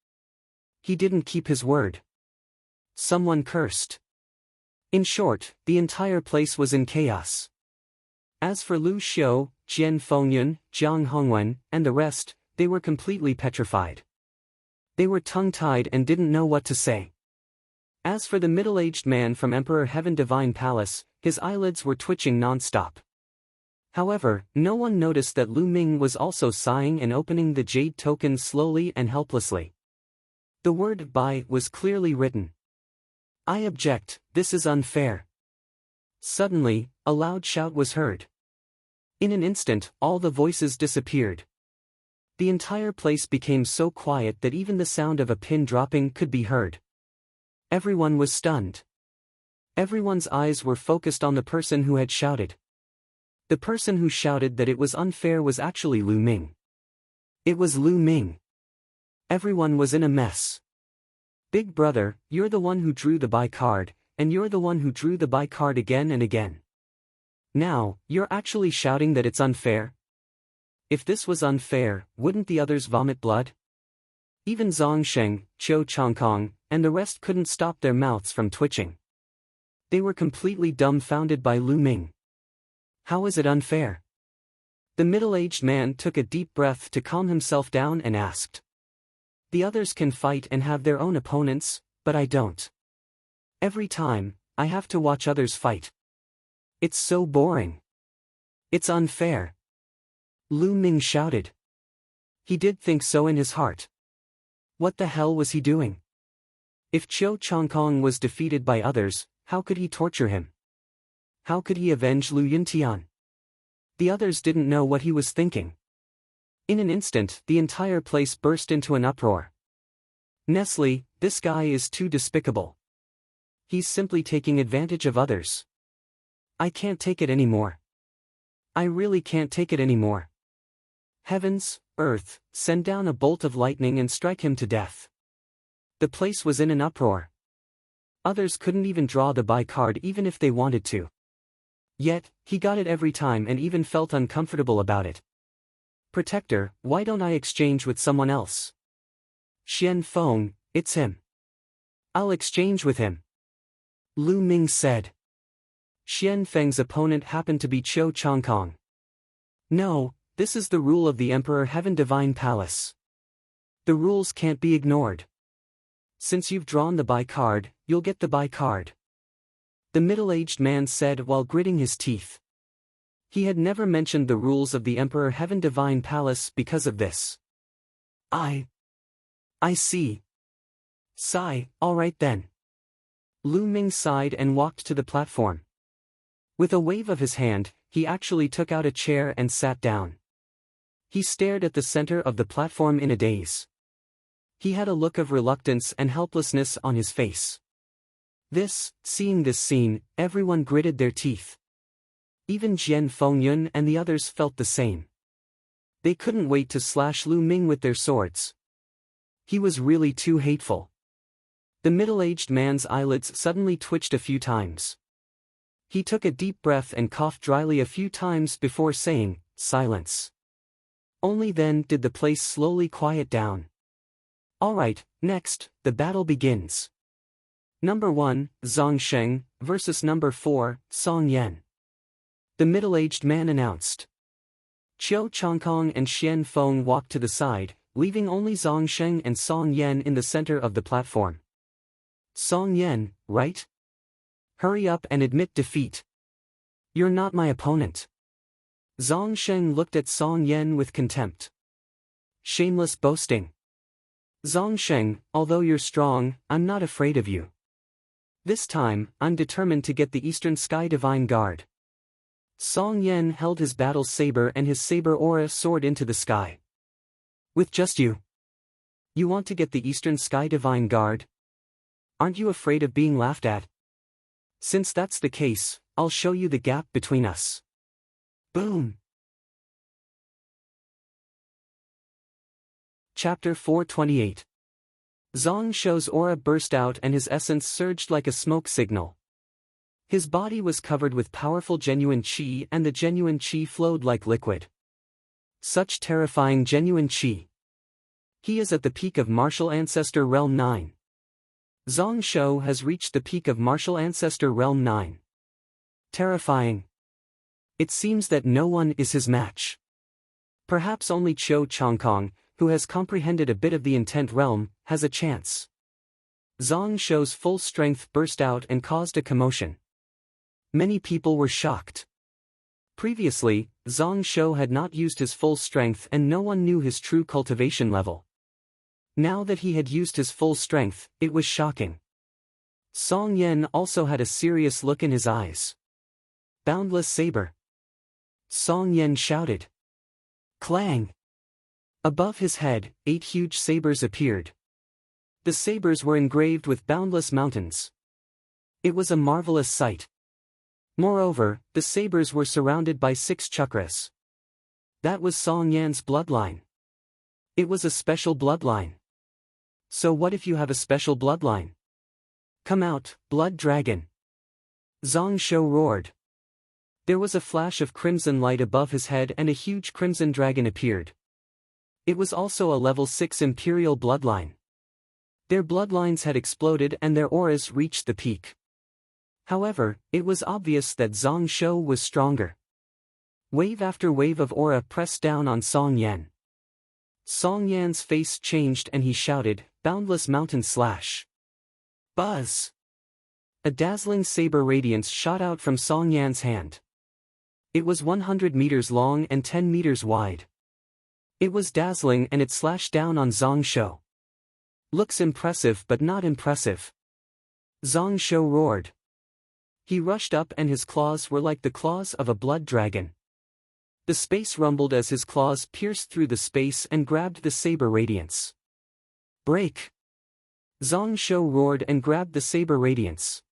He didn't keep his word. Someone cursed. In short, the entire place was in chaos. As for Lu Xiu, Jian Fengyun, Jiang Hongwen, and the rest, they were completely petrified. They were tongue-tied and didn't know what to say. As for the middle-aged man from Emperor Heaven Divine Palace, his eyelids were twitching non-stop. However, no one noticed that Lu Ming was also sighing and opening the jade token slowly and helplessly. The word "buy" was clearly written. I object, this is unfair. Suddenly, a loud shout was heard. In an instant, all the voices disappeared. The entire place became so quiet that even the sound of a pin dropping could be heard. Everyone was stunned. Everyone's eyes were focused on the person who had shouted. The person who shouted that it was unfair was actually Lu Ming. It was Lu Ming. Everyone was in a mess. Big brother, you're the one who drew the buy card, and you're the one who drew the buy card again and again. Now, you're actually shouting that it's unfair? If this was unfair, wouldn't the others vomit blood? Even Zhongsheng, Qiu Changkong, and the rest couldn't stop their mouths from twitching. They were completely dumbfounded by Lu Ming. How is it unfair? The middle-aged man took a deep breath to calm himself down and asked. The others can fight and have their own opponents, but I don't. Every time, I have to watch others fight. It's so boring. It's unfair. Lu Ming shouted. He did think so in his heart. What the hell was he doing? If Qiu Changkong was defeated by others, how could he torture him? How could he avenge Lu Yuntian? The others didn't know what he was thinking. In an instant, the entire place burst into an uproar. Nestle, this guy is too despicable. He's simply taking advantage of others. I can't take it anymore. I really can't take it anymore. Heavens, earth, send down a bolt of lightning and strike him to death. The place was in an uproar. Others couldn't even draw the buy card even if they wanted to. Yet, he got it every time and even felt uncomfortable about it. Protector, why don't I exchange with someone else? Xian Feng, it's him. I'll exchange with him. Lu Ming said. Xian Feng's opponent happened to be Qiu Changkong. No, this is the rule of the Emperor Heaven Divine Palace. The rules can't be ignored. Since you've drawn the buy card, you'll get the buy card. The middle-aged man said while gritting his teeth. He had never mentioned the rules of the Emperor Heaven Divine Palace because of this. I see. Sigh, alright then. Lu Ming sighed and walked to the platform. With a wave of his hand, he actually took out a chair and sat down. He stared at the center of the platform in a daze. He had a look of reluctance and helplessness on his face. Seeing this scene, everyone gritted their teeth. Even Jian Fengyun and the others felt the same. They couldn't wait to slash Lu Ming with their swords. He was really too hateful. The middle-aged man's eyelids suddenly twitched a few times. He took a deep breath and coughed dryly a few times before saying, "Silence." Only then did the place slowly quiet down. Alright, next, the battle begins. Number 1, Zhang Sheng, versus Number 4, Song Yan. The middle-aged man announced. Qiu Changkong and Xian Feng walked to the side, leaving only Zhang Sheng and Song Yan in the center of the platform. Song Yan, right? Hurry up and admit defeat. You're not my opponent. Zhang Sheng looked at Song Yan with contempt. Shameless boasting. Zhang Sheng, although you're strong, I'm not afraid of you. This time, I'm determined to get the Eastern Sky Divine Guard. Song Yan held his battle saber and his saber aura soared into the sky. With just you? You want to get the Eastern Sky Divine Guard? Aren't you afraid of being laughed at? Since that's the case, I'll show you the gap between us. Boom! Chapter 428. Zhang Shou's aura burst out and his essence surged like a smoke signal. His body was covered with powerful genuine qi and the genuine qi flowed like liquid. Such terrifying genuine qi. He is at the peak of Martial Ancestor Realm 9. Zhang Shou has reached the peak of Martial Ancestor Realm 9. Terrifying. It seems that no one is his match. Perhaps only Qiu Changkong, who has comprehended a bit of the intent realm, has a chance. Zhang Shou's full strength burst out and caused a commotion. Many people were shocked. Previously, Zhang Shou had not used his full strength and no one knew his true cultivation level. Now that he had used his full strength, it was shocking. Song Yan also had a serious look in his eyes. Boundless saber. Song Yan shouted. Clang! Above his head, 8 huge sabers appeared. The sabers were engraved with boundless mountains. It was a marvelous sight. Moreover, the sabers were surrounded by 6 chakras. That was Song Yan's bloodline. It was a special bloodline. So what if you have a special bloodline? Come out, blood dragon! Zhang Shou roared. There was a flash of crimson light above his head and a huge crimson dragon appeared. It was also a level 6 imperial bloodline. Their bloodlines had exploded and their auras reached the peak. However, it was obvious that Zhang Shou was stronger. Wave after wave of aura pressed down on Song Yan. Song Yan's face changed and he shouted, Boundless Mountain Slash. Buzz! A dazzling saber radiance shot out from Song Yan's hand. It was 100 meters long and 10 meters wide. It was dazzling and it slashed down on Zhang Shou. Looks impressive but not impressive. Zhang Shou roared. He rushed up and his claws were like the claws of a blood dragon. The space rumbled as his claws pierced through the space and grabbed the saber radiance. Break! Zhang Shou roared and grabbed the saber radiance.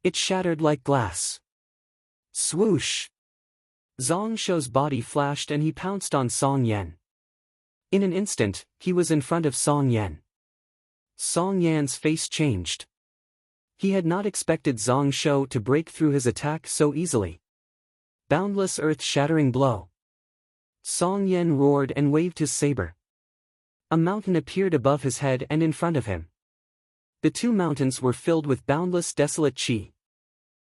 It shattered like glass. Swoosh! Zhang Shou's body flashed and he pounced on Song Yan. In an instant, he was in front of Song Yan. Song Yan's face changed. He had not expected Zhang Shou to break through his attack so easily. Boundless earth-shattering blow. Song Yan roared and waved his saber. A mountain appeared above his head and in front of him. The 2 mountains were filled with boundless desolate qi.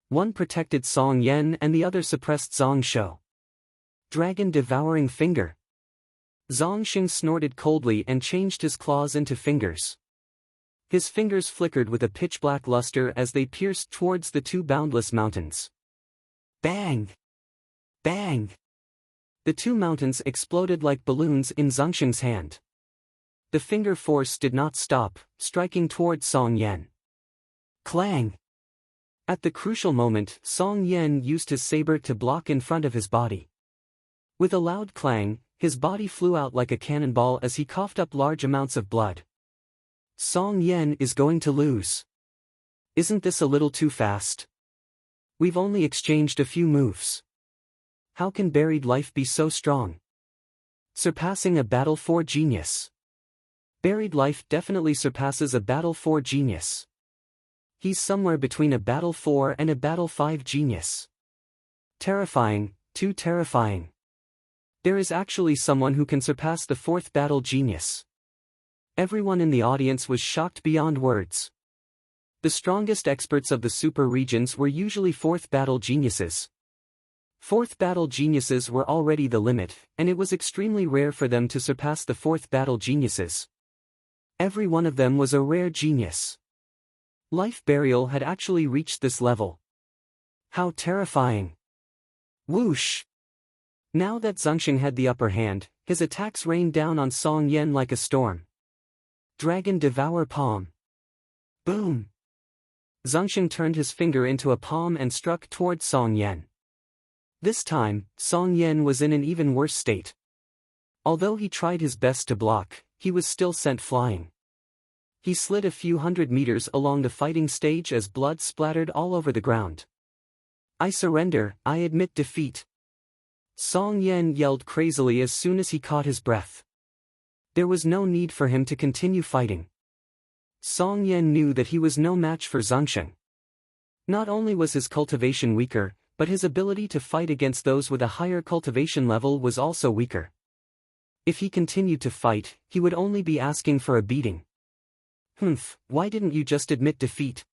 One protected Song Yan and the other suppressed Zhang Shou. Dragon devouring finger. Zhang Sheng snorted coldly and changed his claws into fingers. His fingers flickered with a pitch-black luster as they pierced towards the 2 boundless mountains. Bang! Bang! The 2 mountains exploded like balloons in Zhang Sheng's hand. The finger force did not stop, striking toward Song Yan. Clang! At the crucial moment, Song Yan used his saber to block in front of his body. With a loud clang, his body flew out like a cannonball as he coughed up large amounts of blood. Song Yan is going to lose. Isn't this a little too fast? We've only exchanged a few moves. How can buried life be so strong? Surpassing a Battle 4 genius. Buried life definitely surpasses a Battle 4 genius. He's somewhere between a Battle 4 and a Battle 5 genius. Terrifying, too terrifying. There is actually someone who can surpass the 4th battle genius. Everyone in the audience was shocked beyond words. The strongest experts of the super regions were usually fourth battle geniuses. Fourth battle geniuses were already the limit, and it was extremely rare for them to surpass the fourth battle geniuses. Every one of them was a rare genius. Life Burial had actually reached this level. How terrifying! Whoosh! Now that Zhengxing had the upper hand, his attacks rained down on Song Yan like a storm. Dragon Devour Palm. Boom! Zhengxing turned his finger into a palm and struck toward Song Yan. This time, Song Yan was in an even worse state. Although he tried his best to block, he was still sent flying. He slid a few hundred meters along the fighting stage as blood splattered all over the ground. I surrender, I admit defeat. Song Yan yelled crazily as soon as he caught his breath. There was no need for him to continue fighting. Song Yan knew that he was no match for Zhengxing. Not only was his cultivation weaker, but his ability to fight against those with a higher cultivation level was also weaker. If he continued to fight, he would only be asking for a beating. Why didn't you just admit defeat?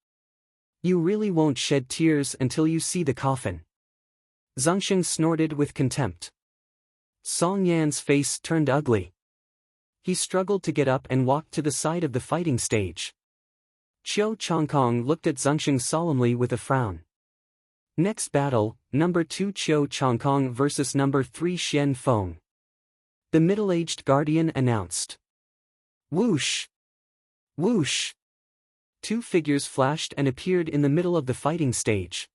You really won't shed tears until you see the coffin. Zhengxing snorted with contempt. Song Yan's face turned ugly. He struggled to get up and walked to the side of the fighting stage. Qiu Changkong looked at Zhengxing solemnly with a frown. Next battle, number 2 Qiu Changkong versus number 3 Xian Feng. The middle-aged guardian announced. Whoosh! Whoosh! Two figures flashed and appeared in the middle of the fighting stage.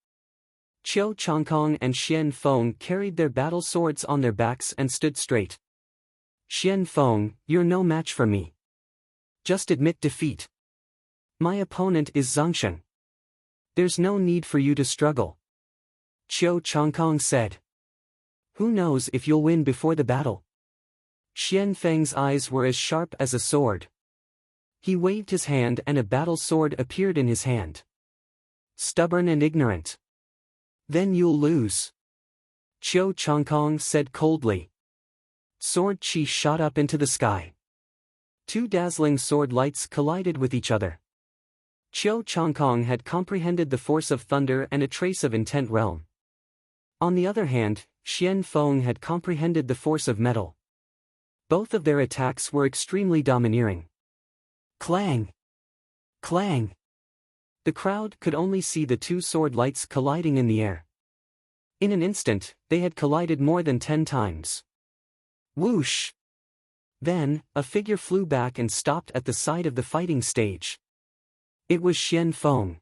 Qiu Changkong and Xian Feng carried their battle swords on their backs and stood straight. Xian Feng, you're no match for me. Just admit defeat. My opponent is Zhengxing. There's no need for you to struggle. Qiu Changkong said. Who knows if you'll win before the battle? Xian Feng's eyes were as sharp as a sword. He waved his hand and a battle sword appeared in his hand. Stubborn and ignorant. Then you'll lose. Qiu Changkong said coldly. Sword chi shot up into the sky. Two dazzling sword lights collided with each other. Qiu Changkong had comprehended the force of thunder and a trace of intent realm. On the other hand, Xian Feng had comprehended the force of metal. Both of their attacks were extremely domineering. Clang! Clang! The crowd could only see the two sword lights colliding in the air. In an instant, they had collided more than 10 times. Whoosh! Then, a figure flew back and stopped at the side of the fighting stage. It was Xian Feng.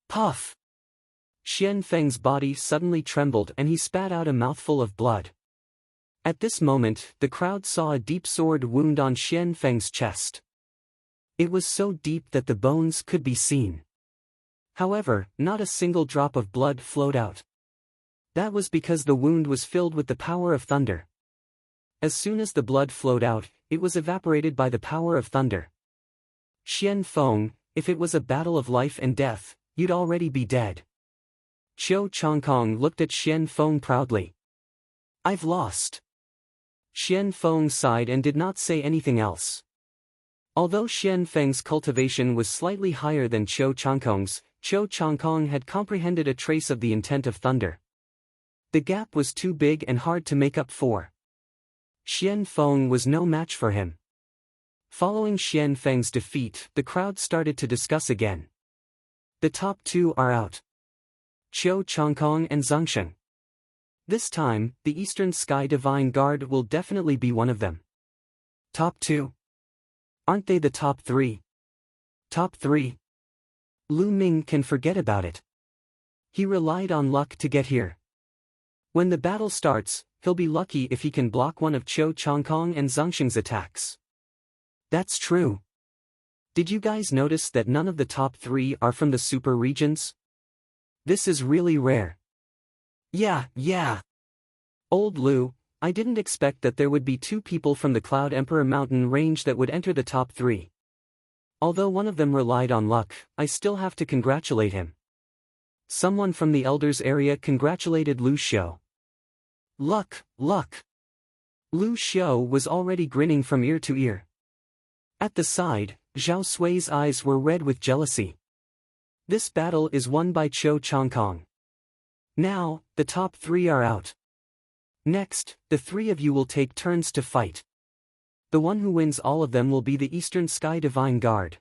Puff! Xian Feng's body suddenly trembled and he spat out a mouthful of blood. At this moment, the crowd saw a deep sword wound on Xian Feng's chest. It was so deep that the bones could be seen. However, not a single drop of blood flowed out. That was because the wound was filled with the power of thunder. As soon as the blood flowed out, it was evaporated by the power of thunder. Xian Feng, if it was a battle of life and death, you'd already be dead. Qiu Changkong looked at Xian Feng proudly. I've lost. Xian Feng sighed and did not say anything else. Although Xian Feng's cultivation was slightly higher than Qiu Changkong's, Qiu Changkong had comprehended a trace of the intent of thunder. The gap was too big and hard to make up for. Xian Feng was no match for him. Following Xian Feng's defeat, the crowd started to discuss again. The top two are out. Qiu Changkong and Zhengxing. This time, the Eastern Sky Divine Guard will definitely be one of them. Top 2. Aren't they the top 3? Top 3. Lu Ming can forget about it. He relied on luck to get here. When the battle starts, he'll be lucky if he can block one of Qiu Changkong and Zhengxing's attacks. That's true. Did you guys notice that none of the top 3 are from the super regions? This is really rare. Yeah. Old Lu, I didn't expect that there would be 2 people from the Cloud Emperor Mountain range that would enter the top 3. Although one of them relied on luck, I still have to congratulate him. Someone from the Elders area congratulated Lu Xiu. Luck. Lu Xiu was already grinning from ear to ear. At the side, Zhao Sui's eyes were red with jealousy. This battle is won by Cho Changkong. Now, the top 3 are out. Next, the 3 of you will take turns to fight. The one who wins all of them will be the Eastern Sky Divine Guard.